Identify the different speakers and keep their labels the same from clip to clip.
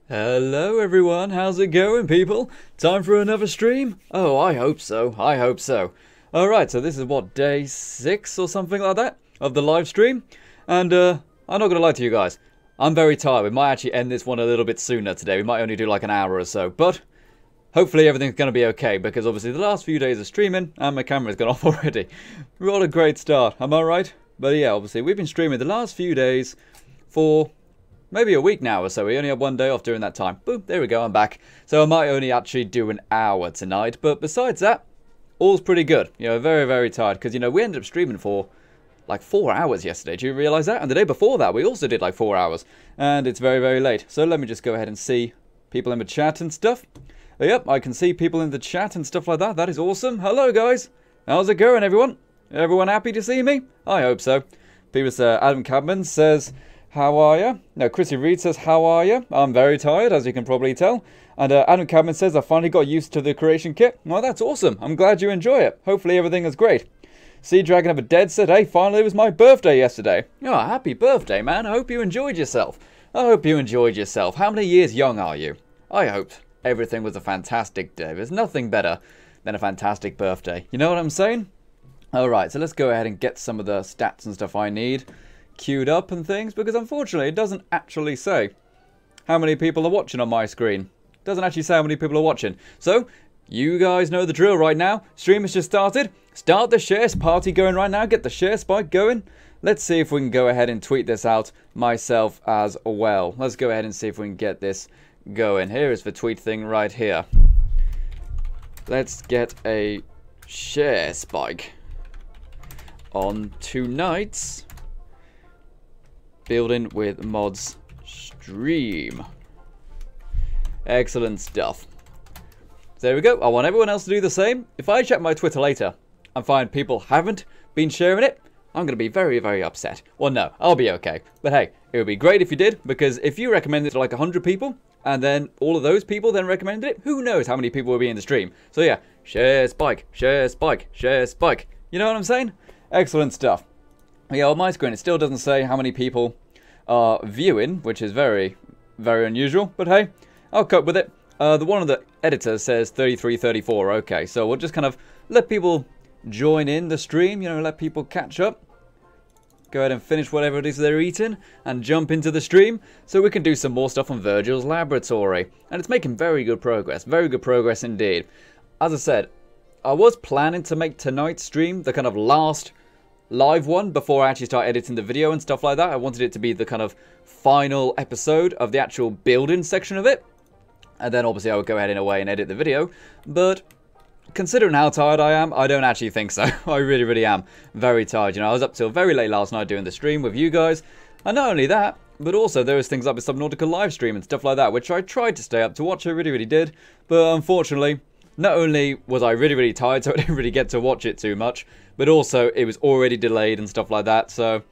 Speaker 1: Hello everyone, how's it going people? Time for another stream? Oh, I hope so, I hope so. Alright, so this is what, day 6 or something like that of the live stream? And I'm not gonna lie to you guys, I'm very tired. We might actually end this one a little bit sooner today. We might only do like an hour or so, but hopefully everything's gonna be okay, because obviously the last few days of streaming and my camera's gone off already. What a great start, am I right? But yeah, obviously we've been streaming the last few days for maybe a week now or so. We only had one day off during that time. Boom, there we go, I'm back. So I might only actually do an hour tonight. But besides that, all's pretty good. You know, very, very tired. Because, you know, we ended up streaming for like 4 hours yesterday. Do you realise that? And the day before that, we also did like 4 hours. And it's very, very late. So let me just go ahead and see people in the chat and stuff. Yep, I can see people in the chat and stuff like that. That is awesome. Hello, guys. How's it going, everyone? Everyone happy to see me? I hope so. People say, Adam Cadman says, how are you? No, Chrissy Reed says, how are you? I'm very tired, as you can probably tell. And Adam Cadman says, I finally got used to the creation kit. Well, that's awesome. I'm glad you enjoy it. Hopefully everything is great. Sea Dragon of a Dead said, hey, finally it was my birthday yesterday. Oh, happy birthday, man. I hope you enjoyed yourself. I hope you enjoyed yourself. How many years young are you? I hope everything was a fantastic day. There's nothing better than a fantastic birthday. You know what I'm saying? Alright, so let's go ahead and get some of the stats and stuff I need queued up and things, because unfortunately it doesn't actually say how many people are watching on my screen. It doesn't actually say how many people are watching. So, you guys know the drill right now. Stream has just started. Start the shares party going right now. Get the share spike going. Let's see if we can go ahead and tweet this out myself as well. Let's go ahead and see if we can get this going. Here is the tweet thing right here. Let's get a share spike on tonight's Building with Mods stream. Excellent stuff. So there we go. I want everyone else to do the same. If I check my Twitter later and find people haven't been sharing it, I'm going to be very, very upset. Well, no, I'll be okay. But hey, it would be great if you did, because if you recommended it to like 100 people, and then all of those people then recommended it, who knows how many people will be in the stream. So yeah, share spike, share spike, share spike. You know what I'm saying? Excellent stuff. Yeah, on my screen it still doesn't say how many people are viewing, which is very, very unusual. But hey, I'll cope with it. The one of the editors says 33, 34. Okay, so we'll just kind of let people join in the stream, you know, let people catch up. Go ahead and finish whatever it is they're eating and jump into the stream so we can do some more stuff on Virgils' laboratory. And it's making very good progress indeed. As I said, I was planning to make tonight's stream the kind of last live one before I actually start editing the video and stuff like that. I wanted it to be the kind of final episode of the actual building section of it. And then obviously I would go ahead in a way and edit the video. But considering how tired I am, I don't actually think so. I really, really am very tired. You know, I was up till very late last night doing the stream with you guys. And not only that, but also there was things like the Subnautica live stream and stuff like that, which I tried to stay up to watch. I really, really did. But unfortunately, not only was I really, really tired, so I didn't really get to watch it too much, but also it was already delayed and stuff like that. So,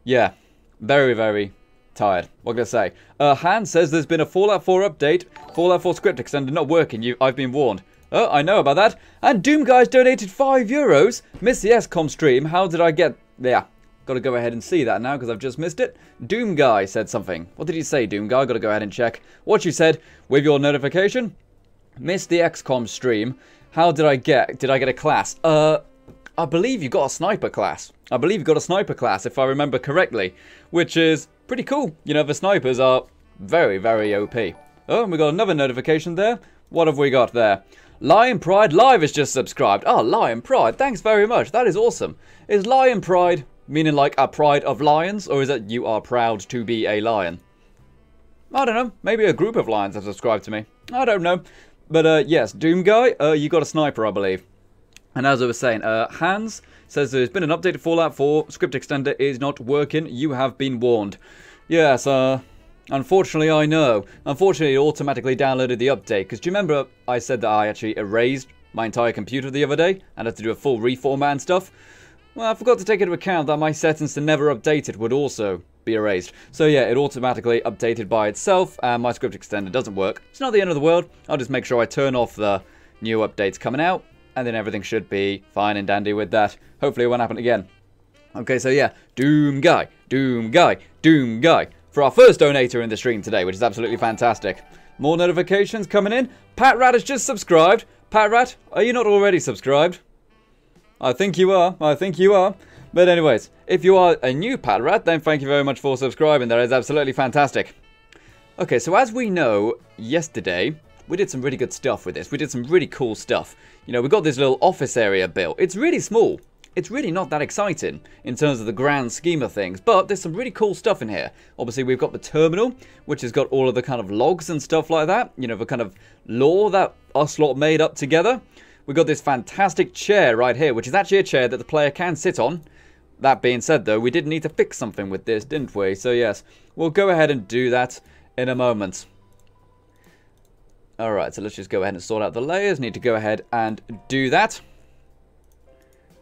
Speaker 1: yeah, very, very tired. What can I say? Hans says there's been a Fallout 4 update. Fallout 4 script extender not working. I've been warned. Oh, I know about that. And Doom Guys donated €5. Missed the XCOM stream. How did I get... Yeah, got to go ahead and see that now because I've just missed it. Doom Guy said something. What did he say, Doom Guy? Got to go ahead and check what you said with your notification. Missed the XCOM stream. How did I get a class? I believe you got a sniper class. I believe you got a sniper class, if I remember correctly, which is pretty cool. You know, the snipers are very, very OP. Oh, and we got another notification there. What have we got there? Lion Pride Live has just subscribed. Oh, Lion Pride, thanks very much. That is awesome. Is Lion Pride meaning like a pride of lions, or is it you are proud to be a lion? I don't know. Maybe a group of lions have subscribed to me. I don't know. But yes, Doom Guy, you got a sniper, I believe. And as I was saying, Hans says there's been an update to Fallout 4. Script extender is not working. You have been warned. Yes, unfortunately I know. Unfortunately it automatically downloaded the update. Because do you remember I said that I actually erased my entire computer the other day? And had to do a full reformat and stuff? Well, I forgot to take into account that my settings to never update it would also be erased. So yeah, it automatically updated by itself. And my script extender doesn't work. It's not the end of the world. I'll just make sure I turn off the new updates coming out. And then everything should be fine and dandy with that. Hopefully it won't happen again. Okay, so yeah. Doom Guy. Doom Guy. Doom Guy. for our first donator in the stream today, which is absolutely fantastic. More notifications coming in. Pat Rat has just subscribed. Pat Rat, are you not already subscribed? I think you are. I think you are. But anyways, if you are a new Pat Rat, then thank you very much for subscribing. That is absolutely fantastic. Okay, so as we know, yesterday, we did some really good stuff with this. We did some really cool stuff. You know, we got this little office area built. It's really small. It's really not that exciting in terms of the grand scheme of things, but there's some really cool stuff in here. Obviously, we've got the terminal, which has got all of the kind of logs and stuff like that. You know, the kind of lore that us lot made up together. We've got this fantastic chair right here, which is actually a chair that the player can sit on. That being said, though, we did need to fix something with this, didn't we? So, yes, we'll go ahead and do that in a moment. Alright, so let's just go ahead and sort out the layers. Need to go ahead and do that.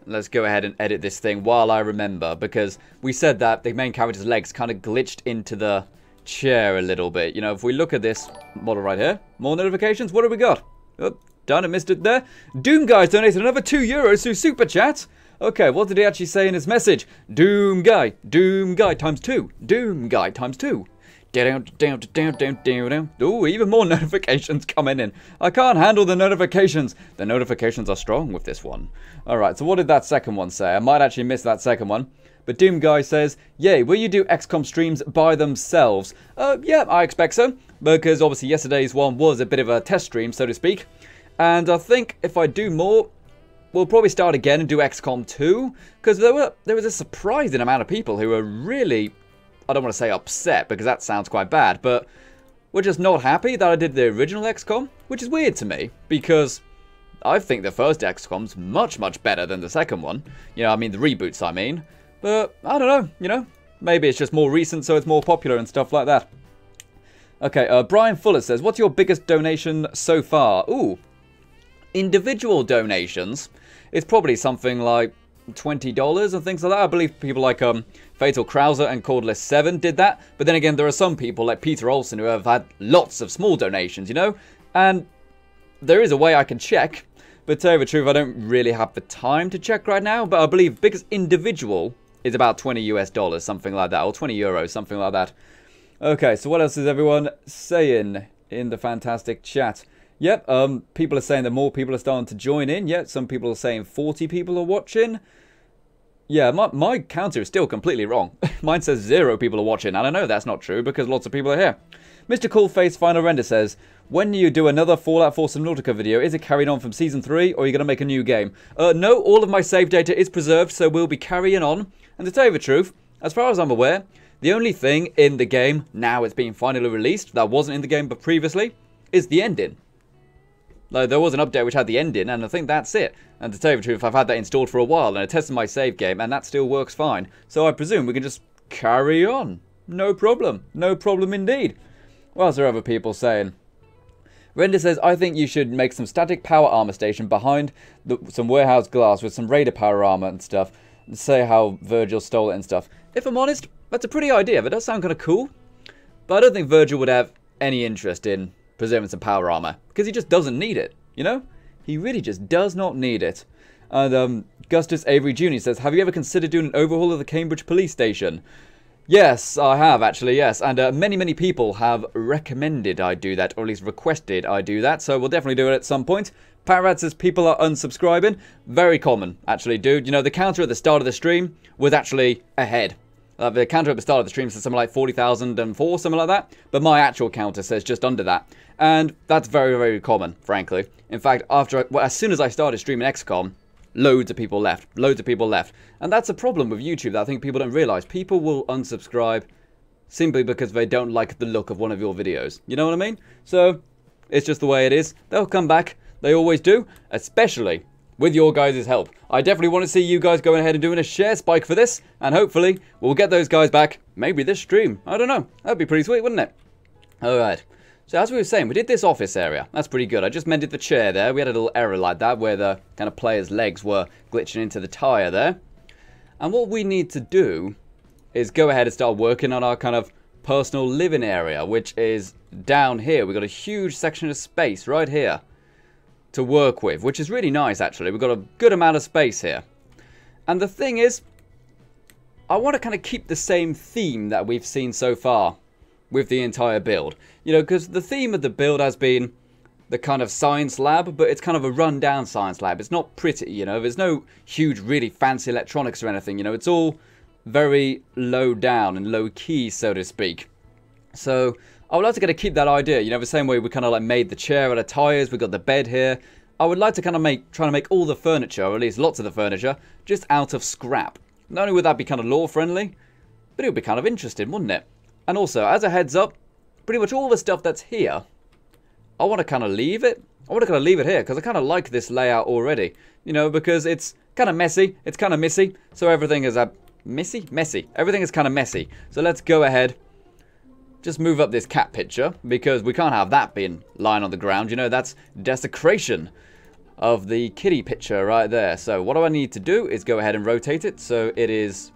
Speaker 1: Let's go ahead and edit this thing while I remember, because we said that the main character's legs kind of glitched into the chair a little bit. You know, if we look at this model right here, more notifications, what have we got? Oh, darn it, missed it there. Doom Guy's donated another €2 through Super Chat. Okay, what did he actually say in his message? Doom Guy times 2. Doom Guy times 2. Ooh, even more notifications coming in. I can't handle the notifications. The notifications are strong with this one. Alright, so what did that second one say? I might actually miss that second one. But Doom Guy says, yay, will you do XCOM streams by themselves? Yeah, I expect so. Because obviously yesterday's one was a bit of a test stream, so to speak. And I think if I do more, we'll probably start again and do XCOM 2. Because there was a surprising amount of people who were really, I don't want to say upset, because that sounds quite bad, but we're just not happy that I did the original XCOM, which is weird to me, because I think the first XCOM's much, much better than the second one. You know, I mean, the reboots, I mean. But, I don't know, you know, maybe it's just more recent, so it's more popular and stuff like that. Okay, Brian Fuller says, what's your biggest donation so far? Ooh, individual donations. It's probably something like $20 and things like that. I believe people like Fatal Krauser and Cordless7 did that. But then again, there are some people like Peter Olsen who have had lots of small donations, you know? And there is a way I can check. But to tell you the truth, I don't really have the time to check right now. But I believe biggest individual is about $20 US, something like that. Or 20 euros, something like that. Okay, so what else is everyone saying in the fantastic chat? Yep, people are saying that more people are starting to join in. Yep, some people are saying 40 people are watching. Yeah, my counter is still completely wrong. Mine says 0 people are watching, and I know that's not true because lots of people are here. Mr. Coolface Final Render says, when you do another Fallout 4 Subnautica video, is it carried on from Season 3, or are you going to make a new game? No, all of my save data is preserved, so we'll be carrying on. And to tell you the truth, as far as I'm aware, the only thing in the game, now it's being finally released, that wasn't in the game but previously, is the ending. Like, there was an update which had the ending, and I think that's it. And to tell you the truth, I've had that installed for a while, and I tested my save game, and that still works fine. So I presume we can just carry on. No problem. No problem indeed. What else are other people saying? Render says, I think you should make some static power armor station behind some warehouse glass with some raider power armor and stuff. And say how Virgil stole it and stuff. If I'm honest, that's a pretty idea. That does sound kind of cool. But I don't think Virgil would have any interest in preserving some power armor, because he just doesn't need it, you know? He really just does not need it. And Gustus Avery Jr. says, have you ever considered doing an overhaul of the Cambridge police station? Yes, I have actually, yes. And many people have recommended I do that, or at least requested I do that, so we'll definitely do it at some point. Parrot says people are unsubscribing. Very common, actually, dude. You know, the counter at the start of the stream was actually ahead. The counter at the start of the stream says something like 40,004, something like that. But my actual counter says just under that. And that's very common, frankly. In fact, as soon as I started streaming XCOM, loads of people left. Loads of people left. And that's a problem with YouTube that I think people don't realise. People will unsubscribe simply because they don't like the look of one of your videos. You know what I mean? So, it's just the way it is. They'll come back. They always do. Especially with your guys' help. I definitely want to see you guys going ahead and doing a share spike for this. And hopefully, we'll get those guys back. Maybe this stream. I don't know. That'd be pretty sweet, wouldn't it? Alright. So as we were saying, we did this office area. That's pretty good. I just mended the chair there. We had a little error like that where the kind of player's legs were glitching into the tyre there. And what we need to do is go ahead and start working on our kind of personal living area, which is down here. We've got a huge section of space right here to work with, which is really nice actually. We've got a good amount of space here. And the thing is, I want to kind of keep the same theme that we've seen so far with the entire build. You know, because the theme of the build has been the kind of science lab, but it's kind of a run-down science lab. It's not pretty, you know. There's no huge, really fancy electronics or anything, you know. It's all very low down and low key, so to speak. So I would like to kind of keep that idea, you know, the same way we kind of like made the chair out of tires, we got the bed here. I would like to kind of try to make all the furniture, or at least lots of the furniture, just out of scrap. Not only would that be kind of lore-friendly, but it would be kind of interesting, wouldn't it? And also, as a heads up, pretty much all the stuff that's here, I want to kind of leave it. I want to kind of leave it here, because I kind of like this layout already. You know, because it's kind of messy, it's kind of messy, so everything is messy. Everything is kind of messy. So let's go ahead, just move up this cat picture, because we can't have that being lying on the ground. You know, that's desecration of the kitty picture right there. So what do I need to do is go ahead and rotate it so it is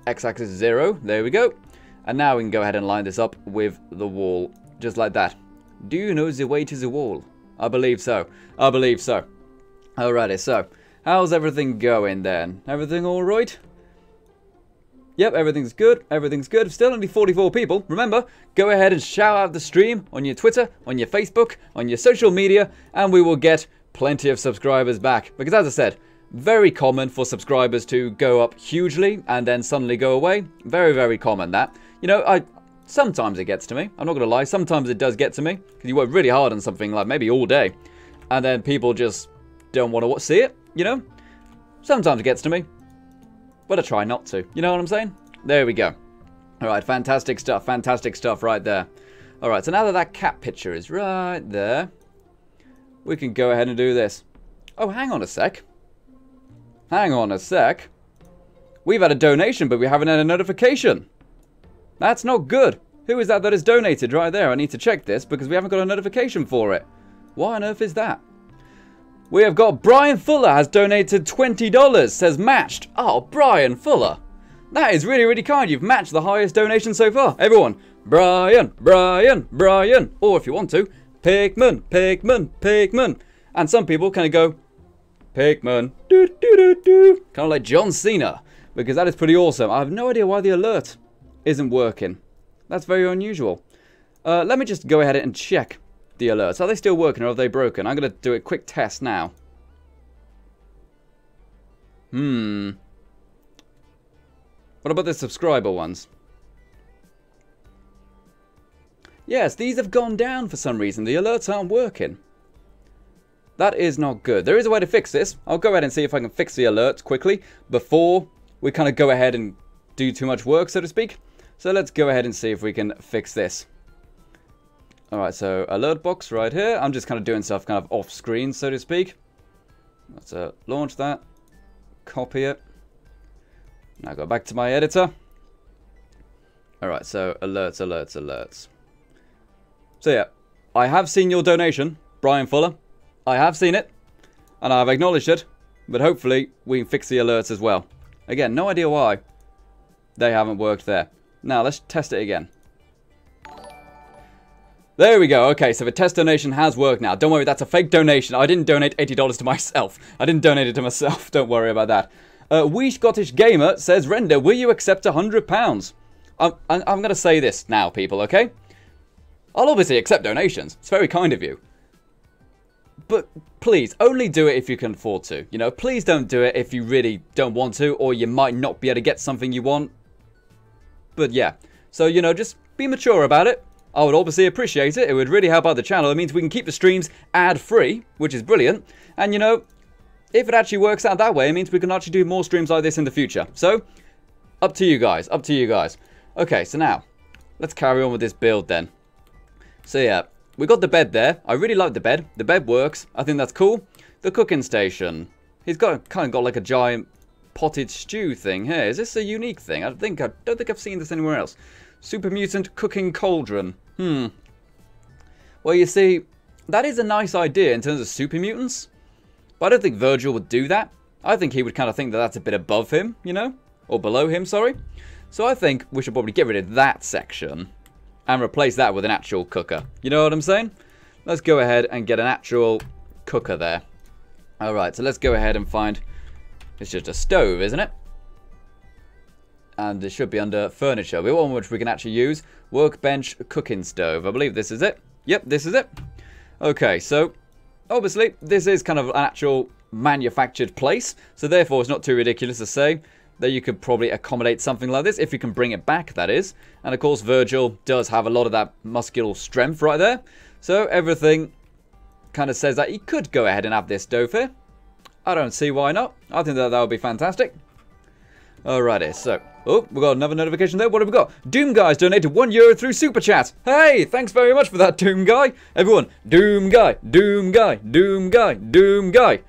Speaker 1: x-axis 0. There we go. And now we can go ahead and line this up with the wall, just like that. Do you know the way to the wall? I believe so. I believe so. Alrighty, so how's everything going then? Everything alright? Yep, everything's good. Everything's good. Still only 44 people. Remember, go ahead and shout out the stream on your Twitter, on your Facebook, on your social media, and we will get plenty of subscribers back. Because as I said, very common for subscribers to go up hugely and then suddenly go away. Very, very common that. You know, sometimes it gets to me. I'm not going to lie. Sometimes it does get to me. Because you work really hard on something, like maybe all day. And then people just don't want to see it, you know? Sometimes it gets to me. But I try not to. You know what I'm saying? There we go. Alright, fantastic stuff right there. Alright, so now that that cat picture is right there, we can go ahead and do this. Oh, hang on a sec. Hang on a sec. We've had a donation, but we haven't had a notification. That's not good. Who is that has donated right there? I need to check this because we haven't got a notification for it. Why on earth is that? We have got Brian Fuller has donated $20, says matched. Oh, Brian Fuller. That is really, really kind. You've matched the highest donation so far. Everyone, Brian, Brian, Brian. Or if you want to, Pigman, Pigman, Pigman. And some people kind of go, Pigman, do, do, do, do. Kind of like John Cena. Because that is pretty awesome. I have no idea why the alert isn't working. That's very unusual. Let me just go ahead and check the alerts. Are they still working or are they broken? I'm going to do a quick test now. What about the subscriber ones? Yes, these have gone down for some reason. The alerts aren't working. That is not good. There is a way to fix this. I'll go ahead and see if I can fix the alerts quickly before we kind of go ahead and do too much work, so to speak. So let's go ahead and see if we can fix this. Alright, so alert box right here. I'm just kind of doing stuff kind of off screen, so to speak. Let's launch that. Copy it. Now go back to my editor. Alright, so alerts, alerts, alerts. So yeah, I have seen your donation, Brian Fuller. I have seen it, and I've acknowledged it, but hopefully we can fix the alerts as well. Again, no idea why they haven't worked there. Now, let's test it again. There we go. Okay, so the test donation has worked now. Don't worry, that's a fake donation. I didn't donate $80 to myself. I didn't donate it to myself. Don't worry about that. Wee Scottish Gamer says, Render, will you accept £100? I'm going to say this now, people, okay? I'll obviously accept donations. It's very kind of you. But please, only do it if you can afford to. You know, please don't do it if you really don't want to, or you might not be able to get something you want. But yeah, so, you know, just be mature about it. I would obviously appreciate it. It would really help out the channel. It means we can keep the streams ad-free, which is brilliant. And, you know, if it actually works out that way, it means we can actually do more streams like this in the future. So, up to you guys. Up to you guys. Okay, so now, let's carry on with this build then. So, yeah, we got the bed there. I really like the bed. The bed works. I think that's cool. The cooking station. He's kind of got like a giant potted stew thing here. Is this a unique thing? I don't think I've seen this anywhere else. Super mutant cooking cauldron. Well, you see, that is a nice idea in terms of super mutants. But I don't think Virgil would do that. I think he would kind of think that that's a bit above him, you know? Or below him, sorry. So I think we should probably get rid of that section and replace that with an actual cooker. You know what I'm saying? Let's go ahead and get an actual cooker there. Alright, so let's go ahead and find... It's just a stove, isn't it? And it should be under furniture. We want one which we can actually use. Workbench cooking stove. I believe this is it. Yep, this is it. Okay, so obviously this is kind of an actual manufactured place. So therefore it's not too ridiculous to say that you could probably accommodate something like this. If you can bring it back, that is. And of course Virgil does have a lot of that muscular strength right there. So everything kind of says that he could go ahead and have this stove here. I don't see why not. I think that would be fantastic. Alrighty, so... Oh, we got another notification there. What have we got? Doom Guy's donated €1 through Super Chat. Hey, thanks very much for that, Doom Guy. Everyone, Doom Guy, Doom Guy, Doom Guy, Doom Guy.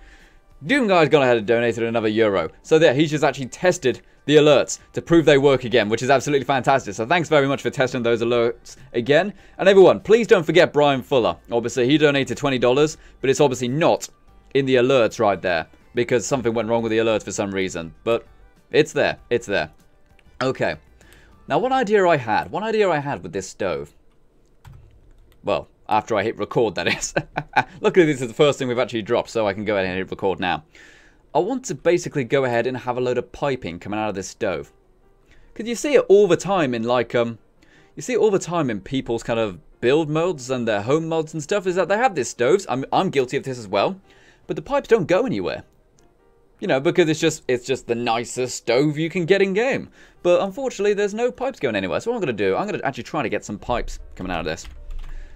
Speaker 1: Doom Guy's gone ahead and donated another €1. So there, he's just actually tested the alerts to prove they work again, which is absolutely fantastic. So thanks very much for testing those alerts again. And everyone, please don't forget Brian Fuller. Obviously, he donated $20, but it's obviously not in the alerts right there because something went wrong with the alerts for some reason. But it's there. It's there. Okay. Now, one idea I had with this stove. Well, after I hit record, that is. Luckily, this is the first thing we've actually dropped, so I can go ahead and hit record now. I want to basically go ahead and have a load of piping coming out of this stove. Because you see it all the time in, like, you see it all the time in people's kind of build mods and their home mods and stuff, is that they have these stoves. I'm guilty of this as well. But the pipes don't go anywhere. You know, because it's just the nicest stove you can get in game. But unfortunately, there's no pipes going anywhere. So what I'm going to do, I'm going to actually try to get some pipes coming out of this.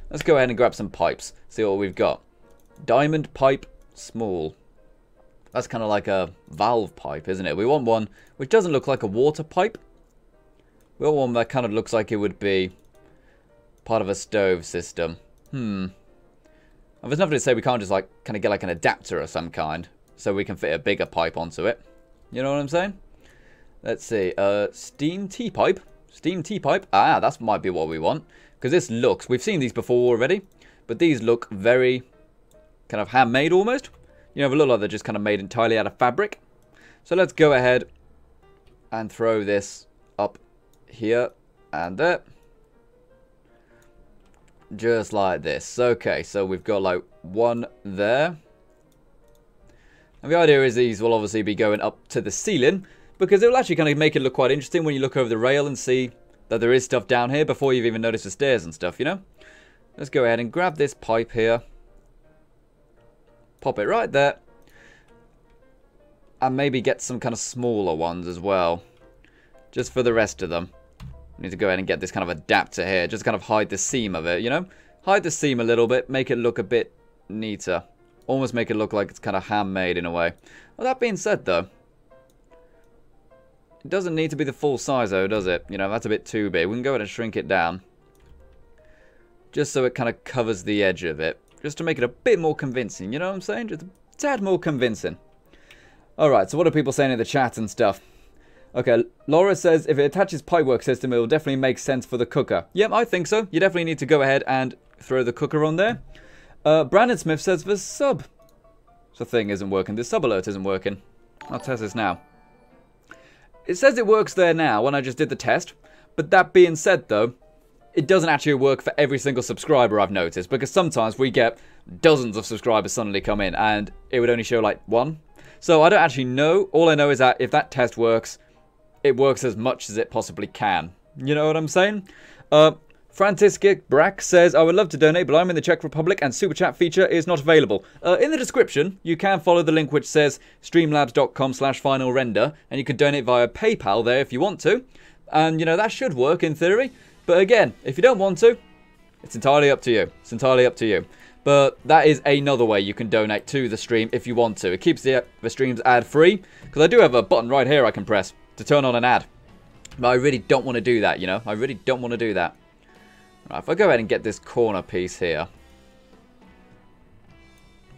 Speaker 1: Let's go ahead and grab some pipes. See what we've got. Diamond pipe small. That's kind of like a valve pipe, isn't it? We want one which doesn't look like a water pipe. We want one that kind of looks like it would be part of a stove system. There's nothing to say we can't just like kind of get like an adapter of some kind. So we can fit a bigger pipe onto it. You know what I'm saying? Let's see. Steam tea pipe. Steam tea pipe. Ah, that might be what we want. Because this looks... We've seen these before already. But these look very kind of handmade almost. You know, they look like they're just kind of made entirely out of fabric. So let's go ahead and throw this up here and there. Just like this. Okay, so we've got like one there. And the idea is these will obviously be going up to the ceiling because it will actually kind of make it look quite interesting when you look over the rail and see that there is stuff down here before you've even noticed the stairs and stuff, you know? Let's go ahead and grab this pipe here. Pop it right there. And maybe get some kind of smaller ones as well. Just for the rest of them. I need to go ahead and get this kind of adapter here. Just kind of hide the seam of it, you know? Hide the seam a little bit. Make it look a bit neater. Almost make it look like it's kind of handmade in a way. Well, that being said, though, it doesn't need to be the full size, though, does it? You know, that's a bit too big. We can go ahead and shrink it down. Just so it kind of covers the edge of it. Just to make it a bit more convincing, you know what I'm saying? Just a tad more convincing. Alright, so what are people saying in the chat and stuff? Okay, Laura says, if it attaches pipework system, it will definitely make sense for the cooker. Yep, I think so. You definitely need to go ahead and throw the cooker on there. Brandon Smith says the sub. The thing isn't working. The sub alert isn't working. I'll test this now. It says it works there now when I just did the test. But that being said, though, it doesn't actually work for every single subscriber I've noticed. Because sometimes we get dozens of subscribers suddenly come in and it would only show like one. So I don't actually know. All I know is that if that test works, it works as much as it possibly can. You know what I'm saying? Frantiska Brack says, I would love to donate, but I'm in the Czech Republic and Super Chat feature is not available. In the description, you can follow the link which says streamlabs.com/finalrender, and you can donate via PayPal there if you want to. And, you know, that should work in theory. But again, if you don't want to, it's entirely up to you. It's entirely up to you. But that is another way you can donate to the stream if you want to. It keeps the streams ad-free, because I do have a button right here I can press to turn on an ad. But I really don't want to do that, you know. I really don't want to do that. Right, if I go ahead and get this corner piece here,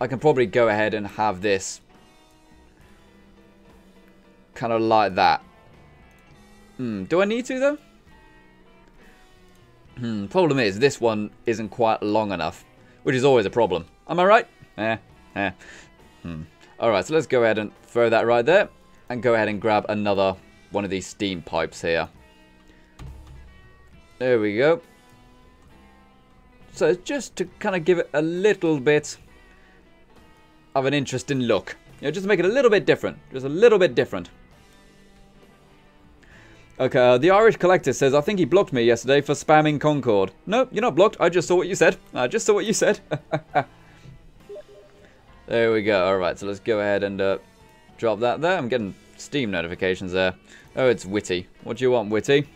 Speaker 1: I can probably go ahead and have this kind of like that. Do I need to, though? Problem is, this one isn't quite long enough, which is always a problem. Am I right? Alright, so let's go ahead and throw that right there, and go ahead and grab another one of these steam pipes here. There we go. So just to kind of give it a little bit of an interesting look. You know, just to make it a little bit different. Just a little bit different. Okay, the Irish Collector says, I think he blocked me yesterday for spamming Concord. No, you're not blocked. I just saw what you said. I just saw what you said. There we go. Alright, so let's go ahead and drop that there. I'm getting Steam notifications there. Oh, it's Witty. What do you want, Witty?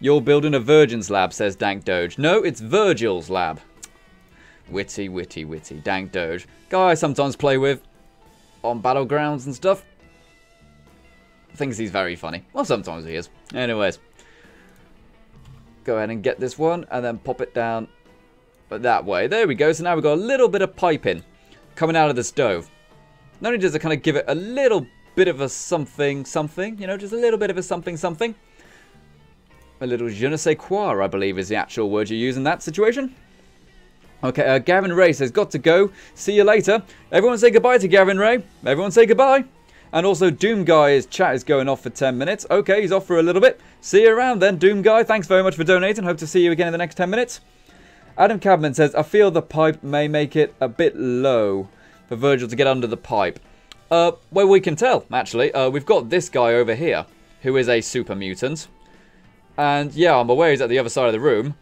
Speaker 1: You're building a Virgins lab, says Dank Doge. No, it's Virgils lab. Witty, Witty, Witty. Dank Doge. Guy I sometimes play with on Battlegrounds and stuff. Thinks he's very funny. Well, sometimes he is. Anyways. Go ahead and get this one and then pop it down that way. There we go. So now we've got a little bit of piping coming out of the stove. Not only does it kind of give it a little bit of a something, you know, just a little bit of a something. A little je ne sais quoi, I believe, is the actual word you use in that situation. Okay, Gavin Ray says, got to go. See you later. Everyone say goodbye to Gavin Ray. Everyone say goodbye. And also, Doom Guy's chat is going off for 10 minutes. Okay, he's off for a little bit. See you around then, Doom Guy. Thanks very much for donating. Hope to see you again in the next 10 minutes. Adam Cabman says, I feel the pipe may make it a bit low for Virgil to get under the pipe. Well, we can tell, actually. We've got this guy over here, who is a super mutant. And yeah, I'm aware he's at the other side of the room.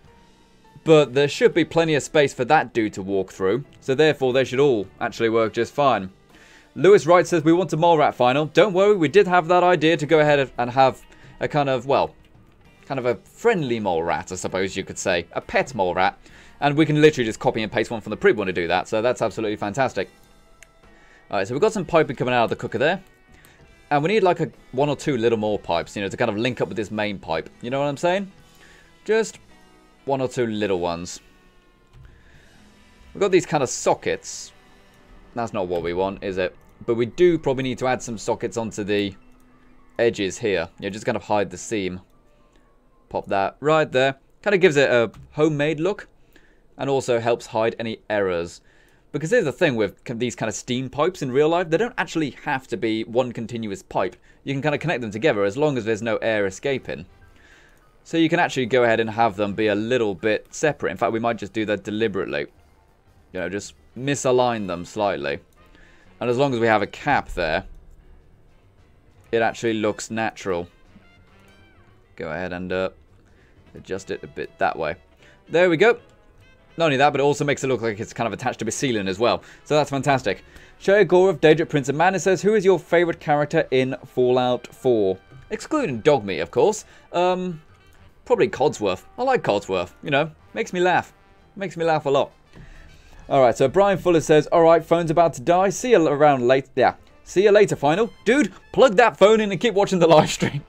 Speaker 1: But there should be plenty of space for that dude to walk through. So therefore, they should all actually work just fine. Lewis Wright says, we want a mole rat final. Don't worry, we did have that idea to go ahead and have a kind of, well, kind of a friendly mole rat, I suppose you could say. A pet mole rat. And we can literally just copy and paste one from the pre-one to do that. So that's absolutely fantastic. Alright, so we've got some piping coming out of the cooker there. And we need like one or two little more pipes, you know, to kind of link up with this main pipe. You know what I'm saying? Just one or two little ones. We've got these kind of sockets. That's not what we want, is it? But we do probably need to add some sockets onto the edges here. Yeah, just kind of hide the seam. Pop that right there. Kind of gives it a homemade look. And also helps hide any errors. Because here's the thing with these kind of steam pipes in real life. They don't actually have to be one continuous pipe. You can kind of connect them together as long as there's no air escaping. So you can actually go ahead and have them be a little bit separate. In fact, we might just do that deliberately. You know, just misalign them slightly. And as long as we have a cap there, it actually looks natural. Go ahead and adjust it a bit that way. There we go. Not only that, but it also makes it look like it's kind of attached to a ceiling as well. So that's fantastic. Shaya Gorov, Daedric Prince of Madness says, who is your favourite character in Fallout 4? Excluding Dogmeat, of course. Probably Codsworth. I like Codsworth. You know, makes me laugh. Makes me laugh a lot. Alright, so Brian Fuller says, alright, phone's about to die. See you around late. Yeah. See you later, final. Dude, plug that phone in and keep watching the live stream.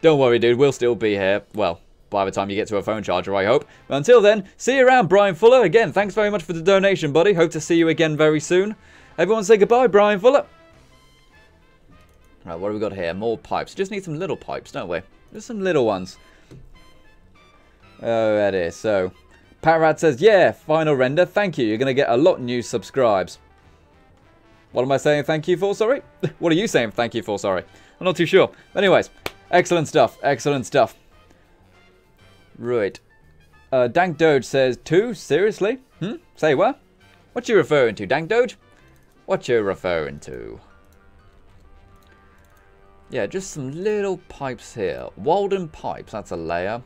Speaker 1: Don't worry, dude. We'll still be here. Well, by the time you get to a phone charger, I hope. But until then, see you around, Brian Fuller. Again, thanks very much for the donation, buddy. Hope to see you again very soon. Everyone say goodbye, Brian Fuller. Right, what have we got here? More pipes. Just need some little pipes, don't we? Just some little ones. Oh, that is. So, Parat says, yeah, final render. Thank you. You're going to get a lot of new subscribes. What am I saying thank you for, sorry? What are you saying thank you for, sorry? I'm not too sure. Anyways, excellent stuff. Excellent stuff. Right. Dank Doge says, 2? Seriously? Say what? What you referring to, Dank Doge? What you referring to? Yeah, just some little pipes here. Walden pipes, that's a layer.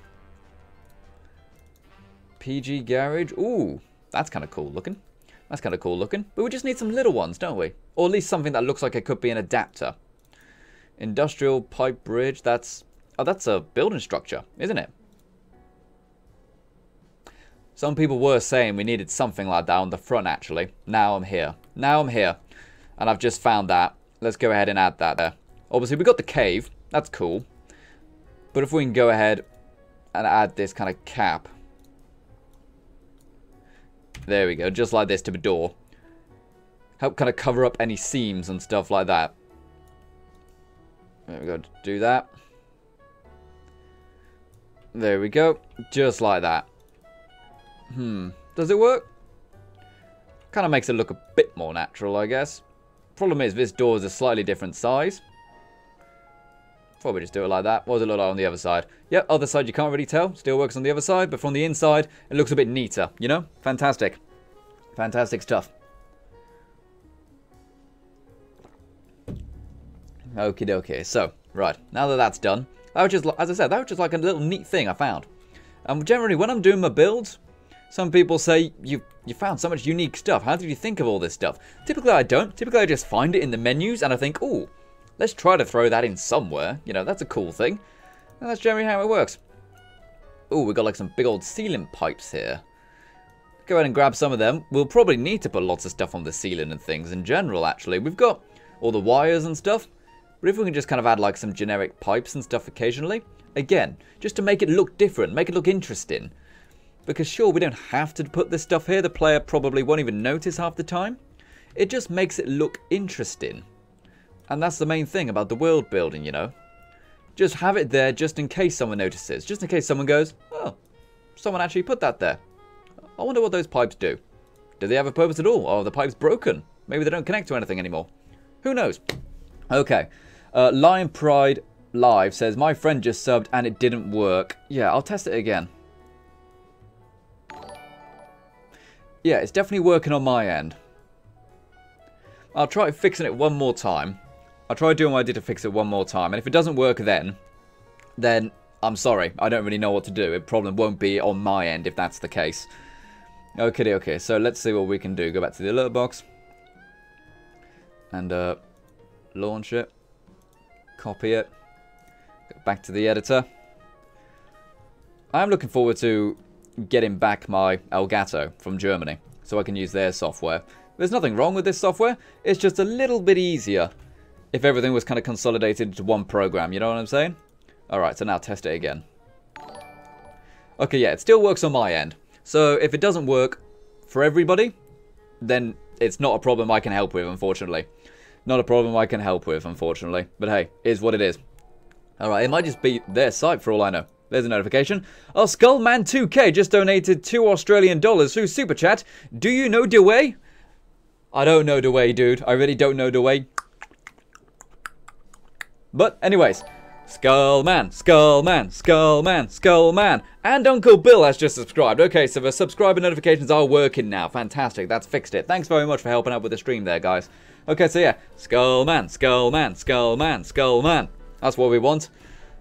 Speaker 1: PG Garage. Ooh, that's kind of cool looking. That's kind of cool looking. But we just need some little ones, don't we? Or at least something that looks like it could be an adapter. Industrial pipe bridge. That's... oh, that's a building structure, isn't it? Some people were saying we needed something like that on the front, actually. Now I'm here. Now I'm here. And I've just found that. Let's go ahead and add that there. Obviously, we got the cave. That's cool. But if we can go ahead and add this kind of cap. There we go. Just like this to the door. Help kind of cover up any seams and stuff like that. There we go. Do that. There we go. Just like that. Does it work? Kind of makes it look a bit more natural, I guess. Problem is, this door is a slightly different size. Probably just do it like that. What does it look like on the other side? Yep, other side you can't really tell. Still works on the other side, but from the inside, it looks a bit neater, you know? Fantastic. Fantastic stuff. Okie dokie. So, right, now that that's done, That was just, as I said, that was just like a little neat thing I found. And generally, when I'm doing my builds, some people say, you found so much unique stuff. How did you think of all this stuff? Typically, I don't. Typically, I just find it in the menus, and I think, ooh, let's try to throw that in somewhere. You know, that's a cool thing. And that's generally how it works. Ooh, we got like some big old ceiling pipes here. Go ahead and grab some of them. We'll probably need to put lots of stuff on the ceiling and things in general, actually. We've got all the wires and stuff. But if we can just kind of add like some generic pipes and stuff occasionally. Again, just to make it look different, make it look interesting. Because sure, we don't have to put this stuff here. The player probably won't even notice half the time. It just makes it look interesting. And that's the main thing about the world building, you know. Just have it there just in case someone notices. Just in case someone goes, oh, someone actually put that there. I wonder what those pipes do. Do they have a purpose at all? Or are the pipes broken? Maybe they don't connect to anything anymore. Who knows? Okay. Lion Pride Live says, my friend just subbed and it didn't work. Yeah, I'll test it again. Yeah, it's definitely working on my end. I'll try fixing it one more time. I'll try doing what I did to fix it one more time. And if it doesn't work then I'm sorry. I don't really know what to do. It probably won't be on my end if that's the case. Okay, so let's see what we can do. Go back to the alert box. And launch it. Copy it. Go back to the editor. I'm looking forward to getting back my Elgato from Germany. So I can use their software. There's nothing wrong with this software. It's just a little bit easier if everything was kind of consolidated into one program. You know what I'm saying? Alright, so now test it again. Okay, yeah, it still works on my end. So if it doesn't work for everybody, then it's not a problem I can help with, unfortunately. Not a problem I can help with, unfortunately. But hey, it is what it is. Alright, it might just be their site for all I know. There's a notification. Oh, Skullman2K just donated $2 through Super Chat. Do you know the way? I don't know the way, dude. I really don't know the way. But anyways, Skullman, and Uncle Bill has just subscribed. Okay, so the subscriber notifications are working now. Fantastic, that's fixed it. Thanks very much for helping out with the stream there, guys. Okay, so yeah, Skullman. That's what we want.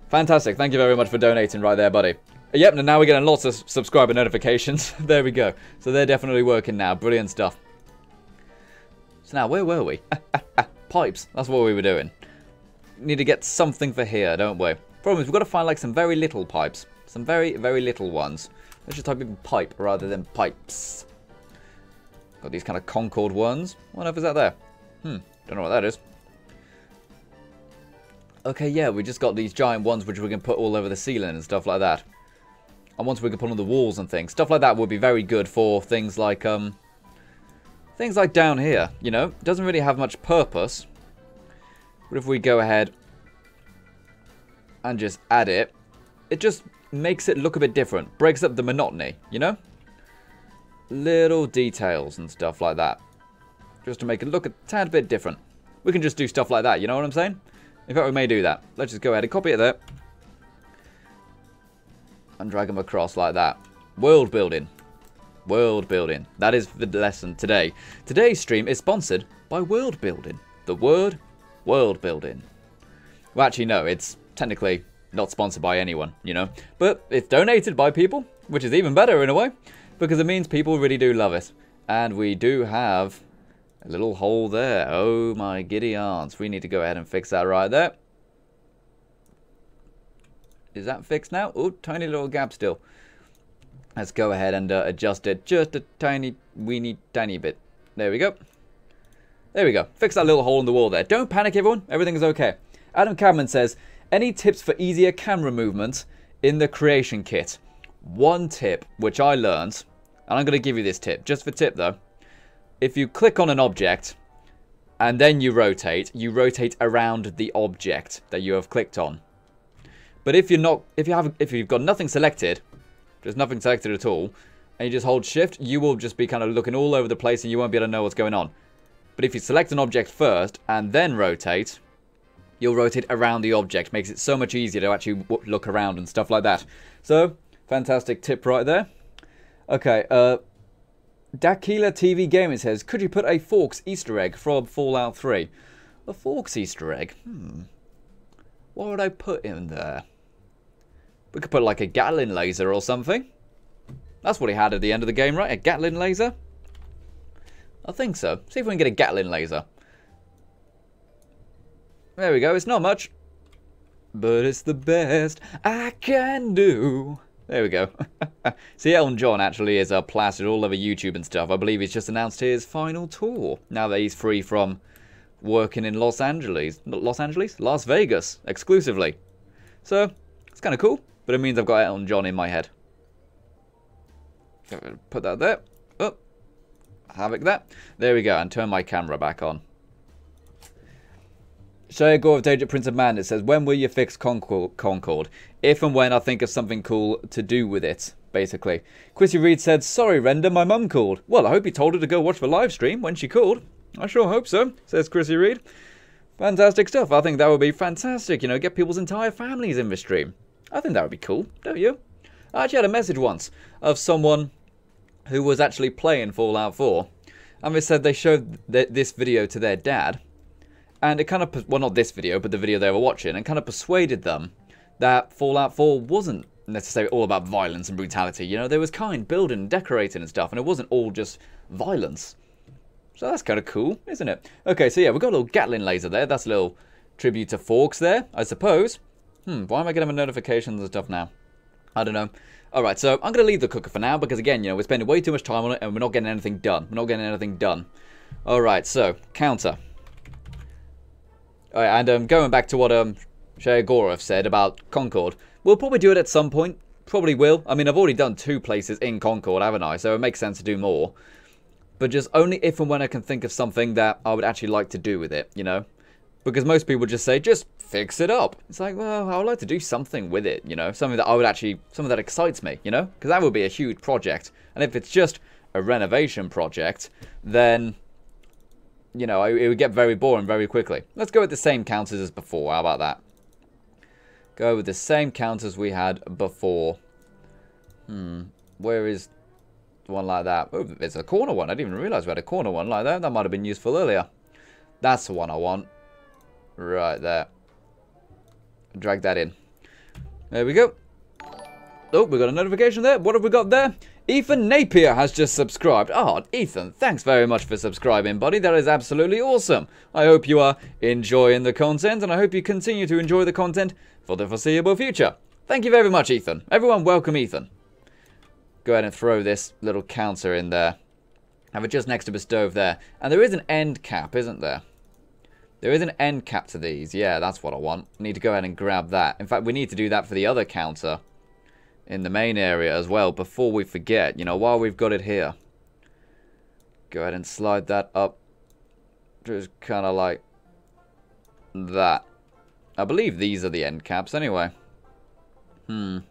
Speaker 1: Fantastic, thank you very much for donating right there, buddy. Yep, and now we're getting lots of subscriber notifications. There we go. So they're definitely working now. Brilliant stuff. So now, where were we? Pipes, that's what we were doing. Need to get something for here, don't we? Problem is, we've got to find like some very little pipes. Some very, very little ones. Let's just type in pipe rather than pipes. Got these kind of Concord ones. What on earth is that there? Don't know what that is. Okay, yeah, we just got these giant ones which we can put all over the ceiling and stuff like that. And once we can put on the walls and things. Stuff like that would be very good for things like down here, you know? Doesn't really have much purpose. But if we go ahead and just add it, it just makes it look a bit different. Breaks up the monotony, you know? Little details and stuff like that. Just to make it look a tad bit different. We can just do stuff like that, you know what I'm saying? In fact, we may do that. Let's just go ahead and copy it there. And drag them across like that. World building. World building. That is the lesson today. Today's stream is sponsored by world building. The word world building. Well, actually, no. It's technically not sponsored by anyone, you know. But it's donated by people, which is even better in a way. Because it means people really do love it. And we do have a little hole there. Oh my giddy aunts. We need to go ahead and fix that right there. Is that fixed now? Oh, tiny little gap still. Let's go ahead and adjust it just a tiny, weeny, tiny bit. There we go. There we go. Fix that little hole in the wall there. Don't panic, everyone. Everything is okay. Adam Cadman says, any tips for easier camera movement in the creation kit? One tip, which I learned, and I'm going to give you this tip. Just for tip, though. If you click on an object, and then you rotate around the object that you have clicked on. But if you've got nothing selected, just nothing selected at all, and you just hold shift, you will just be kind of looking all over the place and you won't be able to know what's going on. But if you select an object first and then rotate, you'll rotate around the object. Makes it so much easier to actually look around and stuff like that. So, fantastic tip right there. Okay, Dakila TV Gaming says, could you put a Forks Easter egg from Fallout 3? A Forks Easter egg? What would I put in there? We could put like a Gatling laser or something. That's what he had at the end of the game, right? A Gatling laser? I think so. See if we can get a Gatling laser. There we go. It's not much, but it's the best I can do. There we go. See, Elton John actually is plastered all over YouTube and stuff. I believe he's just announced his final tour now that he's free from working in Las Vegas exclusively. So it's kind of cool, but it means I've got Elton John in my head. Put that there. Oh, havoc that. There we go, and turn my camera back on. Shea Gore of Danger Prince of Man, it says, when will you fix Concord? If and when I think of something cool to do with it, basically. Chrissy Reed said, sorry Render, my mum called. Well, I hope you told her to go watch the live stream when she called. I sure hope so, says Chrissy Reed. Fantastic stuff. I think that would be fantastic, you know, get people's entire families in the stream. I think that would be cool, don't you? I actually had a message once of someone who was actually playing Fallout 4. And they said they showed this video to their dad. And it kind of, well, not this video, but the video they were watching, and kind of persuaded them that Fallout 4 wasn't necessarily all about violence and brutality. You know, there was kind building and decorating and stuff, and it wasn't all just violence. So that's kind of cool, isn't it? Okay, so yeah, we've got a little Gatling laser there. That's a little tribute to Forks there, I suppose. Why am I getting my notifications and stuff now? I don't know. Alright, so I'm going to leave the cooker for now, because again, you know, we're spending way too much time on it, and we're not getting anything done. We're not getting anything done. Alright, so, counter. Alright, and going back to what Shea Gorov said about Concord, we'll probably do it at some point. Probably will. I mean, I've already done 2 places in Concord, haven't I? So it makes sense to do more. But just only if and when I can think of something that I would actually like to do with it, you know? Because most people just say, just fix it up. It's like, well, I would like to do something with it, you know? Something that I would actually, something that excites me, you know? Because that would be a huge project. And if it's just a renovation project, then, you know, it would get very boring very quickly. Let's go with the same counters as before. How about that? Go with the same counters we had before. Where is one like that? Oh, it's a corner one. I didn't even realize we had a corner one like that. That might have been useful earlier. That's the one I want. Right there. Drag that in. There we go. Oh, we got a notification there. What have we got there? Ethan Napier has just subscribed. Oh, Ethan, thanks very much for subscribing, buddy. That is absolutely awesome. I hope you are enjoying the content, and I hope you continue to enjoy the content for the foreseeable future. Thank you very much, Ethan. Everyone, welcome Ethan. Go ahead and throw this little counter in there. Have it just next to the stove there. And there is an end cap, isn't there? There is an end cap to these. Yeah, that's what I want. I need to go ahead and grab that. In fact, we need to do that for the other counter in the main area as well before we forget, you know, while we've got it here. Go ahead and slide that up. Just kind of like that. I believe these are the end caps anyway. Are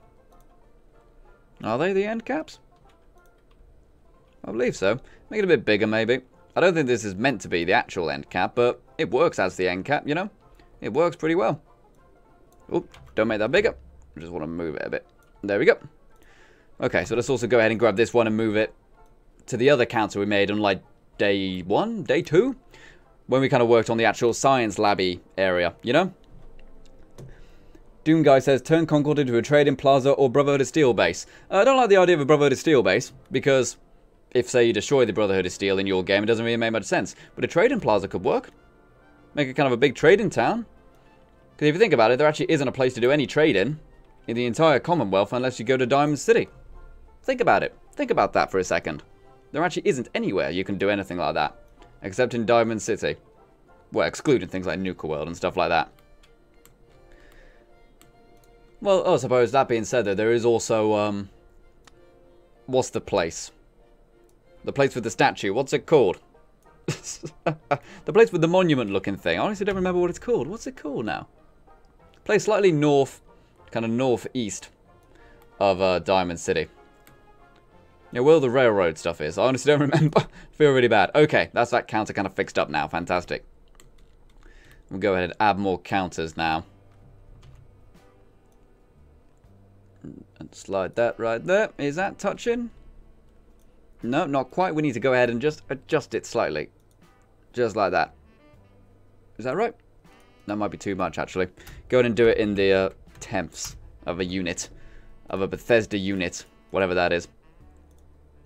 Speaker 1: they the end caps? I believe so. Make it a bit bigger maybe. I don't think this is meant to be the actual end cap, but it works as the end cap, you know? It works pretty well. Oh, don't make that bigger. I just want to move it a bit. There we go. Okay, so let's also go ahead and grab this one and move it to the other counter we made on like day 1, day 2, when we kind of worked on the actual science labby area, you know? Doom Guy says, turn Concord into a trading plaza or Brotherhood of Steel base. I don't like the idea of a Brotherhood of Steel base, because if, say, you destroy the Brotherhood of Steel in your game, it doesn't really make much sense. But a trading plaza could work. Make it kind of a big trading town. Because if you think about it, there actually isn't a place to do any trading in the entire Commonwealth unless you go to Diamond City. Think about it. Think about that for a second. There actually isn't anywhere you can do anything like that. Except in Diamond City. Well, excluding things like Nuka World and stuff like that. Well, I suppose, that being said, though, there is also, what's the place? The place with the statue. What's it called? The place with the monument-looking thing. I honestly don't remember what it's called. What's it called now? Place slightly north, kind of northeast of Diamond City. Yeah, where the railroad stuff is. I honestly don't remember. I feel really bad. Okay, that's that counter kind of fixed up now. Fantastic. We'll go ahead and add more counters now. And slide that right there. Is that touching? No, not quite. We need to go ahead and just adjust it slightly. Just like that. Is that right? That might be too much, actually. Go ahead and do it in the tenths of a unit. of a Bethesda unit, whatever that is.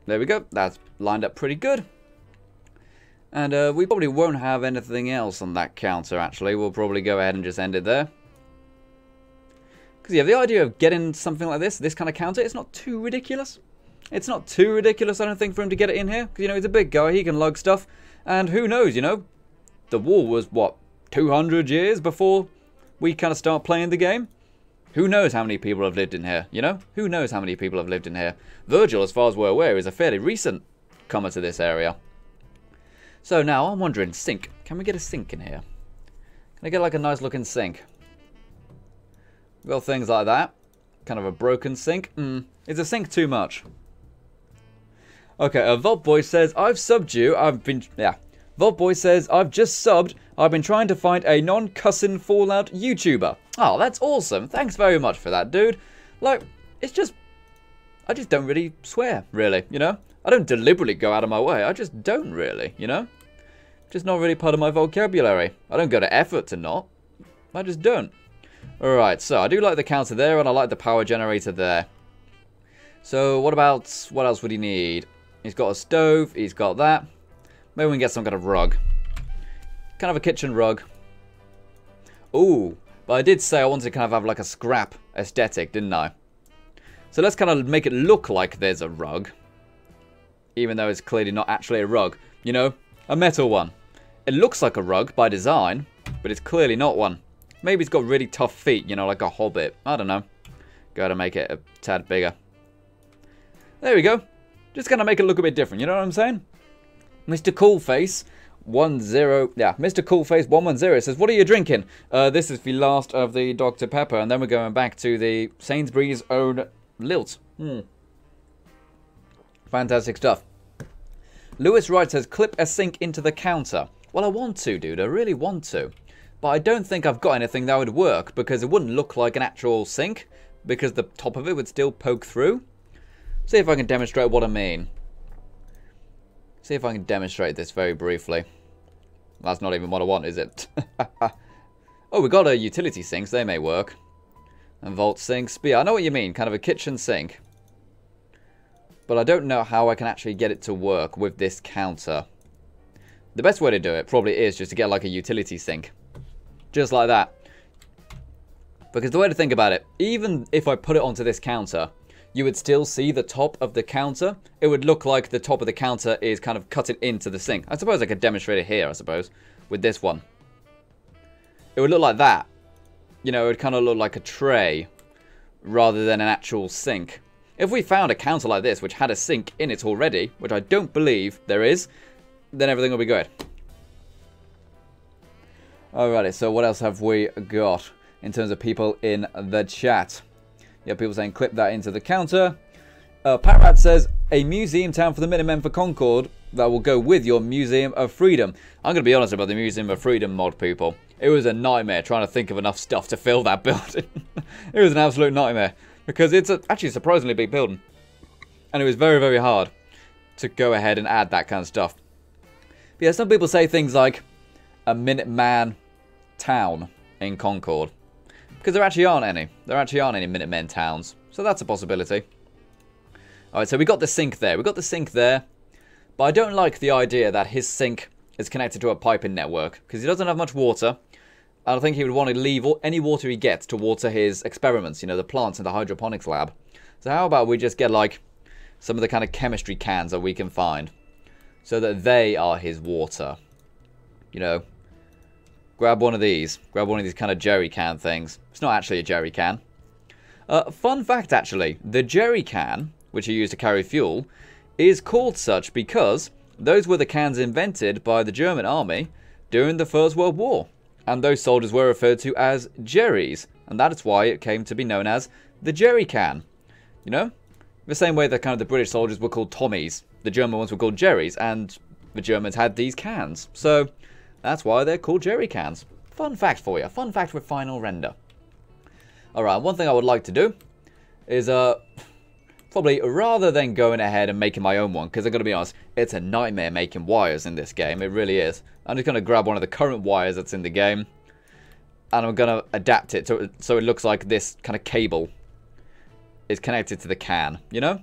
Speaker 1: There we go. That's lined up pretty good. And we probably won't have anything else on that counter, actually. We'll probably go ahead and just end it there. Because, yeah, the idea of getting something like this kind of counter, it's not too ridiculous. It's not too ridiculous, I don't think, for him to get it in here. Because, you know, he's a big guy. He can lug stuff. And who knows, you know? The wall was, what, 200 years before we kind of start playing the game? Who knows how many people have lived in here, you know? Who knows how many people have lived in here? Virgil, as far as we're aware, is a fairly recent comer to this area. So now, I'm wondering, sink. Can we get a sink in here? Can I get like a nice looking sink? We've got things like that. Kind of a broken sink. Is a sink too much? Okay, Vault Boy says, I've subbed you. Vault Boy says, I've just subbed. I've been trying to find a non-cussing Fallout YouTuber. Oh, that's awesome. Thanks very much for that, dude. Like, it's just... I just don't really swear, really, you know? I don't deliberately go out of my way. I just don't really, you know? Just not really part of my vocabulary. I don't go to effort to not. I just don't. Alright, so I do like the counter there, and I like the power generator there. So, what else would he need? He's got a stove, he's got that. Maybe we can get some kind of rug. Kind of a kitchen rug. Ooh, but I did say I wanted to kind of have like a scrap aesthetic, didn't I? So let's kind of make it look like there's a rug. Even though it's clearly not actually a rug. You know, a metal one. It looks like a rug by design, but it's clearly not one. Maybe it's got really tough feet, you know, like a hobbit. I don't know. Gotta make it a tad bigger. There we go. Just gonna make it look a bit different, you know what I'm saying? Mr. Coolface 110 says, what are you drinking? This is the last of the Dr. Pepper, and then we're going back to the Sainsbury's own Lilt. Fantastic stuff. Lewis Wright says, clip a sink into the counter. Well, I want to, dude. I really want to. But I don't think I've got anything that would work, because it wouldn't look like an actual sink, because the top of it would still poke through. See if I can demonstrate what I mean. See if I can demonstrate this very briefly. That's not even what I want, is it? Oh, we got a utility sinks. They may work. And vault sinks. But yeah, I know what you mean. Kind of a kitchen sink. But I don't know how I can actually get it to work with this counter. The best way to do it probably is just to get like a utility sink. Just like that. Because the way to think about it, even if I put it onto this counter, you would still see the top of the counter. It would look like the top of the counter is kind of cutting into the sink. I suppose I could demonstrate it here, I suppose, with this one. It would look like that. You know, it would kind of look like a tray rather than an actual sink. If we found a counter like this which had a sink in it already, which I don't believe there is, then everything will be good. Alrighty, so what else have we got in terms of people in the chat? Yeah, people saying clip that into the counter. Patrat says, a museum town for the Minutemen for Concord that will go with your Museum of Freedom. I'm going to be honest about the Museum of Freedom mod, people. It was a nightmare trying to think of enough stuff to fill that building. It was an absolute nightmare. Because it's actually a surprisingly big building. And it was very, very hard to go ahead and add that kind of stuff. But yeah, some people say things like a Minuteman town in Concord. Because there actually aren't any. There actually aren't any Minutemen towns. So that's a possibility. Alright, so we got the sink there. We got the sink there. But I don't like the idea that his sink is connected to a piping network. Because he doesn't have much water. I think he would want to leave any water he gets to water his experiments. You know, the plants in the hydroponics lab. So how about we just get, like, some of the kind of chemistry cans that we can find. So that they are his water. You know. Grab one of these. Grab one of these kind of jerry can things. It's not actually a jerry can. Fun fact, actually. The jerry can, which you use to carry fuel, is called such because those were the cans invented by the German army during the First World War. And those soldiers were referred to as jerrys. And that is why it came to be known as the jerry can. You know? The same way that kind of the British soldiers were called Tommies. The German ones were called jerrys. And the Germans had these cans. So that's why they're called jerry cans. Fun fact for you. Fun fact with final render. Alright, one thing I would like to do is probably rather than going ahead and making my own one, because I'm going to be honest, it's a nightmare making wires in this game. It really is. I'm just going to grab one of the current wires that's in the game, and I'm going to adapt it so it looks like this kind of cable is connected to the can, you know?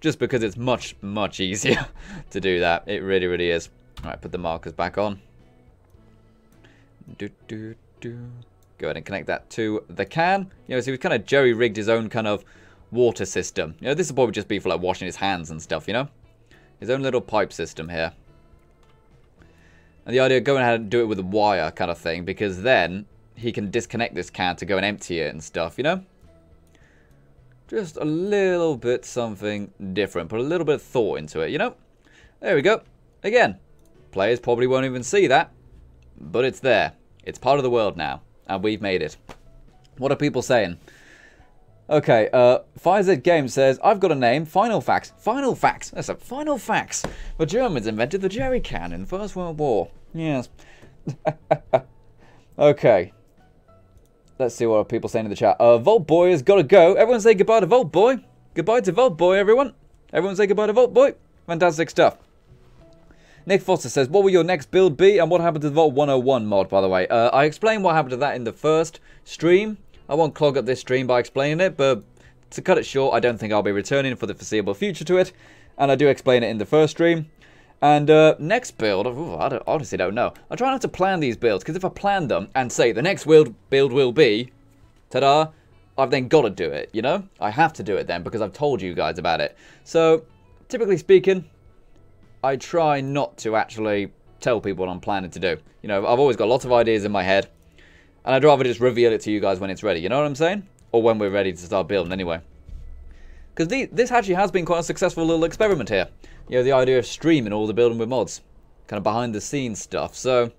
Speaker 1: Just because it's much, much easier to do that. It really, really is. Alright, put the markers back on. Go ahead and connect that to the can. You know, so he's kind of jerry-rigged his own kind of water system. You know, this will probably just be for like washing his hands and stuff, you know? His own little pipe system here. And the idea of going ahead and do it with a wire kind of thing, because then he can disconnect this can to go and empty it and stuff, you know? Just a little bit something different. Put a little bit of thought into it, you know? There we go. Again, players probably won't even see that, but it's there. It's part of the world now, and we've made it. What are people saying? Okay, FireZ Game says, I've got a name, Final Facts. Final Facts. That's a Final Facts. The Germans invented the jerry can in the First World War. Yes. Okay. Let's see what are people saying in the chat. Volt Boy has got to go. Everyone say goodbye to Volt Boy. Goodbye to Volt Boy, everyone. Everyone say goodbye to Volt Boy. Fantastic stuff. Nick Foster says, what will your next build be? And what happened to the Vault 101 mod, by the way? I explained what happened to that in the first stream. I won't clog up this stream by explaining it, but to cut it short, I don't think I'll be returning for the foreseeable future to it. And I do explain it in the first stream. And next build, I honestly don't know. I try not to plan these builds, because if I plan them and say the next build will be, ta-da, I've then got to do it, you know? I have to do it then, because I've told you guys about it. So, typically speaking, I try not to actually tell people what I'm planning to do. You know, I've always got lots of ideas in my head. And I'd rather just reveal it to you guys when it's ready. You know what I'm saying? Or when we're ready to start building anyway. Because this actually has been quite a successful little experiment here. You know, the idea of streaming all the building with mods. Kind of behind the scenes stuff. So,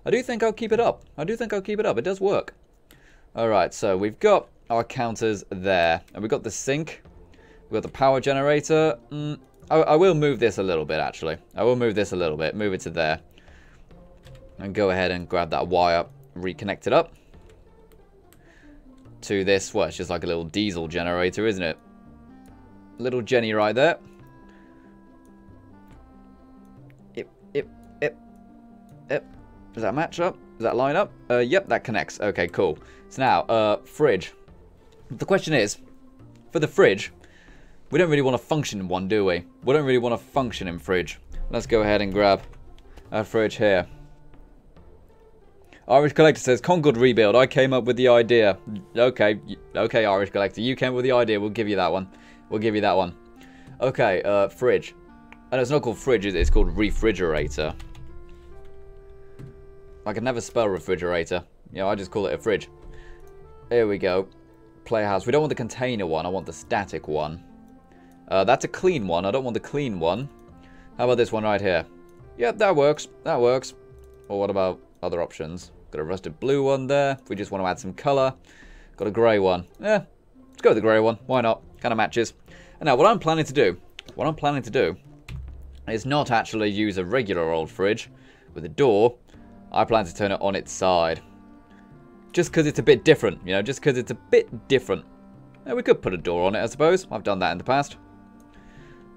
Speaker 1: I do think I'll keep it up. I do think I'll keep it up. It does work. Alright, so we've got our counters there. And we've got the sink. We've got the power generator. I will move this a little bit, actually. I will move this a little bit. Move it to there. And go ahead and grab that wire. Reconnect it up to this. Well, it's just like a little diesel generator, isn't it? Little Jenny right there. Yep. Does that match up? Does that line up? Yep, that connects. Okay, cool. So now, fridge. The question is, for the fridge, we don't really want to function in one, do we? We don't really want to function in fridge. Let's go ahead and grab a fridge here. Irish Collector says, Concord rebuild. I came up with the idea. Okay, Irish Collector. You came up with the idea. We'll give you that one. We'll give you that one. Okay, fridge. And it's not called fridge, it's called refrigerator. I can never spell refrigerator. You know, I just call it a fridge. Here we go. Playhouse. We don't want the container one. I want the static one. That's a clean one. I don't want the clean one. How about this one right here? Yep, that works. That works. Or what about other options? Got a rusted blue one there. If we just want to add some colour. Got a grey one. Yeah, let's go with the grey one. Why not? Kind of matches. And now what I'm planning to do is not actually use a regular old fridge with a door. I plan to turn it on its side. Just because it's a bit different, you know, just because it's a bit different. Yeah, we could put a door on it, I suppose. I've done that in the past.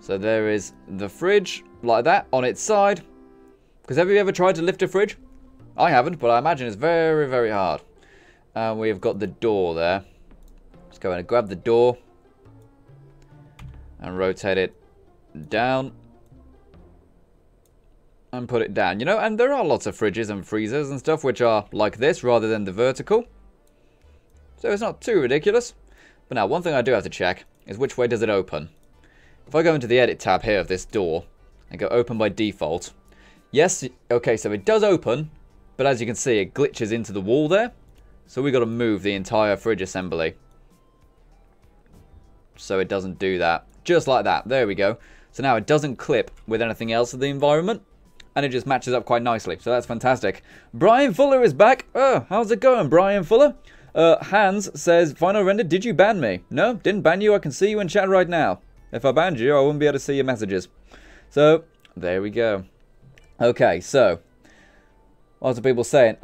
Speaker 1: So there is the fridge, like that, on its side. Because have you ever tried to lift a fridge? I haven't, but I imagine it's very, very hard. And we've got the door there. Let's go and grab the door. And rotate it down. And put it down. You know, and there are lots of fridges and freezers and stuff which are like this rather than the vertical. So it's not too ridiculous. But now, one thing I do have to check is which way does it open. If I go into the edit tab here of this door and go open by default. Yes, okay, so it does open. But as you can see, it glitches into the wall there. So we've got to move the entire fridge assembly. So it doesn't do that. Just like that. There we go. So now it doesn't clip with anything else in the environment. And it just matches up quite nicely. So that's fantastic. Brian Fuller is back. Oh, how's it going, Brian Fuller? Hans says, Final Render, did you ban me? No, didn't ban you. I can see you in chat right now. If I banned you, I wouldn't be able to see your messages. So, there we go. Okay, so. Lots of people saying.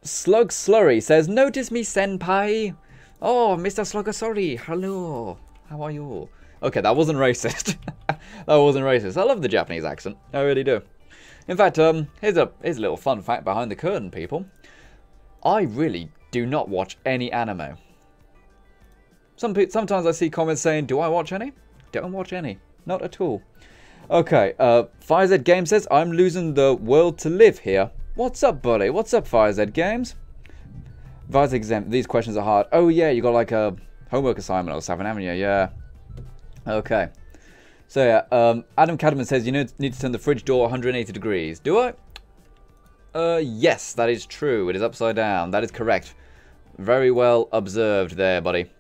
Speaker 1: Slug Slurry says, notice me, senpai. Oh, Mr. Slugger, sorry. Hello. How are you? Okay, that wasn't racist. That wasn't racist. I love the Japanese accent. I really do. In fact, here's a little fun fact behind the curtain, people. I really do not watch any anime. Sometimes I see comments saying, do I watch any? Don't watch any. Not at all. Okay, FireZ Games says, I'm losing the world to live here. What's up, buddy? What's up, FireZ Games? FireZ Exempt, these questions are hard. Oh, yeah, you got like a homework assignment or something, haven't you? Yeah. Okay. So, yeah, Adam Cadman says, you need to turn the fridge door 180 degrees. Do I? Yes, that is true. It is upside down. That is correct. Very well observed there, buddy.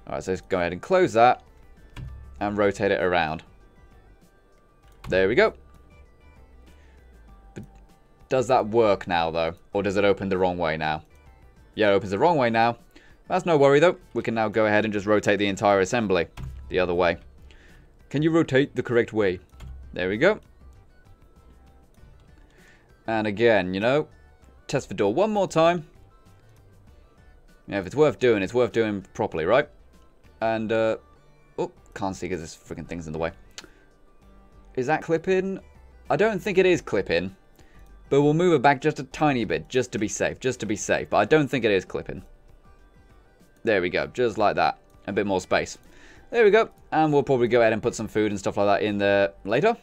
Speaker 1: Alright, so let's go ahead and close that. And rotate it around. There we go. But does that work now, though? Or does it open the wrong way now? Yeah, it opens the wrong way now. That's no worry, though. We can now go ahead and just rotate the entire assembly the other way. Can you rotate the correct way? There we go. And again, you know, test the door one more time. Yeah, if it's worth doing properly, right? And, oh, can't see because this freaking thing's in the way. Is that clip-in? I don't think it is clip-in. But we'll move it back just a tiny bit, just to be safe, But I don't think it is clip-in. There we go, just like that. A bit more space. There we go. And we'll probably go ahead and put some food and stuff like that in there later.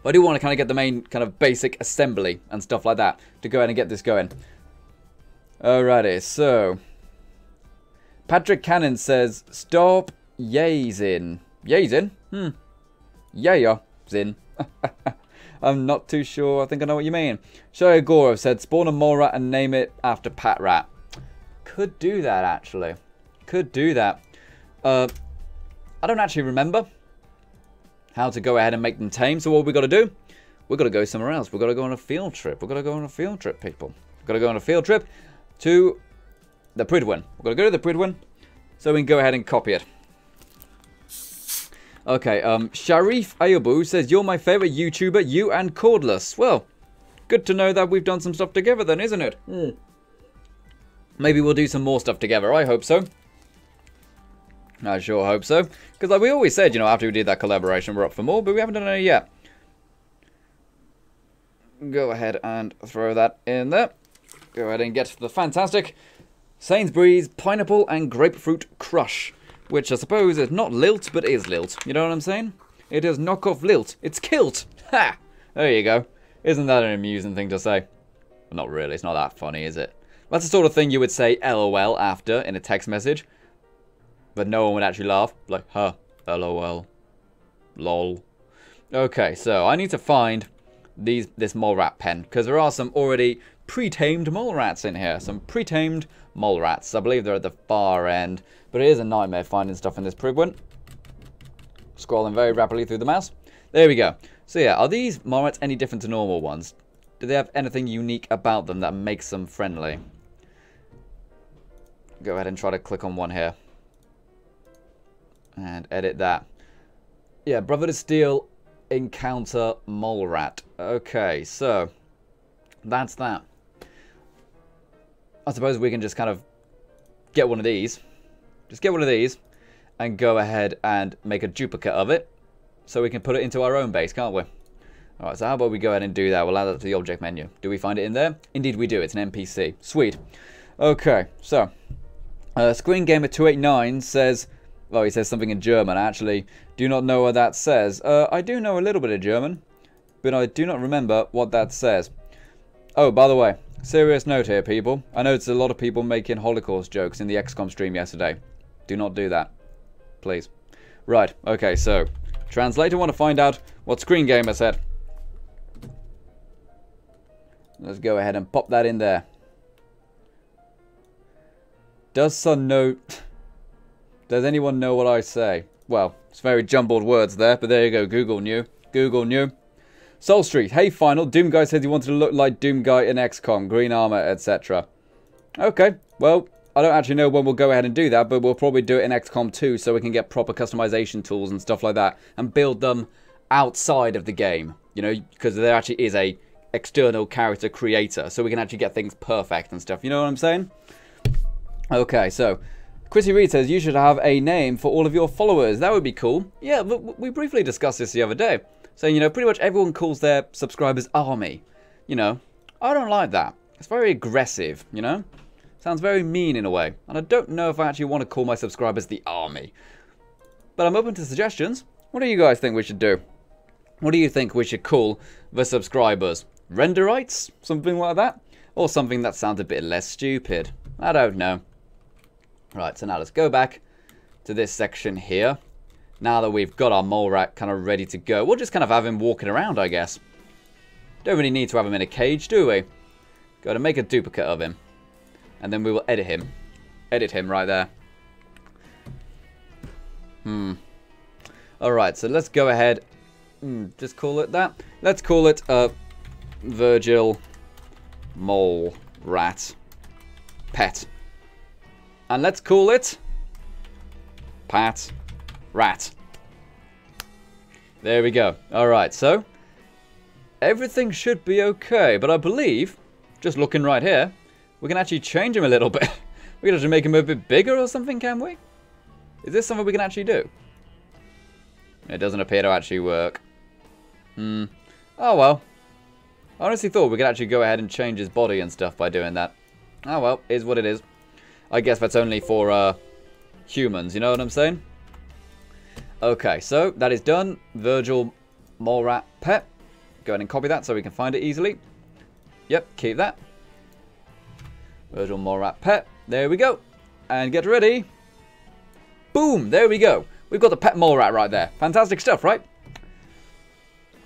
Speaker 1: But I do want to kind of get the main kind of basic assembly and stuff like that to go ahead and get this going. Alrighty, so Patrick Cannon says, stop yazing. Yazing? Yazing. I'm not too sure. I think I know what you mean. Shia Gorov said, spawn a mole rat and name it after Pat Rat. Could do that, actually. Could do that. I don't actually remember how to go ahead and make them tame. So what we got to do? We've got to go somewhere else. We've got to go on a field trip. We've got to go on a field trip, people. We've got to go on a field trip to the Pridwin. We've got to go to the Pridwin so we can go ahead and copy it. Okay, Sharif Ayobu says, you're my favorite YouTuber, you and Cordless. Well, good to know that we've done some stuff together then, isn't it? Maybe we'll do some more stuff together. I hope so. I sure hope so. Because like we always said, you know, after we did that collaboration, we're up for more, but we haven't done any yet. Go ahead and throw that in there. Go ahead and get the fantastic Sainsbury's Pineapple and Grapefruit Crush. Which I suppose is not lilt, but is lilt. You know what I'm saying? It is knockoff lilt. It's kilt. Ha! There you go. Isn't that an amusing thing to say? Well, not really. It's not that funny, is it? That's the sort of thing you would say LOL after in a text message. But no one would actually laugh. Like, huh, LOL. Lol. Okay, so I need to find this mole rat pen. Because there are some already pre-tamed mole rats in here. Some pre-tamed mole rats. I believe they're at the far end. But it is a nightmare finding stuff in this Pridwin. Scrolling very rapidly through the mouse. There we go. So yeah, are these mole rats any different to normal ones? Do they have anything unique about them that makes them friendly? Go ahead and try to click on one here. And edit that. Yeah, Brother to Steel encounter mole rat. Okay, so that's that. I suppose we can just kind of get one of these. Just get one of these and go ahead and make a duplicate of it so we can put it into our own base, can't we? Alright, so how about we go ahead and do that? We'll add that to the object menu. Do we find it in there? Indeed we do. It's an NPC. Sweet. Okay, so Screen Gamer 289 says, well, he says something in German. I actually do not know what that says. I do know a little bit of German, but I do not remember what that says. Oh, by the way, serious note here, people. I noticed a lot of people making Holocaust jokes in the XCOM stream yesterday. Do not do that. Please. Right, okay, so translator want to find out what Screen Gamer said. Let's go ahead and pop that in there. Does anyone know what I say? Well, it's very jumbled words there, but there you go. Google knew. Google knew. Soul Street. Hey, Final. Doom Guy said he wanted to look like Doom Guy in XCOM. Green armor, etc. Okay. Well, I don't actually know when we'll go ahead and do that, but we'll probably do it in XCOM 2 so we can get proper customization tools and stuff like that and build them outside of the game. You know, because there actually is a external character creator, so we can actually get things perfect and stuff. You know what I'm saying? Okay, so Chrissy Reed says you should have a name for all of your followers. That would be cool. Yeah, but we briefly discussed this the other day. So, you know, pretty much everyone calls their subscribers Army. You know, I don't like that. It's very aggressive, you know? It's Sounds very mean in a way. And I don't know if I actually want to call my subscribers the army. But I'm open to suggestions. What do you guys think we should do? What do you think we should call the subscribers? Renderites? Something like that? Or something that sounds a bit less stupid? I don't know. Right, so now let's go back to this section here. Now that we've got our mole rat kind of ready to go, we'll just kind of have him walking around, I guess. Don't really need to have him in a cage, do we? Got to make a duplicate of him. And then we will edit him. Edit him right there. Alright, so let's go ahead. Just call it that. Let's call it Virgil Mole Rat Pet. And let's call it Pat Rat. There we go. Alright, so everything should be okay. But I believe, just looking right here, we can actually change him a little bit. We can actually make him a bit bigger or something, can we? Is this something we can actually do? It doesn't appear to actually work. Oh well. I honestly thought we could actually go ahead and change his body and stuff by doing that. Oh well, is what it is. I guess that's only for humans, you know what I'm saying? Okay, so that is done. Virgil Mole Rat Pet. Go ahead and copy that so we can find it easily. Yep, keep that. Virgil Mole Rat Pet. There we go. And get ready. Boom, there we go. We've got the pet mole rat right there. Fantastic stuff, right?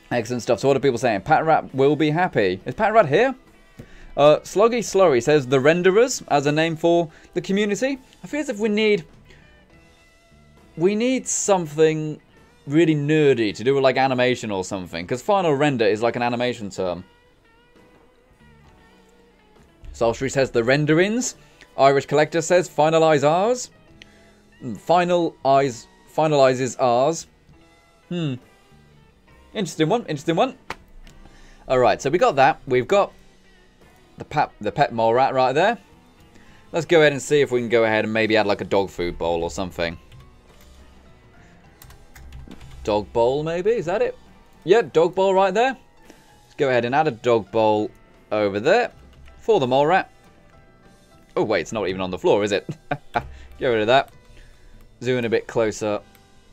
Speaker 1: Excellent stuff. So what are people saying? Pat Rat will be happy. Is Pat Rat here? Sluggy Slurry says the renderers as a name for the community. I feel as if we need something really nerdy to do with like animation or something. Because final render is like an animation term. Solstry says the renderings. Irish Collector says finalize ours. Finalizes ours. Interesting one. Interesting one. Alright, so we got that. We've got the pet mole rat right there. Let's go ahead and see if we can go ahead and maybe add like a dog food bowl or something. Dog bowl maybe? Is that it? Yep, dog bowl right there. Let's go ahead and add a dog bowl over there for the mole rat. Oh wait, it's not even on the floor, is it? Get rid of that. Zoom in a bit closer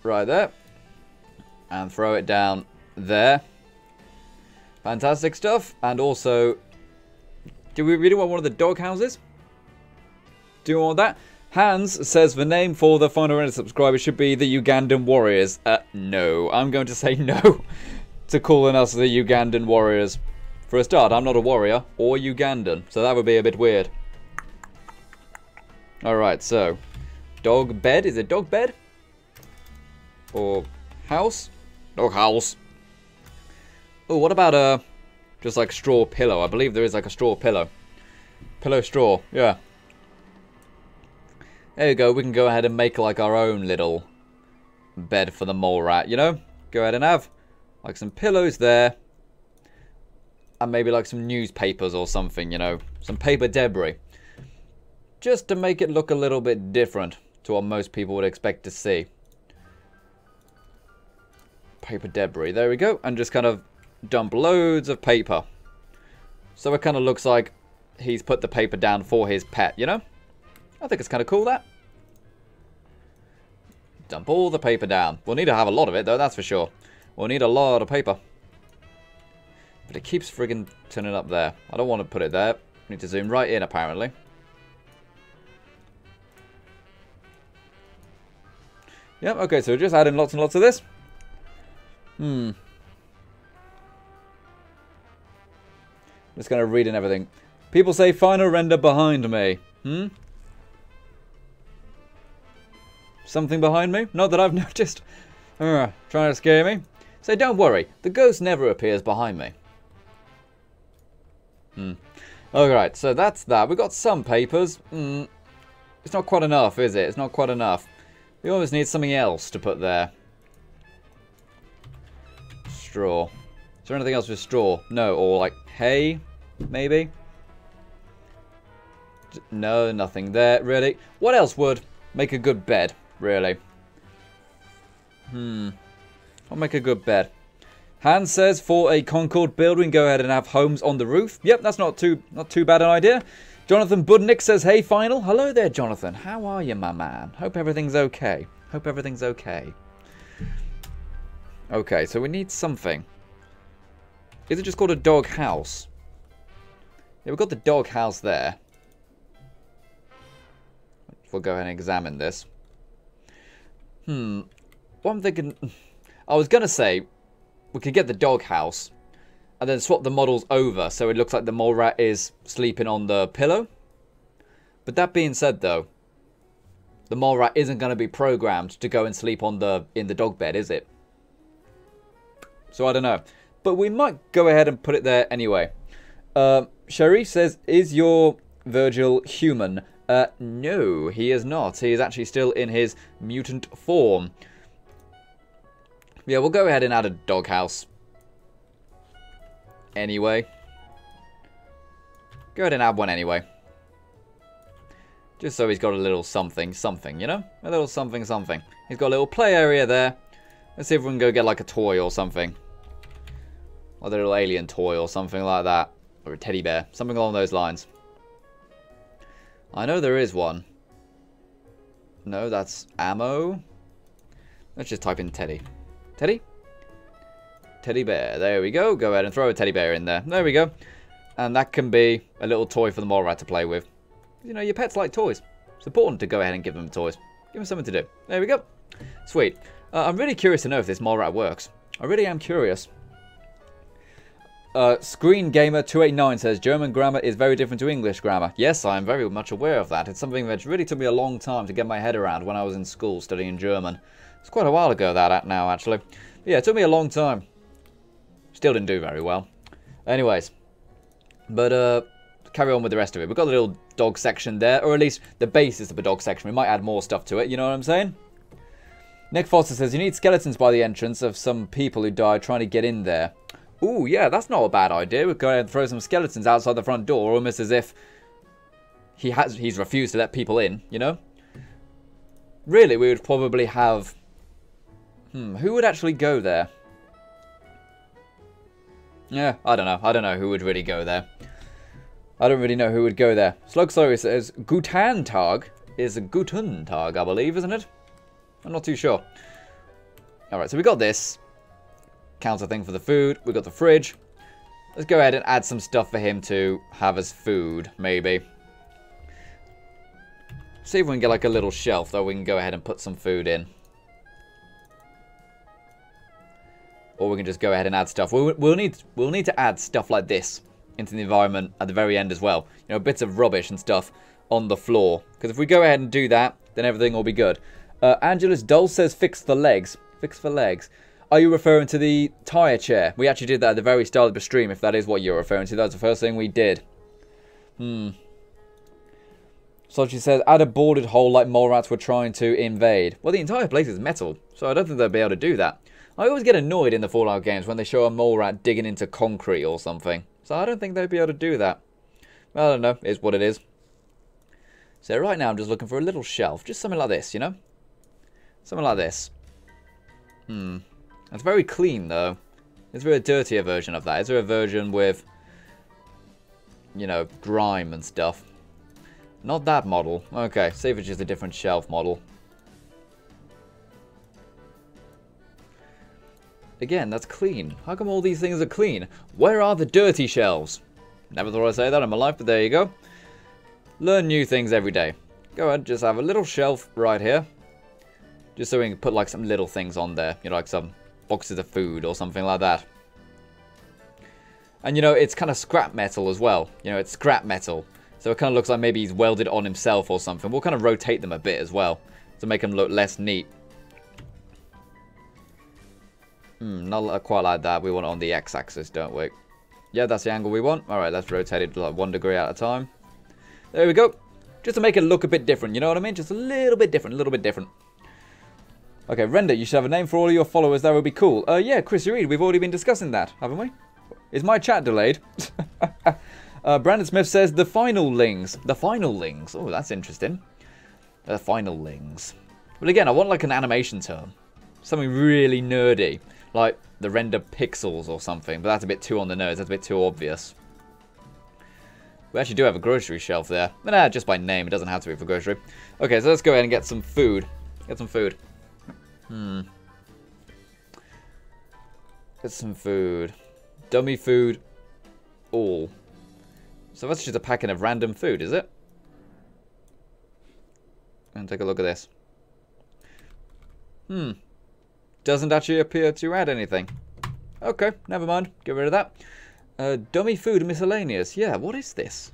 Speaker 1: right there. And throw it down there. Fantastic stuff. And also, do we really want one of the dog houses? Do you want that? Hans says the name for the final render subscriber should be the Ugandan Warriors. No. I'm going to say no to calling us the Ugandan Warriors. For a start, I'm not a warrior or Ugandan. So that would be a bit weird. Alright, so dog bed. Is it dog bed? Or house? Dog house. Oh, what about just like straw pillow? I believe there is like a straw pillow. Pillow straw, yeah. There you go, we can go ahead and make like our own little bed for the mole rat, you know? Go ahead and have like some pillows there. And maybe like some newspapers or something, you know? Some paper debris. Just to make it look a little bit different to what most people would expect to see. Paper debris, there we go. And just kind of dump loads of paper. So it kind of looks like he's put the paper down for his pet, you know? I think it's kind of cool, that. Dump all the paper down. We'll need to have a lot of it, though, that's for sure. We'll need a lot of paper. But it keeps friggin' turning up there. I don't want to put it there. We need to zoom right in, apparently. Yep, okay, so we're just adding lots and lots of this. Just kind of reading everything. People say final render behind me. Something behind me? Not that I've noticed. Trying to scare me. Say, don't worry. The ghost never appears behind me. Alright, so that's that. We've got some papers. It's not quite enough, is it? It's not quite enough. We always need something else to put there. Straw. Is there anything else with straw? No, or like hay, maybe? No, nothing there, really. What else would make a good bed, really? I'll make a good bed. Hans says for a Concord build, we can go ahead and have homes on the roof. Yep, that's not too bad an idea. Jonathan Budnick says, hey, final. Hello there, Jonathan. How are you, my man? Hope everything's okay. Hope everything's okay. Okay, so we need something. Is it just called a dog house? Yeah, we've got the dog house there. We'll go ahead and examine this. What I'm thinking... I was going to say, we could get the dog house and then swap the models over so it looks like the mole rat is sleeping on the pillow. But that being said, though, the mole rat isn't going to be programmed to go and sleep on in the dog bed, is it? So I don't know. But we might go ahead and put it there anyway. Sharif says, is your Virgil human? No, he is not. He is actually still in his mutant form. Yeah, we'll go ahead and add a doghouse. Anyway. Go ahead and add one anyway. Just so he's got a little something, you know? A little something. He's got a little play area there. Let's see if we can go get like a toy or something. Like a little alien toy or something like that. Or a teddy bear. Something along those lines. I know there is one. No, that's ammo. Let's just type in teddy. Teddy? Teddy bear. There we go. Go ahead and throw a teddy bear in there. There we go. And that can be a little toy for the mole rat to play with. You know, your pets like toys. It's important to go ahead and give them toys. Give them something to do. There we go. Sweet. I'm really curious to know if this mole rat works. I really am curious. Screen Gamer 289 says German grammar is very different to English grammar. Yes, I am very much aware of that. It's something that really took me a long time to get my head around when I was in school studying German. It's quite a while ago that now, actually. But yeah, it took me a long time. Still didn't do very well. Anyways, but carry on with the rest of it. We've got a little dog section there, or at least the basis of a dog section. We might add more stuff to it. You know what I'm saying? Nick Foster says you need skeletons by the entrance of some people who died trying to get in there. Ooh, yeah, that's not a bad idea. We'll go ahead and throw some skeletons outside the front door, almost as if he's refused to let people in, you know? Really, we would probably have... who would actually go there? Yeah, I don't know. I don't know who would really go there. I don't really know who would go there. Slug Slurry says Guten Tag is a Guten Tag, I believe, isn't it? I'm not too sure. Alright, so we got this counter thing for the food. We got the fridge. Let's go ahead and add some stuff for him to have as food, maybe. See if we can get like a little shelf, though we can go ahead and put some food in. Or we can just go ahead and add stuff. We'll need to add stuff like this into the environment at the very end as well. You know, bits of rubbish and stuff on the floor. Because if we go ahead and do that, then everything will be good. Angelus Dole says fix the legs. Fix the legs. Are you referring to the tyre chair? We actually did that at the very start of the stream, if that is what you're referring to. That's the first thing we did. So she says, add a boarded hole like mole rats were trying to invade. Well, the entire place is metal, so I don't think they'll be able to do that. I always get annoyed in the Fallout games when they show a mole rat digging into concrete or something. So I don't think they'd be able to do that. Well, I don't know. It's what it is. So right now I'm just looking for a little shelf. Just something like this, you know? Something like this. It's very clean, though. Is there a dirtier version of that? Is there a version with, you know, grime and stuff? Not that model. Okay, see if it's just a different shelf model. Again, that's clean. How come all these things are clean? Where are the dirty shelves? Never thought I'd say that in my life, but there you go. Learn new things every day. Go ahead, just have a little shelf right here. Just so we can put like some little things on there. You know, like some boxes of food or something like that. And you know, it's kind of scrap metal as well. You know, it's scrap metal. So it kind of looks like maybe he's welded on himself or something. We'll kind of rotate them a bit as well to make them look less neat. Not quite like that. We want it on the x-axis, don't we? Yeah, that's the angle we want. Alright, let's rotate it like 1 degree at a time. There we go. Just to make it look a bit different, you know what I mean? Just a little bit different, a little bit different. Okay, Render, you should have a name for all of your followers. That would be cool. Yeah, Chris Reed, we've already been discussing that, haven't we? Is my chat delayed? Brandon Smith says, the finalings. The finalings. Oh, that's interesting. The finalings. But again, I want like an animation term. Something really nerdy. Like the render pixels or something. But that's a bit too on the nose. That's a bit too obvious. We actually do have a grocery shelf there. But nah, just by name. It doesn't have to be for grocery. Okay, so let's go ahead and get some food. Get some food. Get some food. Dummy food. All. So that's just a packet of random food, is it? And take a look at this. Doesn't actually appear to add anything. Okay, never mind. Get rid of that. Dummy food miscellaneous. Yeah, what is this?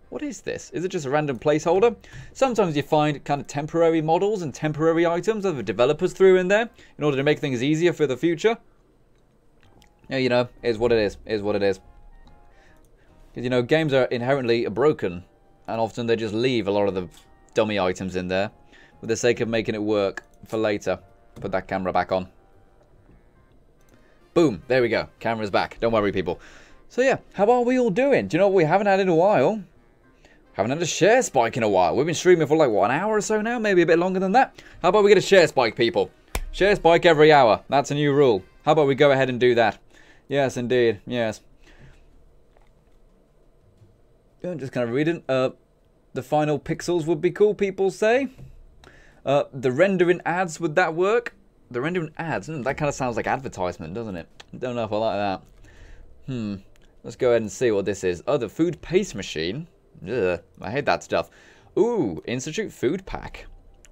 Speaker 1: What is this? Is it just a random placeholder? Sometimes you find kind of temporary models and temporary items that the developers threw in there in order to make things easier for the future. Yeah, you know, is what it is. Is what it is. Because, you know, games are inherently broken. And often they just leave a lot of the dummy items in there for the sake of making it work for later. Put that camera back on. Boom. There we go. Camera's back. Don't worry, people. So, yeah. How are we all doing? Do you know what we haven't had in a while? Haven't had a share spike in a while. We've been streaming for like, what, an hour or so now? Maybe a bit longer than that. How about we get a share spike, people? Share spike every hour. That's a new rule. How about we go ahead and do that? Yes, indeed. Yes. I'm just kind of reading. The final pixels would be cool, people say. The rendering ads, would that work? The rendering ads? That kind of sounds like advertisement, doesn't it? Don't know if I like that. Let's go ahead and see what this is. Oh, the food paste machine. Ugh, I hate that stuff. Ooh, Institute food pack.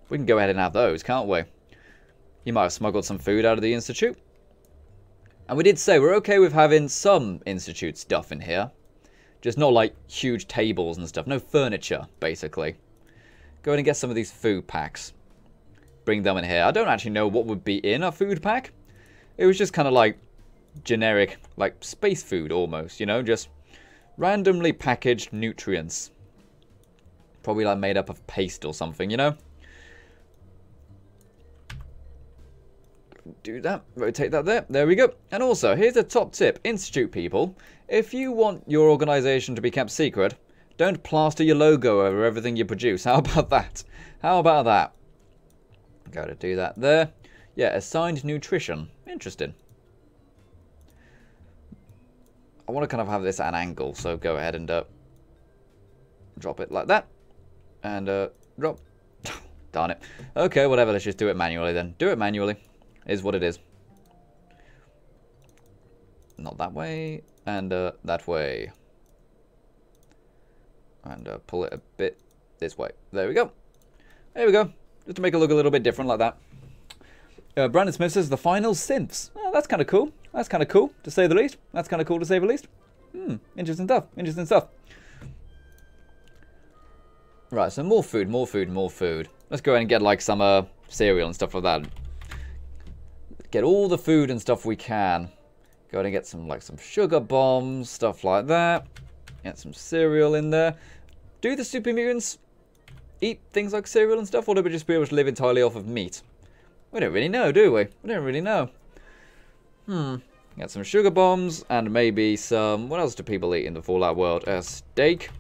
Speaker 1: We can go ahead and have those, can't we? You might have smuggled some food out of the Institute. And we did say we're okay with having some Institute stuff in here. Just not like huge tables and stuff. No furniture, basically. Go ahead and get some of these food packs. Bring them in here. I don't actually know what would be in a food pack. It was just kind of like generic, like space food almost, you know? Just randomly packaged nutrients. Probably like made up of paste or something, you know? Do that. Rotate that there. There we go. And also, here's a top tip. Institute people, if you want your organization to be kept secret, don't plaster your logo over everything you produce. How about that? How about that? Gotta do that there. Yeah, assigned nutrition. Interesting. I want to kind of have this at an angle, so go ahead and drop it like that. And drop. Darn it. Okay, whatever. Let's just do it manually then. Do it manually. Is what it is. Not that way. And that way. And pull it a bit this way. There we go. There we go. Just to make it look a little bit different like that. Brandon Smith says the final synths. Oh, that's kind of cool. That's kind of cool, to say the least. That's kind of cool, to say the least. Interesting stuff. Interesting stuff. Right, so more food, more food, more food. Let's go ahead and get like some cereal and stuff like that. Get all the food and stuff we can. Go ahead and get some like some sugar bombs, stuff like that. Get some cereal in there. Do the super mutants eat things like cereal and stuff, or do we just be able to live entirely off of meat? We don't really know, do we? We don't really know. Get some sugar bombs and maybe some... What else do people eat in the Fallout world? Steak.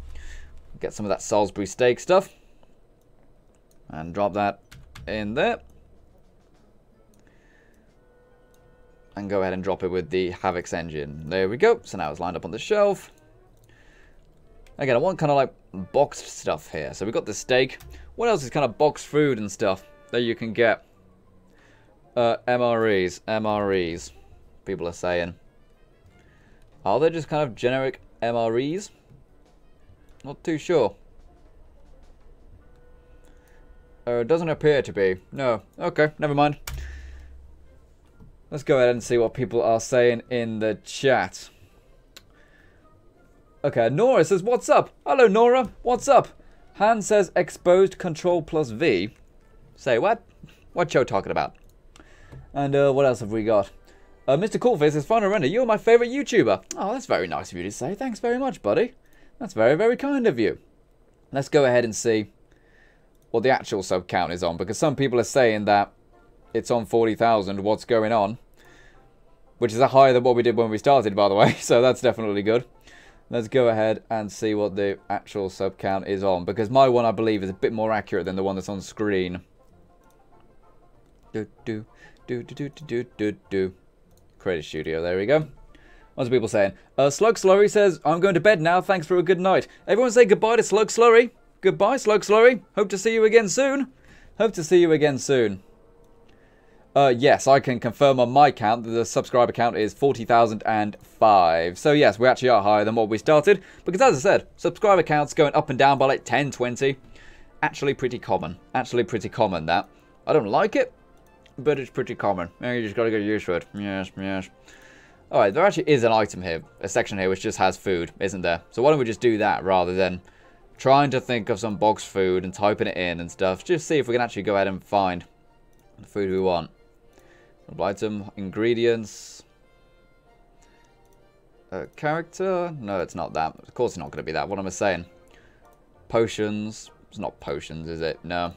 Speaker 1: Get some of that Salisbury steak stuff. And drop that in there. And go ahead and drop it with the Havoc's engine. There we go. So now it's lined up on the shelf. Again, I want kind of like boxed stuff here. So we've got the steak. What else is kind of boxed food and stuff that you can get? MREs. MREs. People are saying. Are they just kind of generic MREs? Not too sure. Doesn't appear to be. No. Okay, never mind. Let's go ahead and see what people are saying in the chat. Okay, Nora says, what's up? Hello, Nora. What's up? Han says, exposed control plus V. Say what? What you talking about? And what else have we got? Mr. Coolface says, Final Render, you're my favourite YouTuber. Oh, that's very nice of you to say. Thanks very much, buddy. That's very, very kind of you. Let's go ahead and see what the actual sub count is on, because some people are saying that it's on 40,000. What's going on? Which is higher than what we did when we started, by the way. So that's definitely good. Let's go ahead and see what the actual sub count is on, because my one, I believe, is a bit more accurate than the one that's on screen. Do. Creative Studio, there we go. Lots of people saying. Slug Slurry says, I'm going to bed now. Thanks for a good night. Everyone say goodbye to Slug Slurry. Goodbye, Slug Slurry. Hope to see you again soon. Hope to see you again soon. Yes, I can confirm on my count that the subscriber count is 40,005. So yes, we actually are higher than what we started. Because as I said, subscriber counts going up and down by like 10, 20. Actually pretty common. Actually pretty common, that. I don't like it, but it's pretty common. You just gotta get used to it. Yes, yes. Alright, there actually is an item here. A section here which just has food, isn't there? So why don't we just do that rather than trying to think of some box food and typing it in and stuff. Just see if we can actually go ahead and find the food we want. Item, ingredients, character, no it's not that, of course it's not going to be that, what am I saying? Potions, it's not potions is it? No.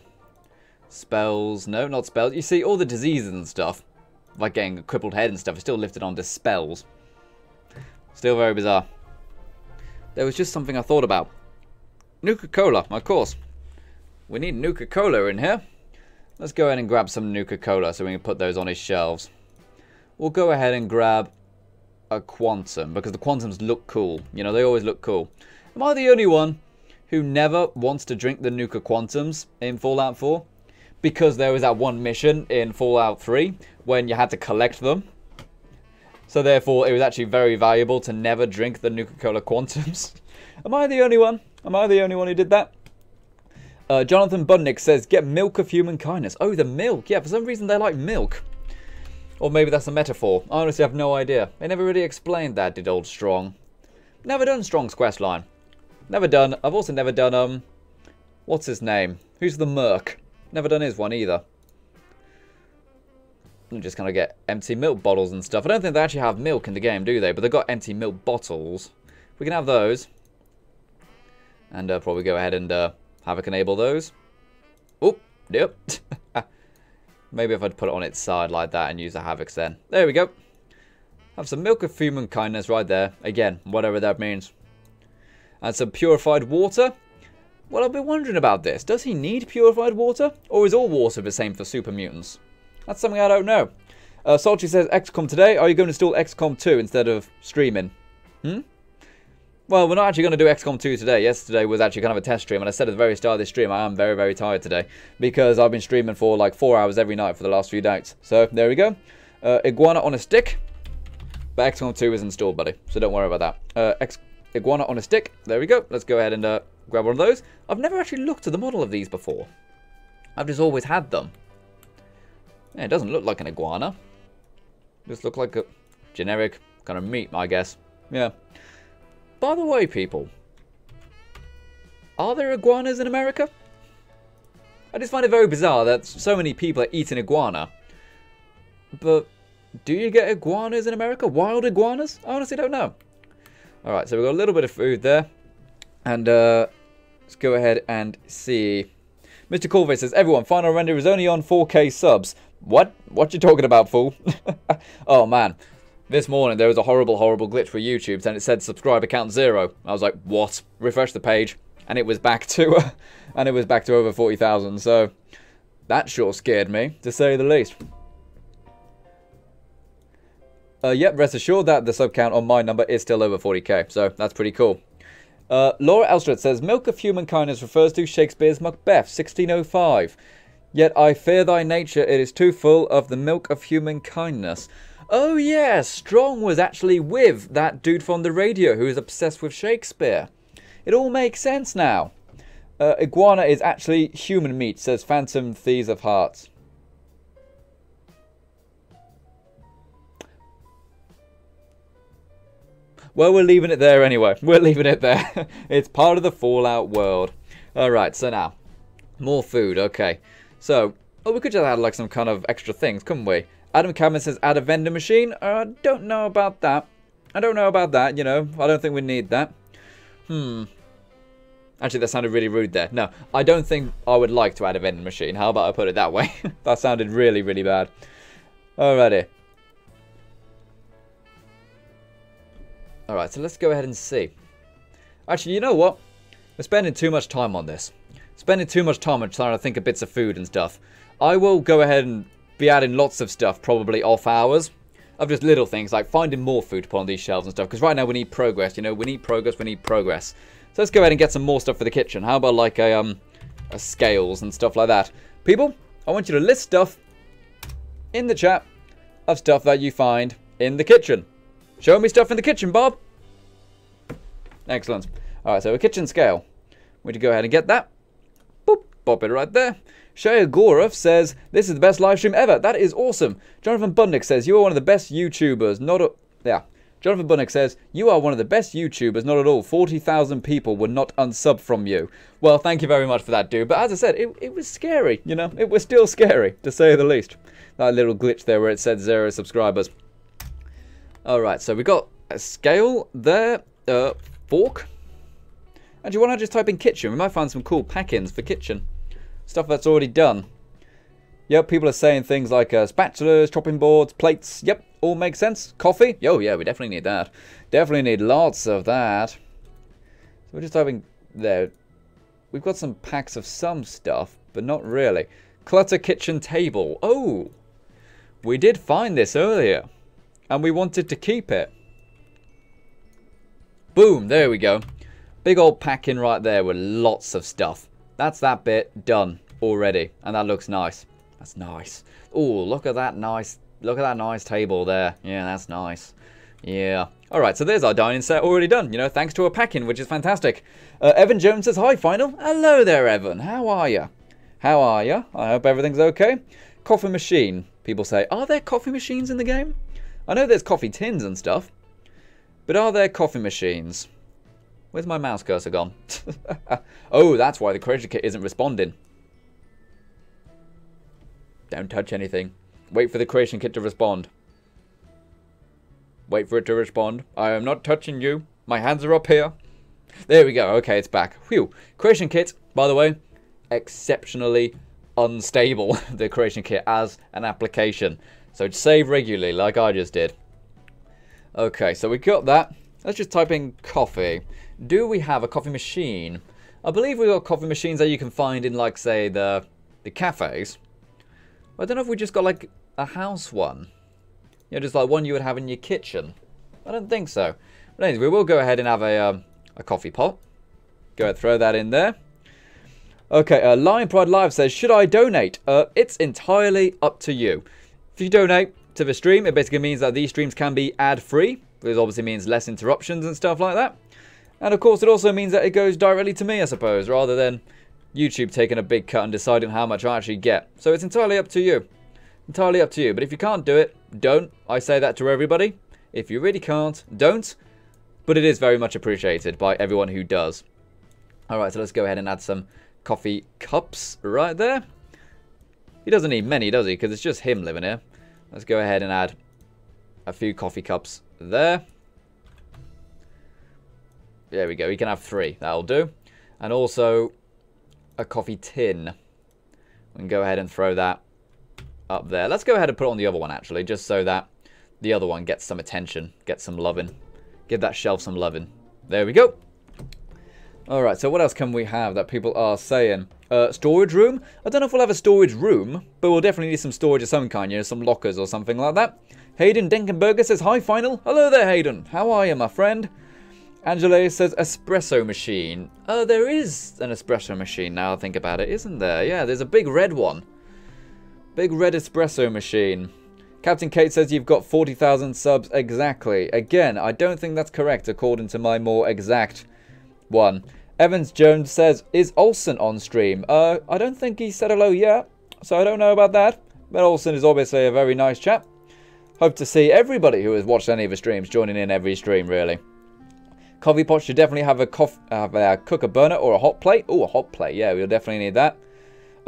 Speaker 1: Spells, no not spells, you see all the diseases and stuff, like getting a crippled head and stuff, is still lifted onto spells. Still very bizarre. There was just something I thought about. Nuka-Cola, of course. We need Nuka-Cola in here. Let's go ahead and grab some Nuka-Cola so we can put those on his shelves. We'll go ahead and grab a Quantum, because the Quantums look cool. You know, they always look cool. Am I the only one who never wants to drink the Nuka Quantums in Fallout 4? Because there was that one mission in Fallout 3 when you had to collect them. So therefore, it was actually very valuable to never drink the Nuka-Cola Quantums. Am I the only one? Am I the only one who did that? Jonathan Budnick says, get milk of human kindness. Oh, the milk. Yeah, for some reason they like milk. Or maybe that's a metaphor. I honestly have no idea. They never really explained that, did old Strong. Never done Strong's quest line. Never done. I've also never done, what's his name? Who's the Merc? Never done his one either. You just kind of get empty milk bottles and stuff. I don't think they actually have milk in the game, do they? But they've got empty milk bottles. We can have those. And probably go ahead and Havoc enable those. Oh, yep. Maybe if I'd put it on its side like that and use the Havocs then. There we go. Have some milk of human kindness right there. Again, whatever that means. And some purified water. Well, I've been wondering about this. Does he need purified water? Or is all water the same for super mutants? That's something I don't know. Salty says, XCOM today. Are you going to install XCOM 2 instead of streaming? Well, we're not actually going to do XCOM 2 today. Yesterday was actually kind of a test stream, and I said at the very start of this stream, I am very, very tired today, because I've been streaming for like 4 hours every night for the last few nights. So, there we go. Iguana on a stick, but XCOM 2 is installed, buddy, so don't worry about that. Iguana on a stick, there we go. Let's go ahead and grab one of those. I've never actually looked at the model of these before. I've just always had them. Yeah, it doesn't look like an iguana. Just look like a generic kind of meat, I guess. Yeah. By the way, people, are there iguanas in America? I just find it very bizarre that so many people are eating iguana. But do you get iguanas in America? Wild iguanas? I honestly don't know. Alright, so we've got a little bit of food there. And let's go ahead and see. Mr. Corvey says, everyone, final render is only on 4K subs. What? What you talking about, fool? Oh, man. This morning, there was a horrible, horrible glitch for YouTube, and it said subscriber count 0. I was like, what? Refresh the page, and it was back to, over 40,000. So that sure scared me, to say the least. Yep, rest assured that the sub count on my number is still over 40k, so that's pretty cool. Laura Elstrad says, milk of human kindness refers to Shakespeare's Macbeth, 1605. Yet I fear thy nature, it is too full of the milk of human kindness. Oh yeah, Strong was actually with that dude from the radio who is obsessed with Shakespeare. It all makes sense now. Iguana is actually human meat, says Phantom Thieves of Hearts. Well, we're leaving it there anyway. We're leaving it there. It's part of the Fallout world. Alright, so now. More food, okay. So, we could just add like some kind of extra things, couldn't we? Adam Cameron says, add a vending machine. I don't know about that. I don't know about that, you know. I don't think we need that. Actually, that sounded really rude there. No, I don't think I would like to add a vending machine. How about I put it that way? That sounded really, really bad. Alrighty. Alright, so let's go ahead and see. Actually, you know what? We're spending too much time on this. Spending too much time on trying to think of bits of food and stuff. I will go ahead and be adding lots of stuff, probably off hours. of just little things like finding more food to put on these shelves and stuff. Because right now we need progress, you know, we need progress, we need progress. So let's go ahead and get some more stuff for the kitchen. How about like a scales and stuff like that? People, I want you to list stuff in the chat of stuff that you find in the kitchen. Show me stuff in the kitchen, Bob. Excellent. Alright, so a kitchen scale. We need to go ahead and get that. Boop, pop it right there. Shaya Gorov says, this is the best live stream ever. That is awesome. Jonathan Budnick says, you are one of the best YouTubers. Jonathan Budnick says, you are one of the best YouTubers. Not at all. 40,000 people would not unsub from you. Well, thank you very much for that, dude. But as I said, it was scary, you know. It was still scary, to say the least. That little glitch there where it said 0 subscribers. Alright, so we got a scale there. Fork. And you want to just type in kitchen? We might find some cool pack-ins for kitchen. Stuff that's already done. Yep, people are saying things like spatulas, chopping boards, plates. Yep, all makes sense. Coffee? Oh yeah, we definitely need that. Definitely need lots of that. So we're just typing there. We've got some packs of some stuff, but not really. Clutter kitchen table. Oh, we did find this earlier. And we wanted to keep it. Boom, there we go. Big old pack-in right there with lots of stuff. That's that bit done already, and that looks nice. That's nice. Oh, look at that nice table there. Yeah, that's nice. Yeah. All right, so there's our dining set already done. You know, thanks to a pack-in, which is fantastic. Evan Jones says, hi, Final. Hello there, Evan. How are you? How are you? I hope everything's okay. Coffee machine. People say, are there coffee machines in the game? I know there's coffee tins and stuff, but are there coffee machines? Where's my mouse cursor gone? Oh, that's why the creation kit isn't responding. Don't touch anything. Wait for the creation kit to respond. Wait for it to respond. I am not touching you. My hands are up here. There we go. Okay, it's back. Phew. Creation kit, by the way, exceptionally unstable. The creation kit as an application. So save regularly like I just did. Okay, so we got that. Let's just type in coffee. Do we have a coffee machine? I believe we got coffee machines that you can find in, like, say, the cafes. I don't know if we just got, like, a house one. You know, just like one you would have in your kitchen. I don't think so. But anyways, we will go ahead and have a coffee pot. Go ahead, throw that in there. Okay, Lion Pride Live says, should I donate? It's entirely up to you. If you donate to the stream, it basically means that these streams can be ad-free. This obviously means less interruptions and stuff like that. And of course, it also means that it goes directly to me, I suppose, rather than YouTube taking a big cut and deciding how much I actually get. So it's entirely up to you. Entirely up to you. But if you can't do it, don't. I say that to everybody. If you really can't, don't. But it is very much appreciated by everyone who does. Alright, so let's go ahead and add some coffee cups right there. He doesn't need many, does he? Because it's just him living here. Let's go ahead and add a few coffee cups there. There we go. We can have 3. That'll do. And also a coffee tin. We can go ahead and throw that up there. Let's go ahead and put it on the other one, actually, just so that the other one gets some attention, gets some loving. Give that shelf some loving. There we go. Alright, so what else can we have that people are saying? Storage room? I don't know if we'll have a storage room, but we'll definitely need some storage of some kind, you know, some lockers or something like that. Hayden Denkenberger says, hi, Final. Hello there, Hayden. How are you, my friend? Angela says, espresso machine. Oh, there is an espresso machine now I think about it, isn't there? Yeah, there's a big red one. Big red espresso machine. Captain Kate says you've got 40,000 subs exactly. Again, I don't think that's correct according to my more exact one. Evans Jones says, is Olsen on stream? I don't think he said hello yet, so I don't know about that. But Olsen is obviously a very nice chap. Hope to see everybody who has watched any of the streams joining in every stream, really. Coffee pot should definitely have a cooker burner or a hot plate. Oh, a hot plate. Yeah, we'll definitely need that.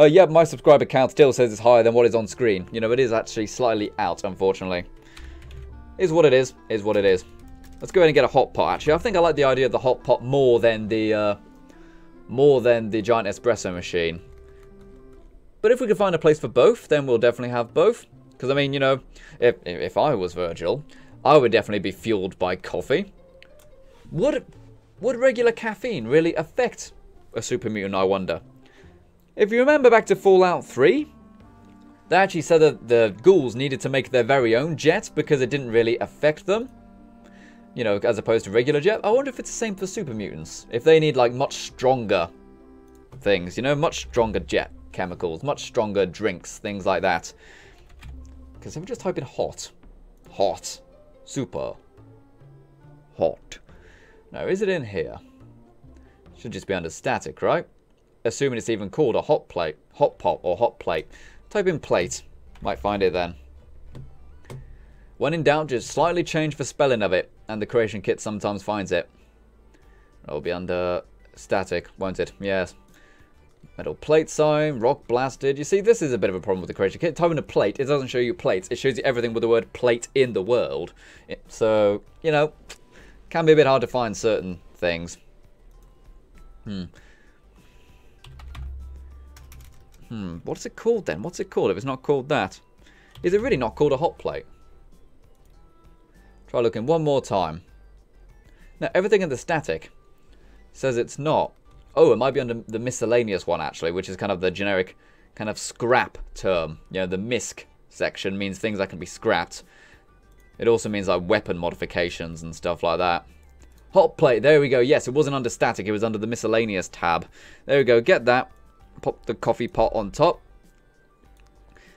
Speaker 1: Yeah, my subscriber count still says it's higher than what is on screen. You know, it is actually slightly out, unfortunately. Is what it is. Is what it is. Let's go ahead and get a hot pot, actually. I think I like the idea of the hot pot more than the giant espresso machine. But if we could find a place for both, then we'll definitely have both. Because, I mean, you know, if I was Virgil, I would definitely be fueled by coffee. Would regular caffeine really affect a super mutant, I wonder? If you remember back to Fallout 3, They actually said that the ghouls needed to make their very own jet because it didn't really affect them. You know, as opposed to regular jet. I wonder if it's the same for super mutants. If they need, like, much stronger things, you know, much stronger jet chemicals, much stronger drinks, things like that. Because if we just type in hot. Hot. Super. Hot. Now, is it in here? Should just be under static, right? Assuming it's even called a hot plate, hot pot, or hot plate. Type in plate. Might find it then. When in doubt, just slightly change the spelling of it, and the creation kit sometimes finds it. It'll be under static, won't it? Yes. Metal plate sign, rock blasted. You see, this is a bit of a problem with the creation kit. Type in a plate, it doesn't show you plates. It shows you everything with the word plate in the world. So, you know, can be a bit hard to find certain things. What's it called then? What's it called if it's not called that? Is it really not called a hot plate? Try looking one more time. Now, everything in the static says it's not. Oh, it might be under the miscellaneous one, actually, which is kind of the generic kind of scrap term. You know, the misc section means things that can be scrapped. It also means, like, weapon modifications and stuff like that. Hot plate, there we go. Yes, it wasn't under static, it was under the miscellaneous tab. There we go, get that. Pop the coffee pot on top.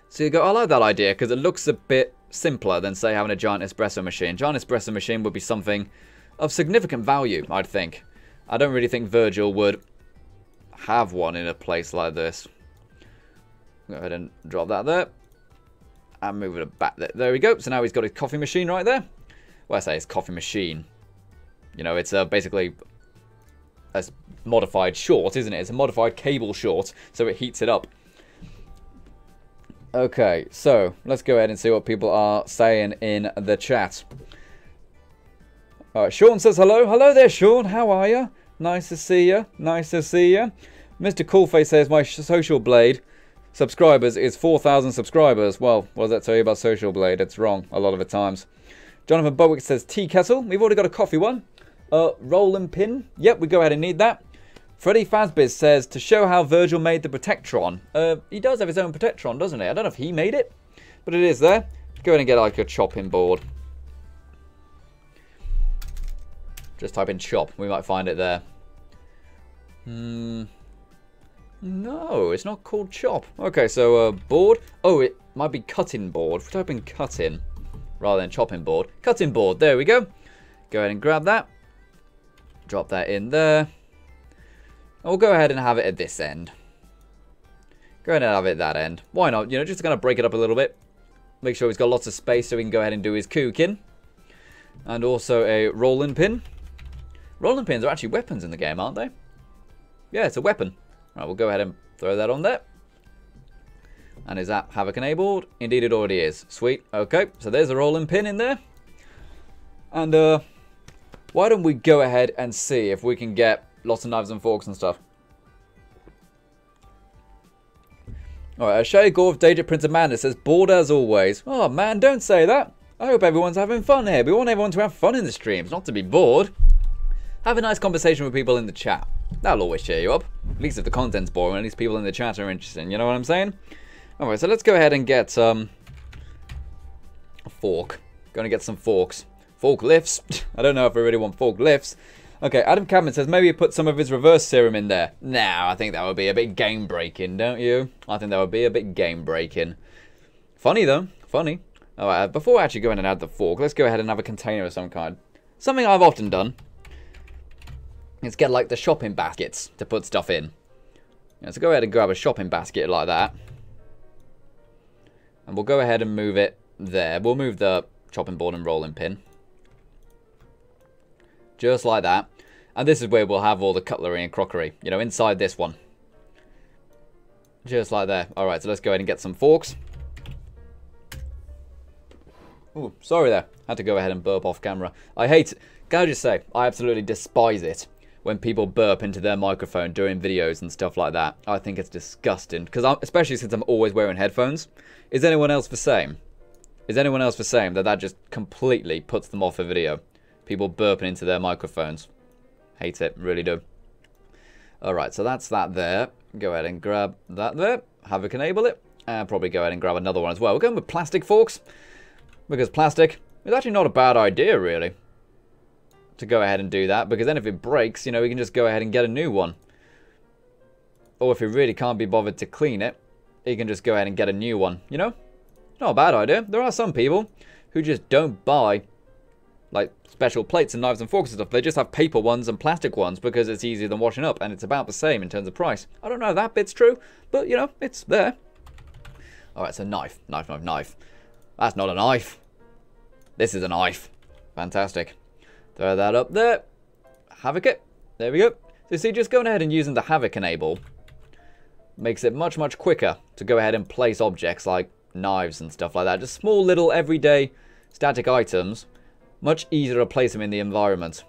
Speaker 1: So you go, I like that idea, because it looks a bit simpler than, say, having a giant espresso machine. Giant espresso machine would be something of significant value, I'd think. I don't really think Virgil would have one in a place like this. Go ahead and drop that there. And move it back there. There we go. So now he's got his coffee machine right there. Well, I say his coffee machine. You know, it's basically a modified short, isn't it? It's a modified cable short, so it heats it up. Okay, so let's go ahead and see what people are saying in the chat. Alright, Sean says hello. Hello there, Sean. How are you? Nice to see you. Nice to see you. Mr. Coolface says my Social Blade subscribers is 4,000 subscribers. Well, what does that tell you about Social Blade? It's wrong a lot of the times. Jonathan Bowick says tea kettle. We've already got a coffee one. Rolling pin. Yep, we go ahead and need that. Freddie Fazbiz says to show how Virgil made the Protectron. He does have his own Protectron, doesn't he? I don't know if he made it, but it is there. Go ahead and get like a chopping board. Just type in chop. We might find it there. No, it's not called chop. Okay, so board. Oh, it might be cutting board. If we type in cutting rather than chopping board. Cutting board. There we go. Go ahead and grab that. Drop that in there. And we'll go ahead and have it at this end. Go ahead and have it at that end. Why not? You know, just to kind of break it up a little bit. Make sure he's got lots of space so he can go ahead and do his cooking. And also a rolling pin. Rolling pins are actually weapons in the game, aren't they? Yeah, it's a weapon. Right, we'll go ahead and throw that on there. And is that Havoc enabled? Indeed it already is. Sweet. Okay, so there's a rolling pin in there. And why don't we go ahead and see if we can get lots of knives and forks and stuff. Alright, Shay Gorf, Danger Prince Amanda says, bored as always. Oh man, don't say that. I hope everyone's having fun here. We want everyone to have fun in the streams, not to be bored. Have a nice conversation with people in the chat. That'll always cheer you up. At least if the content's boring, at least people in the chat are interesting. You know what I'm saying? Alright, so let's go ahead and get a fork. Gonna get some forks. Fork lifts. I don't know if I really want fork lifts. Okay, Adam Cadman says maybe put some of his reverse serum in there. Nah, I think that would be a bit game-breaking, don't you? I think that would be a bit game-breaking. Funny, though. Funny. Alright, before I actually go in and add the fork, let's go ahead and have a container of some kind. Something I've often done is get, like, the shopping baskets to put stuff in. Yeah, so go ahead and grab a shopping basket like that. And we'll go ahead and move it there. We'll move the chopping board and rolling pin. Just like that. And this is where we'll have all the cutlery and crockery. You know, inside this one. Just like that. Alright, so let's go ahead and get some forks. Ooh, sorry there. Had to go ahead and burp off camera. I hate it. Can I just say, I absolutely despise it when people burp into their microphone during videos and stuff like that. I think it's disgusting. Because especially since I'm always wearing headphones. Is anyone else the same? Is anyone else the same? That just completely puts them off a video. People burping into their microphones. Hate it, really do. Alright, so that's that there. Go ahead and grab that there. Havoc enable it. And probably go ahead and grab another one as well. We're going with plastic forks. Because plastic is actually not a bad idea, really. To go ahead and do that. Because then if it breaks, you know, we can just go ahead and get a new one. Or if you really can't be bothered to clean it, you can just go ahead and get a new one, you know? Not a bad idea. There are some people who just don't buy, like, special plates and knives and forks and stuff. They just have paper ones and plastic ones because it's easier than washing up. And it's about the same in terms of price. I don't know if that bit's true, but, you know, it's there. Alright, so knife. Knife, knife, knife. That's not a knife. This is a knife. Fantastic. Throw that up there. Havoc it. There we go. So you see, just going ahead and using the Havoc enable makes it much, much quicker to go ahead and place objects like knives and stuff like that. Just small little everyday static items. Much easier to place them in the environment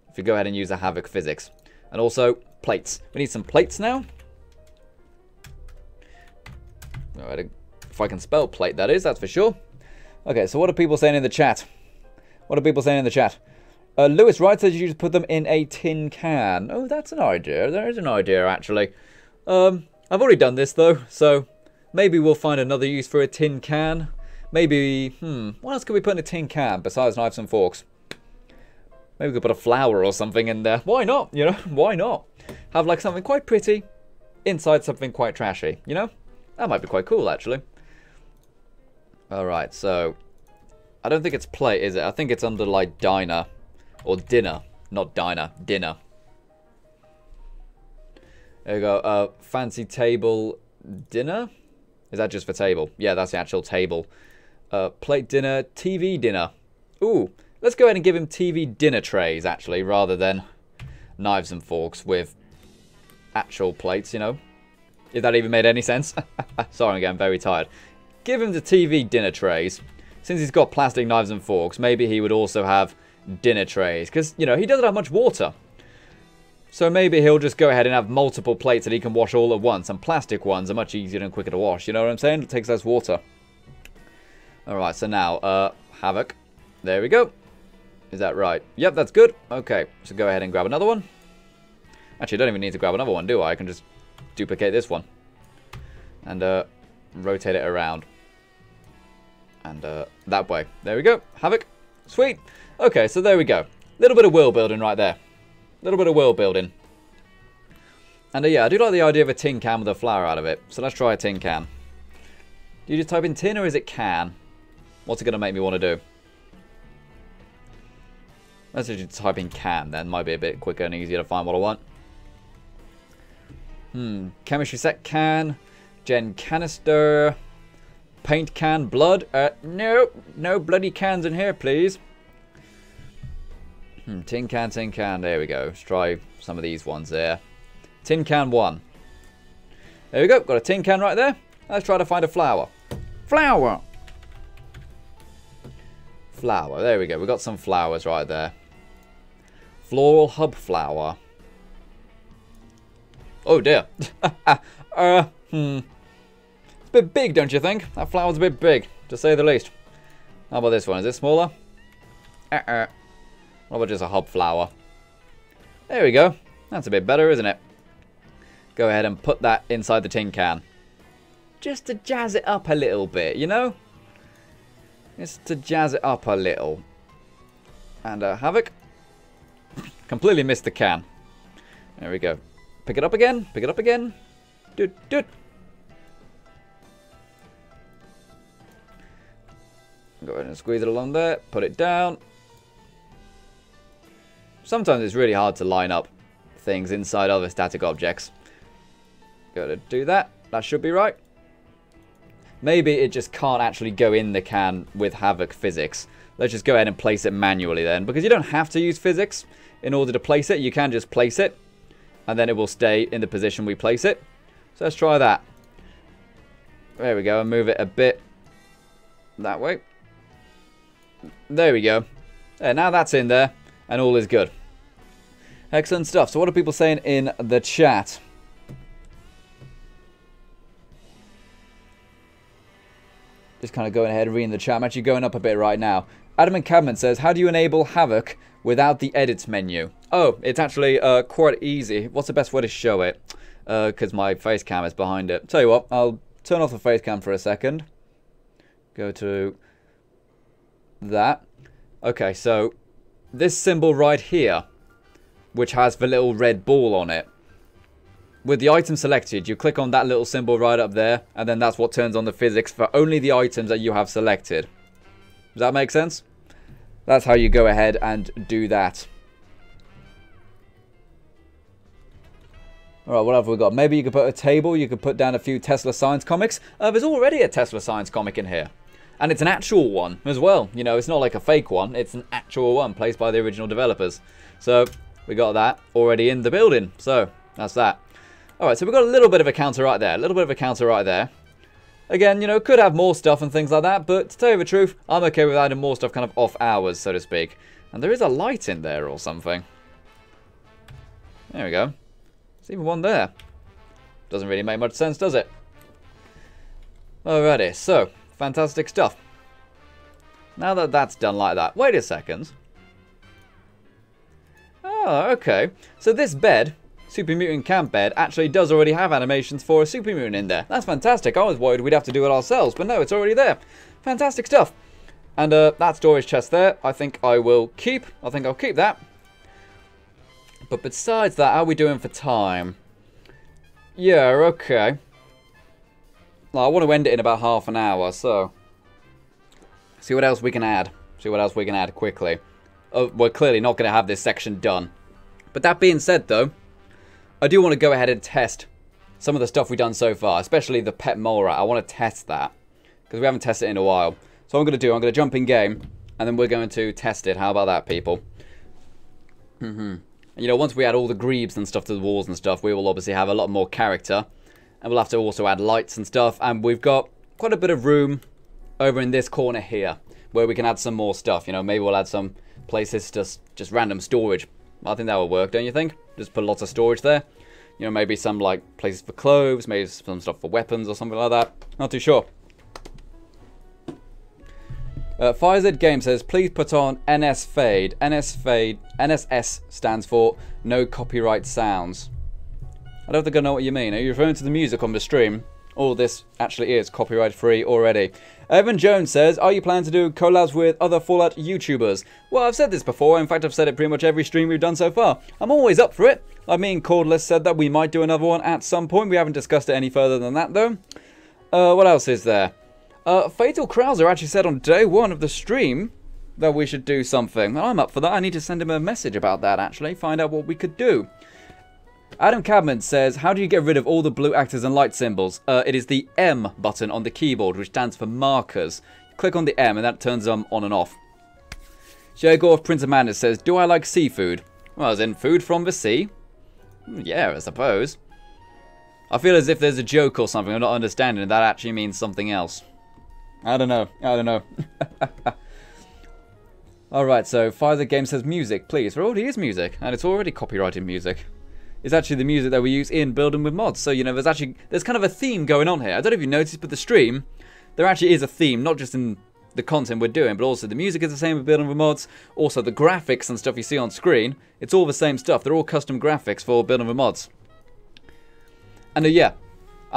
Speaker 1: if you go ahead and use the Havoc physics. And also, plates. We need some plates now. Alright, if I can spell plate, that is, that's for sure. Okay, so what are people saying in the chat? What are people saying in the chat? Lewis Wright says you just put them in a tin can. Oh, that's an idea. There is an idea, actually. I've already done this, though, so maybe we'll find another use for a tin can. Maybe, what else could we put in a tin can besides knives and forks? Maybe we could put a flower or something in there. Why not? You know, why not? Have, like, something quite pretty inside something quite trashy, you know? That might be quite cool, actually. Alright, so I don't think it's plate, is it? I think it's under, like, diner. Or dinner. Not diner. Dinner. There we go. Fancy table dinner? Is that just for table? Yeah, that's the actual table. Plate dinner. TV dinner. Ooh. Let's go ahead and give him TV dinner trays, actually, rather than knives and forks with actual plates, you know? If that even made any sense. Sorry, I'm getting very tired. Give him the TV dinner trays. Since he's got plastic knives and forks, maybe he would also have dinner trays. Because, you know, he doesn't have much water. So maybe he'll just go ahead and have multiple plates that he can wash all at once. And plastic ones are much easier and quicker to wash. You know what I'm saying? It takes less water. Alright, so now, Havoc. There we go. Is that right? Yep, that's good. Okay, so go ahead and grab another one. Actually, I don't even need to grab another one, do I? I can just duplicate this one. And, rotate it around. And, that way. There we go. Havoc. Sweet. Okay, so there we go. Little bit of world building right there. Little bit of world building. And, yeah, I do like the idea of a tin can with a flower out of it. So let's try a tin can. Do you just type in tin or is it can? What's it going to make me want to do? Let's just type in can then. Might be a bit quicker and easier to find what I want. Chemistry set can. Gen canister. Paint can. Blood. No. No bloody cans in here, please. Tin can, tin can. There we go. Let's try some of these ones there. Tin can 1. There we go. Got a tin can right there. Let's try to find a flower. Flower. Flower. There we go. We've got some flowers right there. Floral hub flower. Oh dear. It's a bit big, don't you think? That flower's a bit big, to say the least. How about this one? Is it smaller? What about just a hub flower? There we go. That's a bit better, isn't it? Go ahead and put that inside the tin can. Just to jazz it up a little bit, you know? Just to jazz it up a little. And Havoc. Completely missed the can. There we go. Pick it up again. Pick it up again. Doot, doot. Go ahead and squeeze it along there. Put it down. Sometimes it's really hard to line up things inside other static objects. Go ahead and do that. That should be right. Maybe it just can't actually go in the can with Havoc physics. Let's just go ahead and place it manually then. Because you don't have to use physics in order to place it. You can just place it. And then it will stay in the position we place it. So let's try that. There we go. And move it a bit that way. There we go. And now that's in there. And all is good. Excellent stuff. So what are people saying in the chat? Just kind of going ahead and reading the chat. I'm actually going up a bit right now. Adam and Cabman says, how do you enable Havoc without the edits menu? Oh, it's actually quite easy. What's the best way to show it? Because my face cam is behind it. Tell you what, I'll turn off the face cam for a second. Go to that. Okay, so this symbol right here, which has the little red ball on it. With the item selected, you click on that little symbol right up there, and then that's what turns on the physics for only the items that you have selected. Does that make sense? That's how you go ahead and do that. Alright, what have we got? Maybe you could put a table, you could put down a few Tesla science comics. There's already a Tesla science comic in here. And it's an actual one as well. You know, it's not like a fake one, it's an actual one placed by the original developers. So, we got that already in the building. So, that's that. Alright, so we've got a little bit of a counter right there. A little bit of a counter right there. Again, you know, could have more stuff and things like that, but to tell you the truth, I'm okay with adding more stuff kind of off hours, so to speak. And there is a light in there or something. There we go. There's even one there. Doesn't really make much sense, does it? Alrighty, so, fantastic stuff. Now that that's done like that, wait a second. Oh, okay. So this bed, Super Mutant Camp bed, actually does already have animations for a Super Mutant in there. That's fantastic. I was worried we'd have to do it ourselves, but no, it's already there. Fantastic stuff. And that storage chest there, I think I will keep. I think I'll keep that. But besides that, how are we doing for time? Yeah, okay. Well, I want to end it in about half an hour, so... see what else we can add. See what else we can add quickly. We're clearly not going to have this section done. But that being said, though, I do want to go ahead and test some of the stuff we've done so far, especially the pet mole rat. I want to test that, because we haven't tested it in a while. So what I'm going to do, I'm going to jump in game, and then we're going to test it. How about that, people? You know, once we add all the greaves and stuff to the walls and stuff, we will obviously have a lot more character. And we'll have to also add lights and stuff. And we've got quite a bit of room over in this corner here, where we can add some more stuff. You know, maybe we'll add some places to just random storage. I think that will work, don't you think? Just put lots of storage there. You know, maybe some, like, places for clothes, maybe some stuff for weapons or something like that. Not too sure. FireZ Game says, please put on NS Fade. NSS stands for No Copyright Sounds. I don't think I know what you mean. Are you referring to the music on the stream? All this actually is copyright free already. Evan Jones says, are you planning to do collabs with other Fallout YouTubers? Well, I've said this before. In fact, I've said it pretty much every stream we've done so far. I'm always up for it. I mean, Cordless said that we might do another one at some point. We haven't discussed it any further than that, though. What else is there? Fatal Krauser actually said on day one of the stream that we should do something. Well, I'm up for that. I need to send him a message about that, actually. Find out what we could do. Adam Cadman says, how do you get rid of all the blue actors and light symbols? It is the M button on the keyboard, which stands for markers. Click on the M and that turns them on and off. Jagor Prince of Madness says, do I like seafood? Well, as in food from the sea? Yeah, I suppose. I feel as if there's a joke or something I'm not understanding and that actually means something else. I don't know. I don't know. Alright, so FireZ Game says music, please. There already is music, and it's already copyrighted music. It's actually the music that we use in Building with Mods. So, you know, there's kind of a theme going on here. I don't know if you noticed, but the stream, there actually is a theme, not just in the content we're doing, but also the music is the same with Building with Mods. Also, the graphics and stuff you see on screen, it's all the same stuff. They're all custom graphics for Building with Mods. And yeah,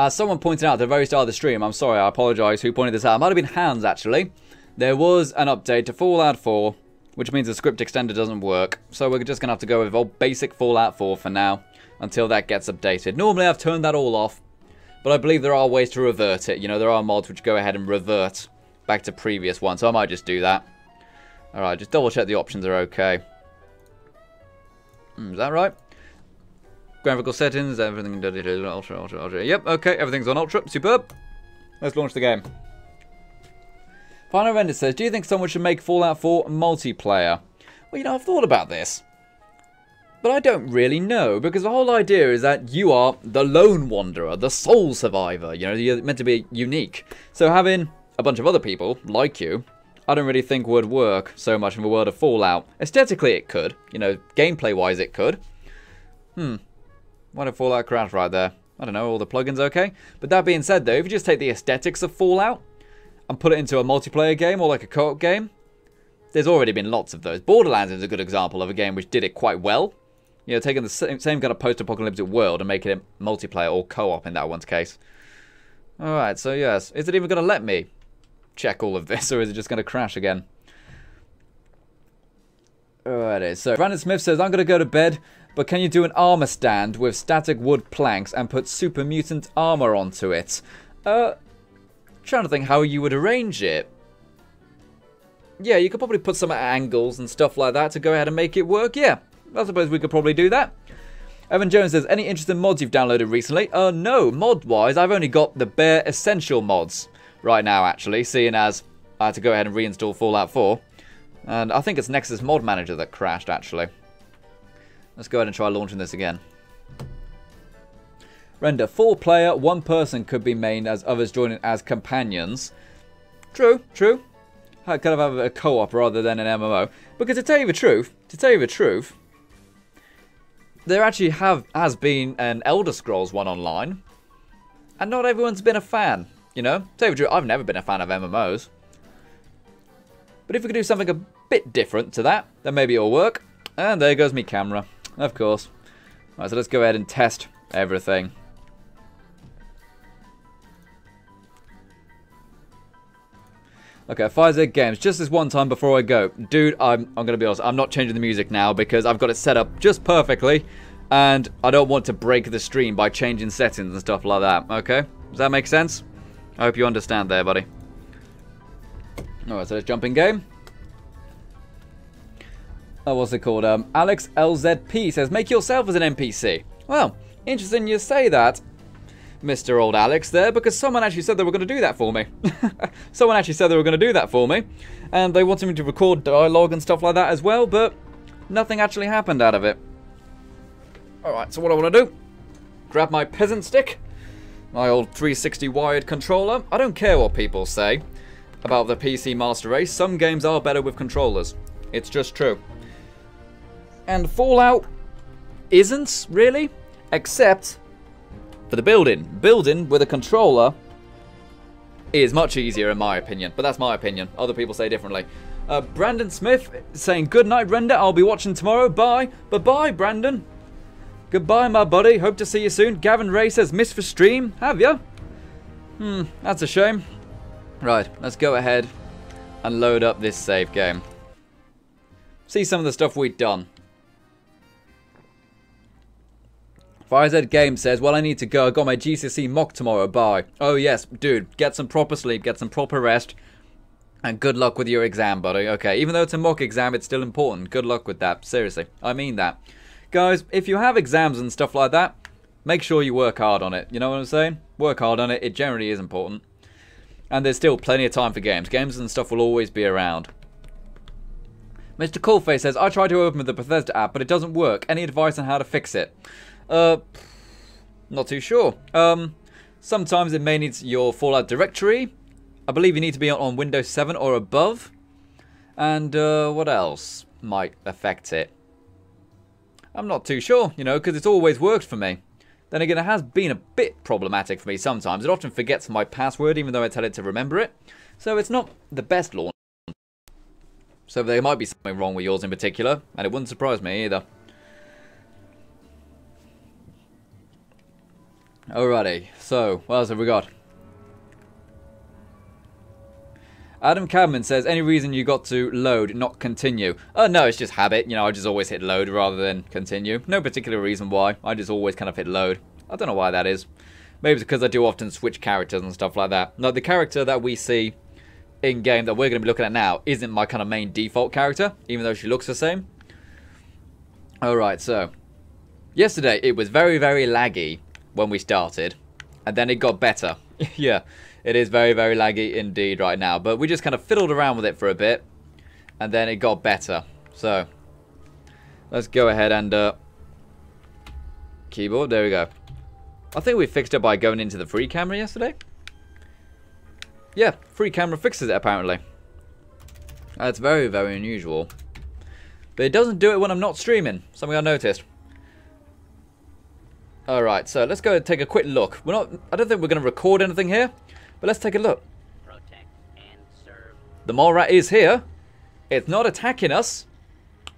Speaker 1: someone pointed out at the very start of the stream, I'm sorry, I apologise who pointed this out. It might have been Hans, actually. There was an update to Fallout 4, which means the script extender doesn't work. So we're just going to have to go with old basic Fallout 4 for now, until that gets updated. Normally I've turned that all off, but I believe there are ways to revert it. You know, there are mods which go ahead and revert back to previous ones, so I might just do that. Alright, just double check the options are okay. Is that right? Graphical settings, everything, ultra. Yep, okay, everything's on ultra. Superb. Let's launch the game. Final Render says, do you think someone should make Fallout 4 multiplayer? Well, you know, I've thought about this. But I don't really know, because the whole idea is that you are the lone wanderer, the sole survivor. You know, you're meant to be unique. So having a bunch of other people, like you, I don't really think would work so much in the world of Fallout. Aesthetically, it could. You know, gameplay-wise, it could. Why did Fallout crash right there? I don't know, all the plugins okay? But that being said, though, if you just take the aesthetics of Fallout and put it into a multiplayer game or like a co-op game, there's already been lots of those. Borderlands is a good example of a game which did it quite well. You know, taking the same kind of post-apocalyptic world and making it multiplayer or co-op in that one's case. Alright, so yes. Is it even going to let me check all of this, or is it just going to crash again? Alrighty, so Brandon Smith says, I'm going to go to bed, but can you do an armor stand with static wood planks and put super mutant armor onto it? Trying to think how you would arrange it. Yeah, you could probably put some angles and stuff like that to go ahead and make it work. Yeah, I suppose we could probably do that. Evan Jones says, any interesting mods you've downloaded recently? No, mod-wise, I've only got the bare essential mods right now, actually, seeing as I had to go ahead and reinstall Fallout 4. And I think it's Nexus Mod Manager that crashed, actually. Let's go ahead and try launching this again. Render, 4-player, 1 person could be main as others join in as companions. True, true. I kind of have a co-op rather than an MMO. Because to tell you the truth, there actually has been an Elder Scrolls one online. And not everyone's been a fan, you know? To tell you the truth, I've never been a fan of MMOs. But if we could do something a bit different to that, then maybe it'll work. And there goes me camera, of course. Alright, so let's go ahead and test everything. Okay, FireZ Games, just this one time before I go. Dude, I'm going to be honest, I'm not changing the music now because I've got it set up just perfectly. And I don't want to break the stream by changing settings and stuff like that, okay? Does that make sense? I hope you understand there, buddy. Alright, so let's jump in game. Oh, what's it called? Alex LZP says, make yourself as an NPC. Well, interesting you say that, Mr. Old Alex there, because someone actually said they were going to do that for me. Someone actually said they were going to do that for me. And they wanted me to record dialogue and stuff like that as well, but nothing actually happened out of it. Alright, so what I want to do, grab my peasant stick, my old 360 wired controller. I don't care what people say about the PC Master Race. Some games are better with controllers. It's just true. And Fallout isn't, really, except for the building. Building with a controller is much easier in my opinion, but that's my opinion. Other people say differently. Brandon Smith saying, good night, Render. I'll be watching tomorrow. Bye. Bye-bye, Brandon. Goodbye, my buddy. Hope to see you soon. Gavin Ray says, missed for stream. Have ya? That's a shame. Right, let's go ahead and load up this save game. See some of the stuff we've done. FireZ Game says, well, I need to go. I got my GCSE mock tomorrow. Bye. Oh, yes, dude. Get some proper sleep. Get some proper rest. And good luck with your exam, buddy. Okay, even though it's a mock exam, it's still important. Good luck with that. Seriously. I mean that. Guys, if you have exams and stuff like that, make sure you work hard on it. You know what I'm saying? Work hard on it. It generally is important. And there's still plenty of time for games. Games and stuff will always be around. Mr. Coolface says, I tried to open the Bethesda app, but it doesn't work. Any advice on how to fix it? Not too sure. Sometimes it may need your Fallout directory. I believe you need to be on Windows 7 or above. And what else might affect it? I'm not too sure, you know, because it's always worked for me. Then again, it has been a bit problematic for me sometimes. It often forgets my password, even though I tell it to remember it. So it's not the best launch. So there might be something wrong with yours in particular, and it wouldn't surprise me either. Alrighty, so what else have we got? Adam Cadman says, any reason you got to load, not continue? No, it's just habit. You know, I just always hit load rather than continue. No particular reason why. I just always kind of hit load. I don't know why that is. Maybe it's because I do often switch characters and stuff like that. No, the character that we see in-game that we're going to be looking at now isn't my kind of main default character, even though she looks the same. Alright, so. Yesterday, it was very, very laggy when we started. And then it got better. Yeah. It is very, very laggy indeed right now. But we just kind of fiddled around with it for a bit. And then it got better. So, let's go ahead and... keyboard, there we go. I think we fixed it by going into the free camera yesterday. Yeah, free camera fixes it apparently. That's very, very unusual. But it doesn't do it when I'm not streaming. Something I noticed. Alright, so let's go and take a quick look. I don't think we're going to record anything here. But let's take a look.
Speaker 2: Protect and serve.
Speaker 1: The mole rat is here. It's not attacking us,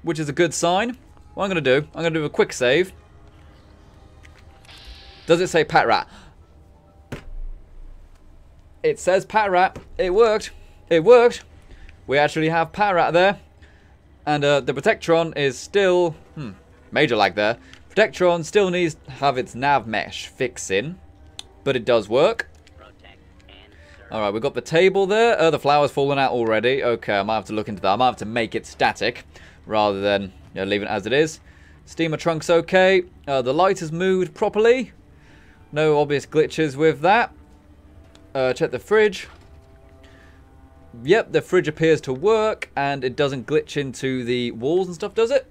Speaker 1: which is a good sign. What I'm going to do, I'm going to do a quick save. Does it say Pat Rat? It says Pat Rat. It worked. It worked. We actually have Pat Rat there. And the Protectron is still... major lag there. Protectron still needs to have its nav mesh fixing. But it does work. Alright, we've got the table there. The flower's fallen out already. Okay, I might have to look into that. I might have to make it static rather than leaving it as it is. Steamer trunk's okay. The light has moved properly. No obvious glitches with that. Check the fridge. Yep, the fridge appears to work, and it doesn't glitch into the walls and stuff, does it?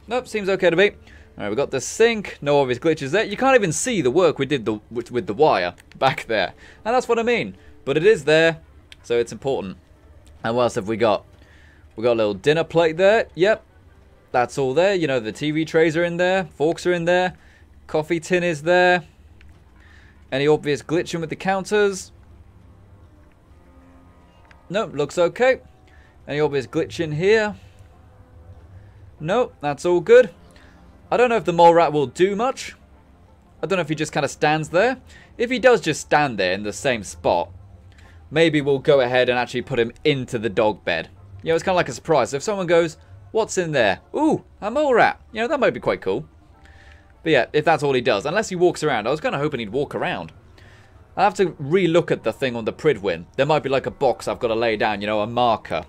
Speaker 1: Nope, seems okay to me. Alright, we've got the sink. No obvious glitches there. You can't even see the work we did with the wire back there. And that's what I mean. But it is there, so it's important. And what else have we got? We got a little dinner plate there. Yep, that's all there. You know, the TV trays are in there. Forks are in there. Coffee tin is there. Any obvious glitching with the counters? Nope, looks okay. Any obvious glitch in here? Nope, that's all good. I don't know if the mole rat will do much. I don't know if he just kind of stands there. If he does just stand there in the same spot, maybe we'll go ahead and actually put him into the dog bed. You know, it's kind of like a surprise. So if someone goes, what's in there? Ooh, a mole rat. You know, that might be quite cool. But yeah, if that's all he does. Unless he walks around. I was kind of hoping he'd walk around. I have to re-look at the thing on the Pridwin. There might be like a box I've got to lay down, you know, a marker,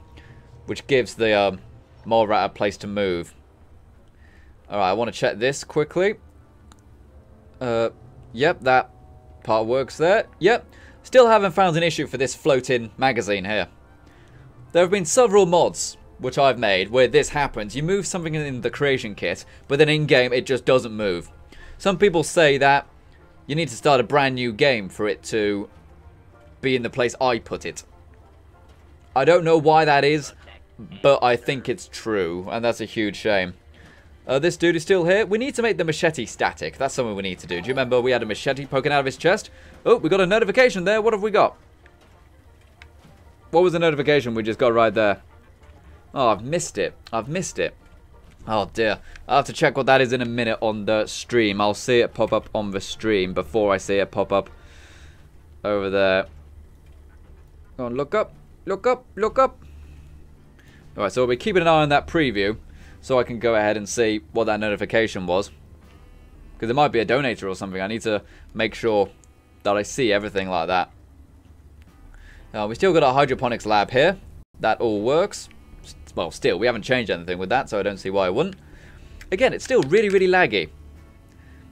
Speaker 1: which gives the mole rat a place to move. Alright, I want to check this quickly. Yep, that part works there. Yep, still haven't found an issue for this floating magazine here. There have been several mods which I've made where this happens. You move something in the creation kit, but then in-game it just doesn't move. Some people say that you need to start a brand new game for it to be in the place I put it. I don't know why that is, but I think it's true, and that's a huge shame. This dude is still here. We need to make the machete static. That's something we need to do. Do you remember we had a machete poking out of his chest? Oh, we got a notification there. What have we got? What was the notification we just got right there? Oh, I've missed it. I've missed it. Oh dear. I'll have to check what that is in a minute on the stream. I'll see it pop up on the stream before I see it pop up over there. Go on, look up. Look up. Look up. Alright, so we'll be keeping an eye on that preview so I can go ahead and see what that notification was. Because it might be a donator or something. I need to make sure that I see everything like that. We still got our hydroponics lab here. That all works. Well, still, we haven't changed anything with that, so I don't see why I wouldn't. Again, it's still really, really laggy.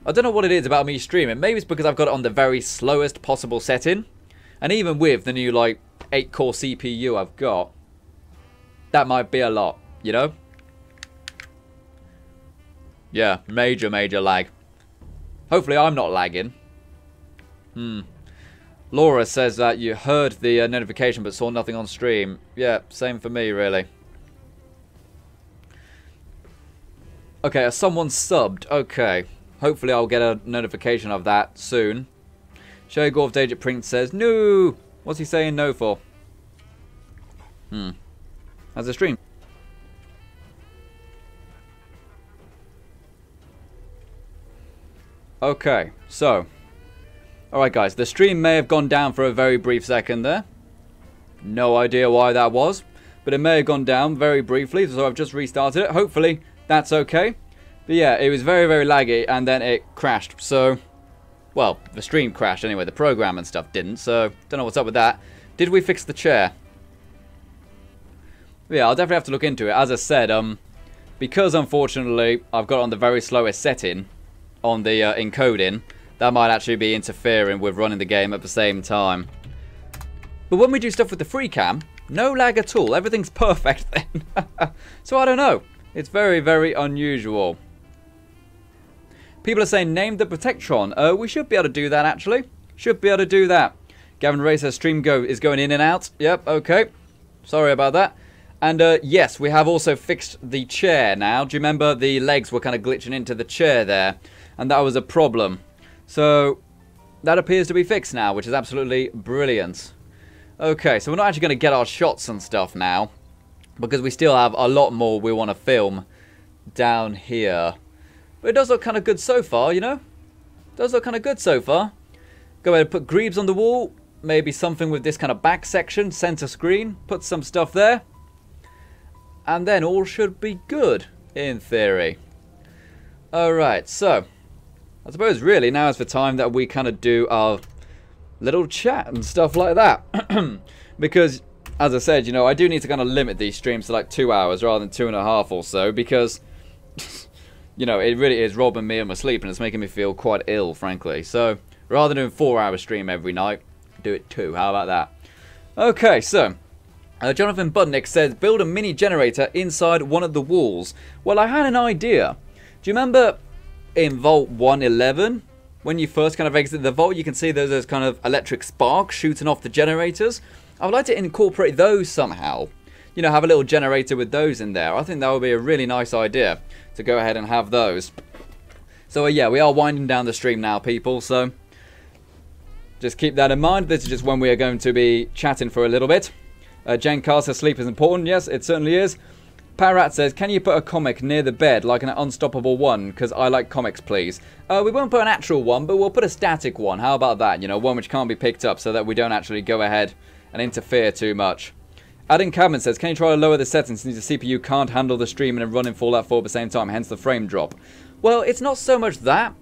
Speaker 1: I don't know what it is about me streaming. Maybe it's because I've got it on the very slowest possible setting. And even with the new, like, 8-core CPU I've got, that might be a lot, you know? Yeah, major, major lag. Hopefully I'm not lagging. Laura says that you heard the notification but saw nothing on stream. Yeah, same for me, really. Okay, someone subbed. Okay. Hopefully I'll get a notification of that soon. Sherry Gorf Agent Prince says, no! What's he saying no for? How's the stream? Okay, so. Alright guys, the stream may have gone down for a very brief second there. No idea why that was. But it may have gone down very briefly, so I've just restarted it. Hopefully that's okay. But yeah, it was very, very laggy, and then it crashed. So, well, the stream crashed anyway. The program and stuff didn't, so don't know what's up with that. Did we fix the chair? Yeah, I'll definitely have to look into it. As I said, because unfortunately I've got it on the very slowest setting on the encoding, that might actually be interfering with running the game at the same time. But when we do stuff with the free cam, no lag at all. Everything's perfect then. So I don't know. It's very, very unusual. People are saying name the Protectron. We should be able to do that actually. Should be able to do that. Gavin Ray says stream is going in and out. Yep, okay. Sorry about that. And yes, we have also fixed the chair now. Do you remember the legs were kind of glitching into the chair there? And that was a problem. So that appears to be fixed now, which is absolutely brilliant. Okay, so we're not actually going to get our shots and stuff now, because we still have a lot more we want to film down here. But it does look kind of good so far, you know? It does look kind of good so far. Go ahead and put greaves on the wall. Maybe something with this kind of back section, center screen. Put some stuff there. And then all should be good, in theory. Alright, so I suppose really now is the time that we kind of do our little chat and stuff like that. Because, as I said, you know, I do need to kind of limit these streams to like 2 hours rather than 2.5 or so. Because, you know, it really is robbing me of my sleep and it's making me feel quite ill, frankly. So, rather than doing a 4-hour stream every night, do it 2. How about that? Okay, so Jonathan Budnick says, build a mini generator inside one of the walls. Well, I had an idea. Do you remember in Vault 111, when you first kind of exit the vault, you can see those kind of electric sparks shooting off the generators? I would like to incorporate those somehow. You know, have a little generator with those in there. I think that would be a really nice idea to go ahead and have those. So, yeah, we are winding down the stream now, people, so just keep that in mind. This is just when we are going to be chatting for a little bit. Jane Carr says sleep is important. Yes, it certainly is. Parat says, can you put a comic near the bed, like an Unstoppable one? Because I like comics, please. We won't put an actual one, but we'll put a static one. How about that? You know, one which can't be picked up so that we don't actually go ahead and interfere too much. Adam Cabin says, can you try to lower the settings since the CPU can't handle the streaming and running Fallout 4 at the same time, hence the frame drop? Well, it's not so much that.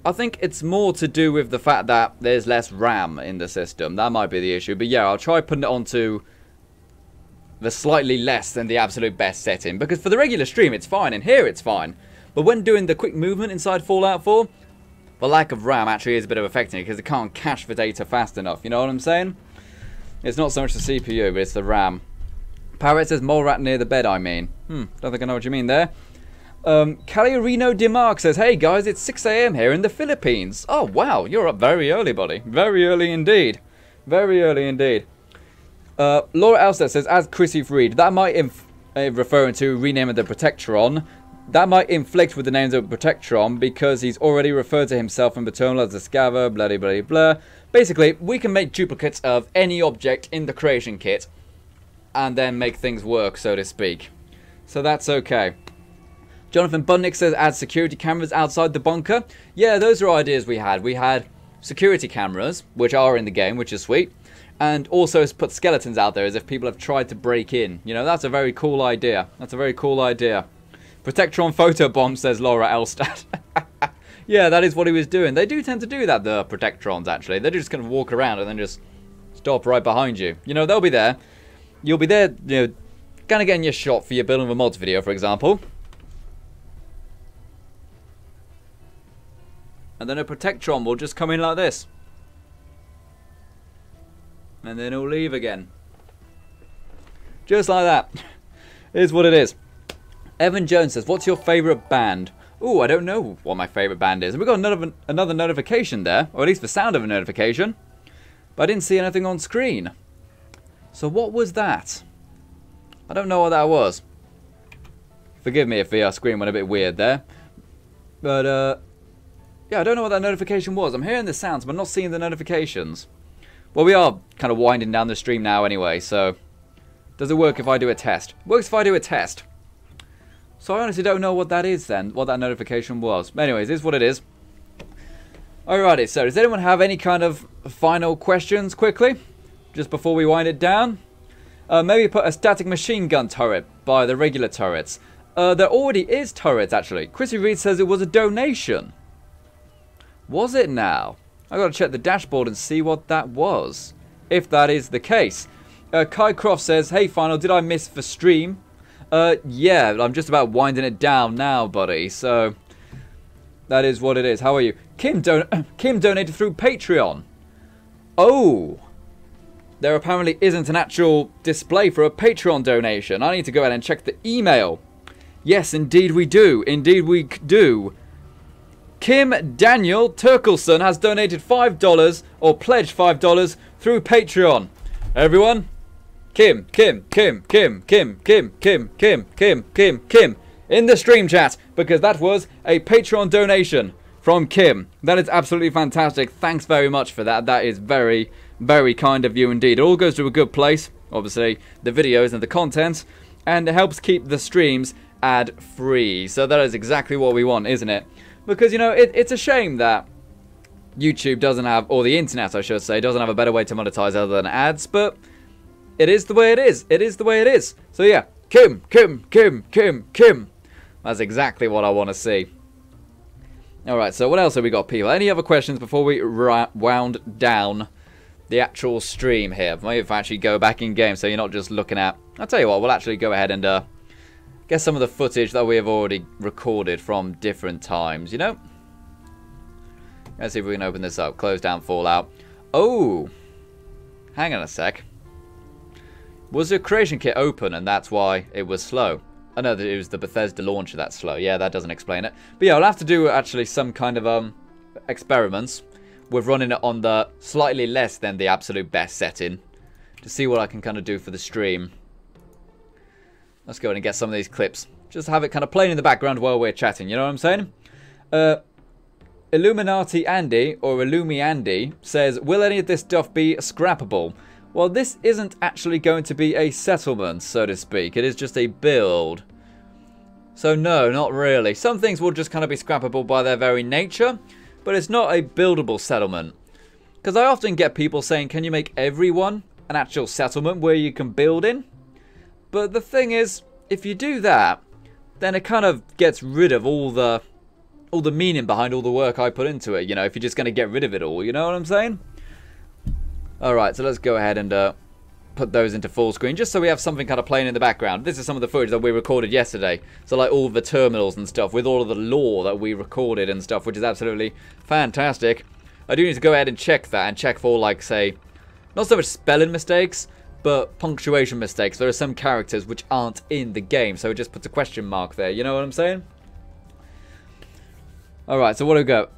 Speaker 1: I think it's more to do with the fact that there's less RAM in the system. That might be the issue. But yeah, I'll try putting it onto the slightly less than the absolute best setting. Because for the regular stream, it's fine. And here, it's fine. But when doing the quick movement inside Fallout 4, the lack of RAM actually is a bit of affecting it. Because it can't cache the data fast enough. You know what I'm saying? It's not so much the CPU, but it's the RAM. Parrot says, mole rat near the bed, I mean. Don't think I know what you mean there. Calirino Demarc says, hey guys, it's 6 AM here in the Philippines. Oh wow, you're up very early, buddy. Very early indeed. Very early indeed. Laura Elster says, as Chrissy read, that might referring to renaming the Protectron, that might inflict with the names of Protectron because he's already referred to himself in Paternal as a Scaver, blah blah blah blah. Basically, we can make duplicates of any object in the creation kit and then make things work, so to speak. So that's okay. Jonathan Budnick says, add security cameras outside the bunker. Yeah, those are ideas we had. We had security cameras, which are in the game, which is sweet. And also put skeletons out there as if people have tried to break in. You know, that's a very cool idea. That's a very cool idea. Protectron photobomb, says Laura Elstad. Yeah, that is what he was doing. They do tend to do that, the Protectrons, actually. They just kind of walk around and then just stop right behind you. You know, they'll be there. You'll be there, you know, kind of getting your shot for your building of a mods video, for example. And then a Protectron will just come in like this. And then it'll leave again. Just like that. Here's what it is. Evan Jones says, what's your favourite band? Ooh, I don't know what my favourite band is. And we got another notification there. Or at least the sound of a notification. But I didn't see anything on screen. So what was that? I don't know what that was. Forgive me if the screen went a bit weird there. But, yeah, I don't know what that notification was. I'm hearing the sounds, but not seeing the notifications. Well, we are kind of winding down the stream now anyway, so does it work if I do a test? It works if I do a test. So I honestly don't know what that is then, what that notification was. Anyways, this is what it is. Alrighty, so does anyone have any kind of final questions quickly? Just before we wind it down? Maybe put a static machine gun turret by the regular turrets. There already is turrets, actually. Chrissy Reed says it was a donation. Was it now? I gotta check the dashboard and see what that was. If that is the case. Kai Croft says, hey Final, did I miss the stream? Yeah, I'm just about winding it down now, buddy. So, that is what it is. How are you? Kim donated through Patreon. Oh. There apparently isn't an actual display for a Patreon donation. I need to go ahead and check the email. Yes, indeed we do. Indeed we do. Kim Daniel Turkelson has donated $5 or pledged $5 through Patreon. Everyone, Kim in the stream chat because that was a Patreon donation from Kim. That is absolutely fantastic. Thanks very much for that. That is very, very kind of you indeed. It all goes to a good place, obviously, the videos and the content, and it helps keep the streams ad-free. So that is exactly what we want, isn't it? Because, you know, it's a shame that YouTube doesn't have, or the internet I should say, doesn't have a better way to monetize other than ads, but it is the way it is. It is the way it is. So yeah, Kim. That's exactly what I want to see. Alright, so what else have we got, people? Any other questions before we wound down the actual stream here? Maybe if I actually go back in game so you're not just looking at... I'll tell you what, we'll actually go ahead and get some of the footage that we have already recorded from different times, you know? Let's see if we can open this up. Close down Fallout. Oh! Hang on a sec. Was the creation kit open and that's why it was slow? I know that it was the Bethesda launcher that's slow. Yeah, that doesn't explain it. But yeah, I'll have to do actually some kind of experiments with running it on the slightly less than the absolute best setting to see what I can kind of do for the stream. Let's go ahead and get some of these clips. Just have it kind of playing in the background while we're chatting, you know what I'm saying? Illuminati Andy, or Illumi Andy, says, will any of this stuff be scrappable? Well, this isn't actually going to be a settlement, so to speak. It is just a build. So no, not really. Some things will just kind of be scrappable by their very nature, but it's not a buildable settlement. Because I often get people saying, can you make everyone an actual settlement where you can build in? But the thing is, if you do that, then it kind of gets rid of all the meaning behind all the work I put into it, you know, if you're just going to get rid of it all, you know what I'm saying? Alright, so let's go ahead and put those into full screen, just so we have something kind of playing in the background. This is some of the footage that we recorded yesterday. So like all the terminals and stuff, with all of the lore that we recorded and stuff, which is absolutely fantastic. I do need to go ahead and check that, and check for, like, say, not so much spelling mistakes, but punctuation mistakes. There are some characters which aren't in the game, so it just puts a question mark there, you know what I'm saying? Alright, so what do we go?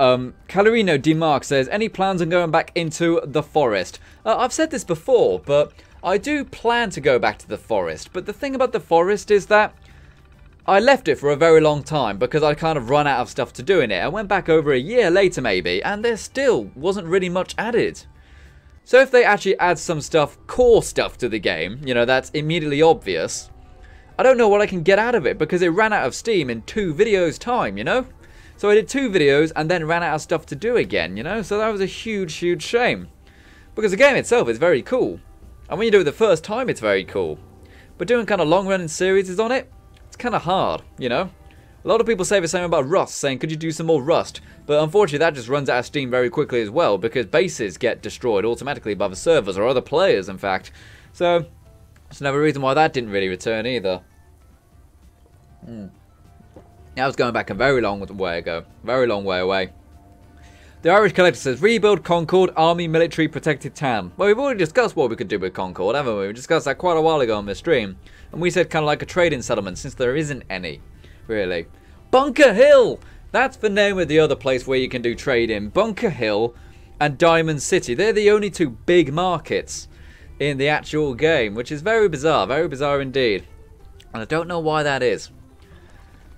Speaker 1: Calorino DeMark says, any plans on going back into the forest? I've said this before, but I do plan to go back to the forest. But the thing about the forest is that I left it for a very long time because I kind of run out of stuff to do in it. I went back over a year later maybe, and there still wasn't really much added. So if they actually add some stuff, core stuff to the game, you know, that's immediately obvious, I don't know what I can get out of it because it ran out of steam in 2 videos time, you know? So I did 2 videos and then ran out of stuff to do again, you know? So that was a huge, huge shame. Because the game itself is very cool. And when you do it the first time, it's very cool. But doing kind of long-running series on it, it's kind of hard, you know? A lot of people say the same about Rust, saying, could you do some more Rust? But unfortunately, that just runs out of steam very quickly as well, because bases get destroyed automatically by the servers, or other players, in fact. So, there's another reason why that didn't really return either. I was going back a very long way ago. Very long way away. The Irish Collector says, rebuild Concord, Army, Military, Protected Town. Well, we've already discussed what we could do with Concord, haven't we? We discussed that quite a while ago on the stream. And we said kind of like a trading settlement, since there isn't any, really. Bunker Hill! That's the name of the other place where you can do trading. Bunker Hill and Diamond City. They're the only 2 big markets in the actual game, which is very bizarre indeed. And I don't know why that is.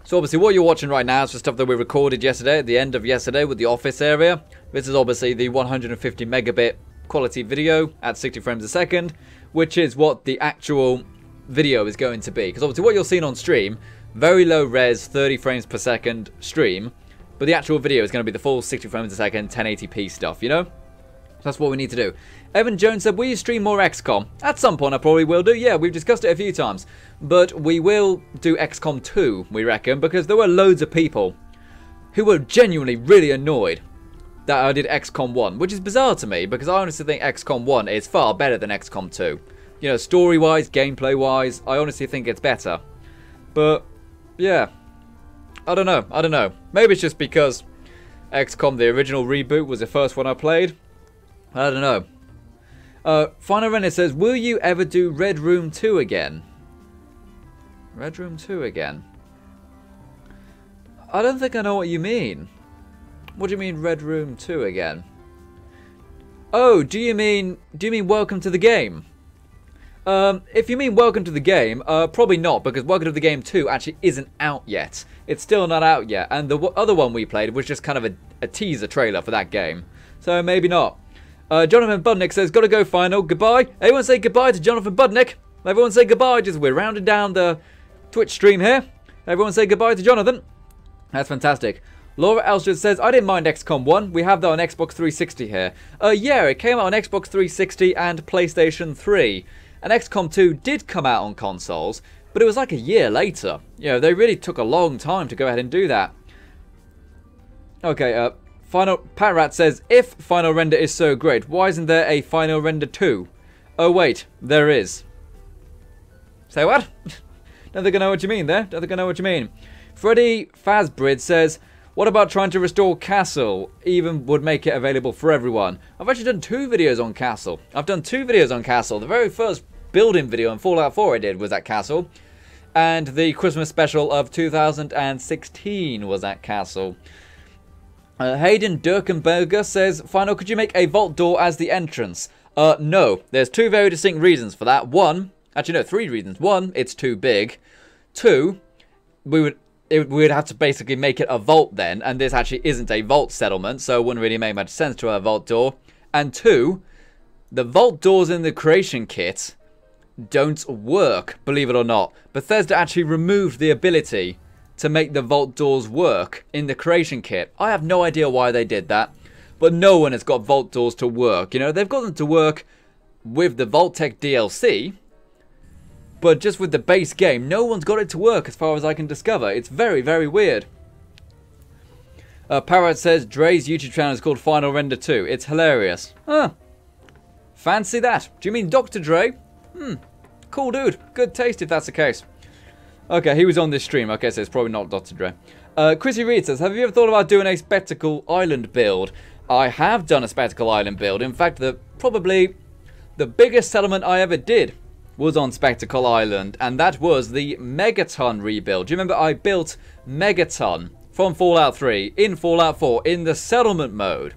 Speaker 1: So obviously what you're watching right now is the stuff that we recorded yesterday, at the end of yesterday with the office area. This is obviously the 150 megabit quality video at 60 frames a second, which is what the actual video is going to be. Because obviously what you're seeing on stream, very low res, 30 frames per second stream, but the actual video is going to be the full 60 frames a second, 1080p stuff, you know? That's what we need to do. Evan Jones said, will you stream more XCOM? At some point I probably will do. Yeah, we've discussed it a few times. But we will do XCOM 2, we reckon, because there were loads of people who were genuinely really annoyed that I did XCOM 1, which is bizarre to me, because I honestly think XCOM 1 is far better than XCOM 2. You know, story-wise, gameplay-wise, I honestly think it's better. But, yeah. I don't know. Maybe it's just because XCOM, the original reboot, was the first one I played. I don't know. Final Renner says, will you ever do Red Room 2 again? Red Room 2 again? I don't think I know what you mean. What do you mean Red Room 2 again? Oh, do you mean Welcome to the Game? If you mean Welcome to the Game, probably not, because Welcome to the Game 2 actually isn't out yet. It's still not out yet, and the other one we played was just kind of a teaser trailer for that game. So maybe not. Jonathan Budnick says, gotta go final, goodbye. Everyone say goodbye to Jonathan Budnick. Everyone say goodbye, just we're rounding down the Twitch stream here. Everyone say goodbye to Jonathan. That's fantastic. Laura Elstrad says, I didn't mind XCOM 1. We have that on Xbox 360 here. Yeah, it came out on Xbox 360 and PlayStation 3. And XCOM 2 did come out on consoles, but it was like a year later. You know, they really took a long time to go ahead and do that. Okay, Pat Rat says, if Final Render is so great, why isn't there a Final Render 2? Oh wait, there is. Say what? Don't think I know what you mean there. Don't think I know what you mean. Freddy Fazbrid says, what about trying to restore Castle? Even would make it available for everyone. I've actually done 2 videos on Castle. I've done 2 videos on Castle. The very first building video in Fallout 4 I did was at Castle. And the Christmas special of 2016 was at Castle. Hayden Durkenberger says, Final, could you make a vault door as the entrance? No. There's 2 very distinct reasons for that. 1, actually no, 3 reasons. 1, it's too big. 2, we would have to basically make it a vault then, and this actually isn't a vault settlement, so it wouldn't really make much sense to have a vault door. And 2, the vault doors in the creation kit don't work, believe it or not. Bethesda actually removed the ability to make the vault doors work in the creation kit. I have no idea why they did that, but no one has got vault doors to work. You know, they've got them to work with the Vault-Tec DLC, but just with the base game, no one's got it to work as far as I can discover. It's very, very weird. Parrot says, Dre's YouTube channel is called Final Render 2. It's hilarious. Huh. Fancy that. Do you mean Dr. Dre? Cool dude. Good taste if that's the case. Okay, he was on this stream. Okay, so it's probably not Dr. Dre. Chrissy Reed says, have you ever thought about doing a Spectacle Island build? I have done a Spectacle Island build. In fact, probably the biggest settlement I ever did was on Spectacle Island, and that was the Megaton rebuild. Do you remember I built Megaton from Fallout 3 in Fallout 4 in the settlement mode?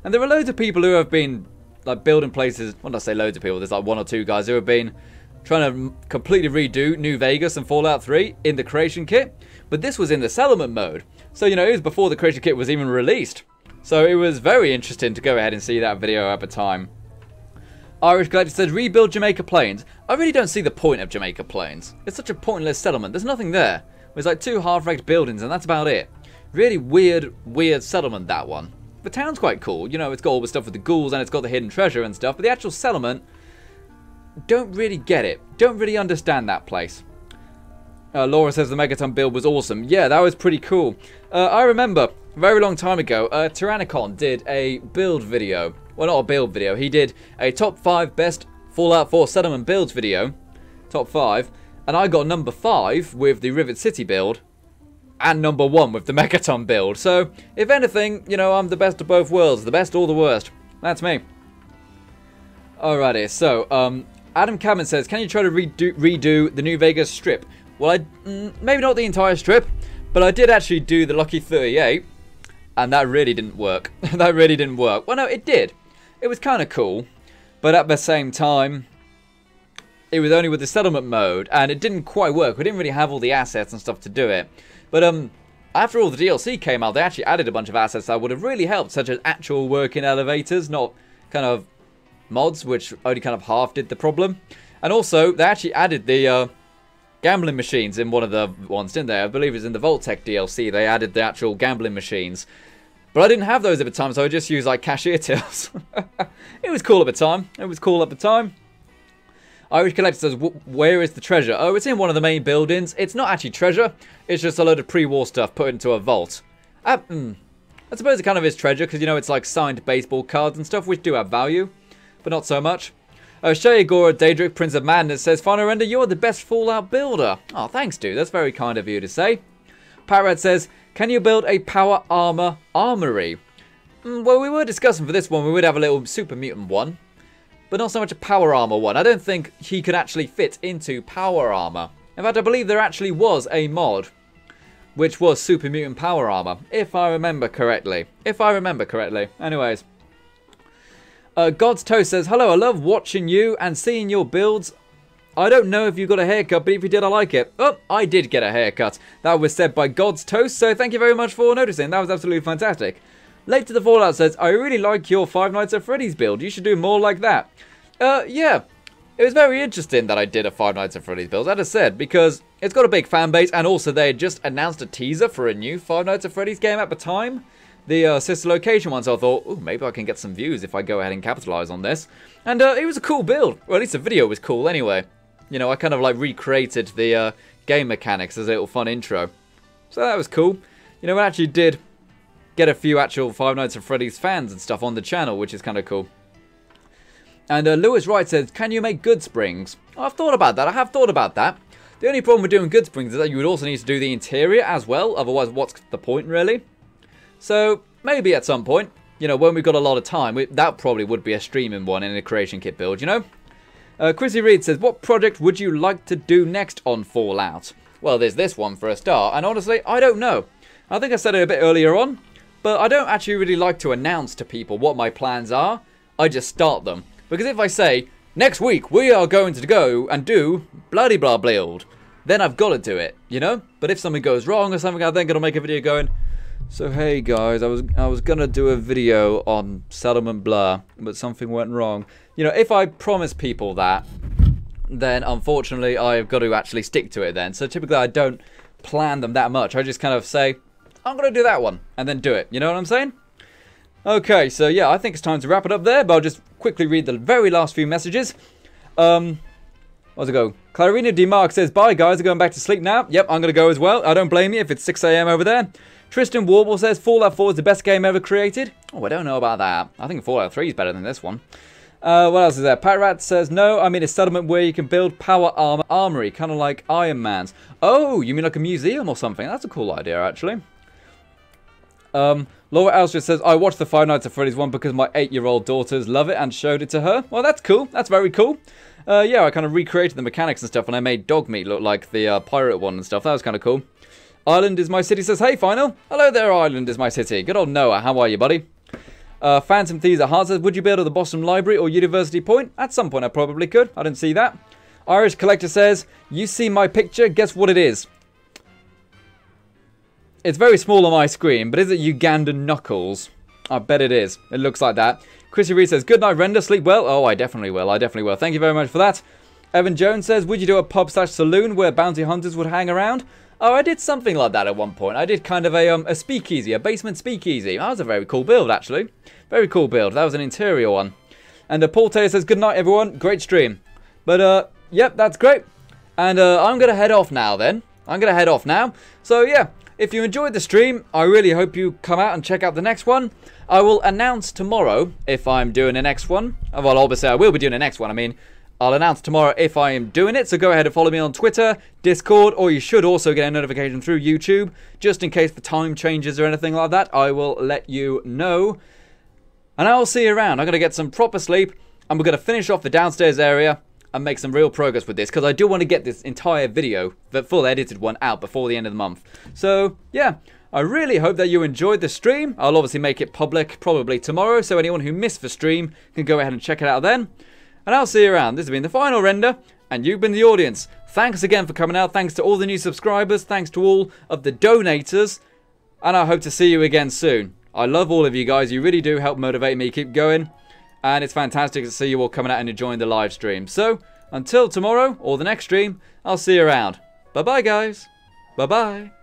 Speaker 1: And there are loads of people who have been like building places. Well, not say loads of people. There's like 1 or 2 guys who have been trying to completely redo New Vegas and Fallout 3 in the creation kit, but this was in the settlement mode. So, you know, it was before the creation kit was even released. So it was very interesting to go ahead and see that video at the time. Irish Collector says, rebuild Jamaica Plains. I really don't see the point of Jamaica Plains. It's such a pointless settlement. There's nothing there. There's like 2 half-wrecked buildings and that's about it. Really weird settlement, that one. The town's quite cool. You know, it's got all the stuff with the ghouls and it's got the hidden treasure and stuff, but the actual settlement, don't really get it. Don't really understand that place. Laura says the Megaton build was awesome. Yeah, that was pretty cool. I remember a very long time ago, Tyrannicon did a build video. Well, not a build video. He did a top 5 best Fallout 4 settlement builds video. Top 5. And I got number 5 with the Rivet City build. And number 1 with the Megaton build. So, if anything, you know, I'm the best of both worlds. The best or the worst. That's me. Alrighty, so, Adam Cabin says, can you try to redo the New Vegas strip? Well, maybe not the entire strip, but I did actually do the Lucky 38, and that really didn't work. That really didn't work. Well, no, it did. It was kind of cool, but at the same time, it was only with the settlement mode, and it didn't quite work. We didn't really have all the assets and stuff to do it. But after all the DLC came out, they actually added a bunch of assets that would have really helped, such as actual working elevators, not kind of mods, which only kind of half did the problem. And also, they actually added the gambling machines in one of the ones, didn't they? I believe it was in the Vault-Tec DLC. They added the actual gambling machines. But I didn't have those at the time, so I just used like cashier tills. It was cool at the time. It was cool at the time. Irish Collector says, where is the treasure? Oh, it's in one of the main buildings. It's not actually treasure. It's just a load of pre-war stuff put into a vault. I suppose it kind of is treasure, because, you know, it's like signed baseball cards and stuff, which do have value, but not so much. Shayagora Daedric, Prince of Madness, says, Final Render, you're the best Fallout builder. Oh, thanks, dude. That's very kind of you to say. Parrot says, can you build a power armor armory? Well, we were discussing for this one, we would have a little super mutant one, but not so much a power armor one. I don't think he could actually fit into power armor. In fact, I believe there actually was a mod, which was super mutant power armor, if I remember correctly. Anyways. God's Toast says, hello, I love watching you and seeing your builds. I don't know if you got a haircut, but if you did, I like it. Oh, I did get a haircut. That was said by God's Toast, so thank you very much for noticing. That was absolutely fantastic. Late to the Fallout says, I really like your Five Nights at Freddy's build. You should do more like that. Yeah. it was very interesting that I did a Five Nights at Freddy's build, as I said, because it's got a big fan base, and also they had just announced a teaser for a new Five Nights at Freddy's game at the time, the sister location one, so I thought, ooh, maybe I can get some views if I go ahead and capitalize on this. And it was a cool build, or at least the video was cool anyway. You know, I kind of like recreated the game mechanics as a little fun intro. So that was cool. You know, I actually did get a few actual Five Nights at Freddy's fans and stuff on the channel, which is kind of cool. And Lewis Wright says, can you make good springs? Oh, I've thought about that. I have thought about that. The only problem with doing good springs is that you would also need to do the interior as well. Otherwise, what's the point, really? So, maybe at some point, you know, when we've got a lot of time, that probably would be a streaming one in a creation kit build, you know? Chrissy Reed says, what project would you like to do next on Fallout? Well, there's this one for a start, and honestly, I don't know. I think I said it a bit earlier on, but I don't actually really like to announce to people what my plans are. I just start them. Because if I say, next week we are going to go and do bloody blah build, then I've got to do it, you know? But if something goes wrong or something, I'm then going to make a video going, so hey guys, I was going to do a video on Settlement Blah, but something went wrong. You know, if I promise people that, then unfortunately I've got to actually stick to it then. So typically I don't plan them that much. I just kind of say, I'm going to do that one, and then do it. You know what I'm saying? Okay, so yeah, I think it's time to wrap it up there, but I'll just quickly read the very last few messages. Where's it go? Clarina DeMarc says, bye guys, I'm going back to sleep now. Yep, I'm going to go as well. I don't blame you if it's 6 AM over there. Tristan Warble says, Fallout 4 is the best game ever created. Oh, I don't know about that. I think Fallout 3 is better than this one. What else is there? Pat Rat says, no, I mean a settlement where you can build power armor armory, kind of like Iron Man's. Oh, you mean like a museum or something? That's a cool idea, actually. Laura Elstrad says, I watched the Five Nights at Freddy's one because my 8-year-old daughters love it and showed it to her. Well, that's cool. That's very cool. Yeah, I kind of recreated the mechanics and stuff, and I made dog meat look like the pirate one and stuff. That was kind of cool. Ireland is my city says, hey, Final. Hello there, Ireland is my city. Good old Noah. How are you, buddy? Phantom Thieves at Heart says, would you build at the Boston Library or University Point? At some point, I probably could. I didn't see that. Irish Collector says, you see my picture? Guess what it is? It's very small on my screen, but is it Ugandan Knuckles? I bet it is. It looks like that. Chrissy Reed says, good night, Render. Sleep well. Oh, I definitely will. I definitely will. Thank you very much for that. Evan Jones says, would you do a pub/saloon where bounty hunters would hang around? Oh, I did something like that at one point. I did kind of a speakeasy, a basement speakeasy. That was a very cool build, actually. Very cool build. That was an interior one. And Paul Taylor says, good night, everyone. Great stream. But, yep, that's great. And I'm going to head off now, then. I'm going to head off now. So, yeah. If you enjoyed the stream, I really hope you come out and check out the next one. I will announce tomorrow if I'm doing the next one. Well, obviously, I will be doing the next one. I mean, I'll announce tomorrow if I am doing it. So go ahead and follow me on Twitter, Discord, or you should also get a notification through YouTube. Just in case the time changes or anything like that, I will let you know. And I will see you around. I'm going to get some proper sleep, and we're going to finish off the downstairs area and make some real progress with this, because I do want to get this entire video, the full edited one, out before the end of the month. So, yeah, I really hope that you enjoyed the stream. I'll obviously make it public probably tomorrow, so anyone who missed the stream can go ahead and check it out then. And I'll see you around. This has been the final render, and you've been the audience. Thanks again for coming out. Thanks to all the new subscribers. Thanks to all of the donators. And I hope to see you again soon. I love all of you guys. You really do help motivate me to keep going. And it's fantastic to see you all coming out and enjoying the live stream. So, until tomorrow or the next stream, I'll see you around. Bye-bye, guys. Bye-bye.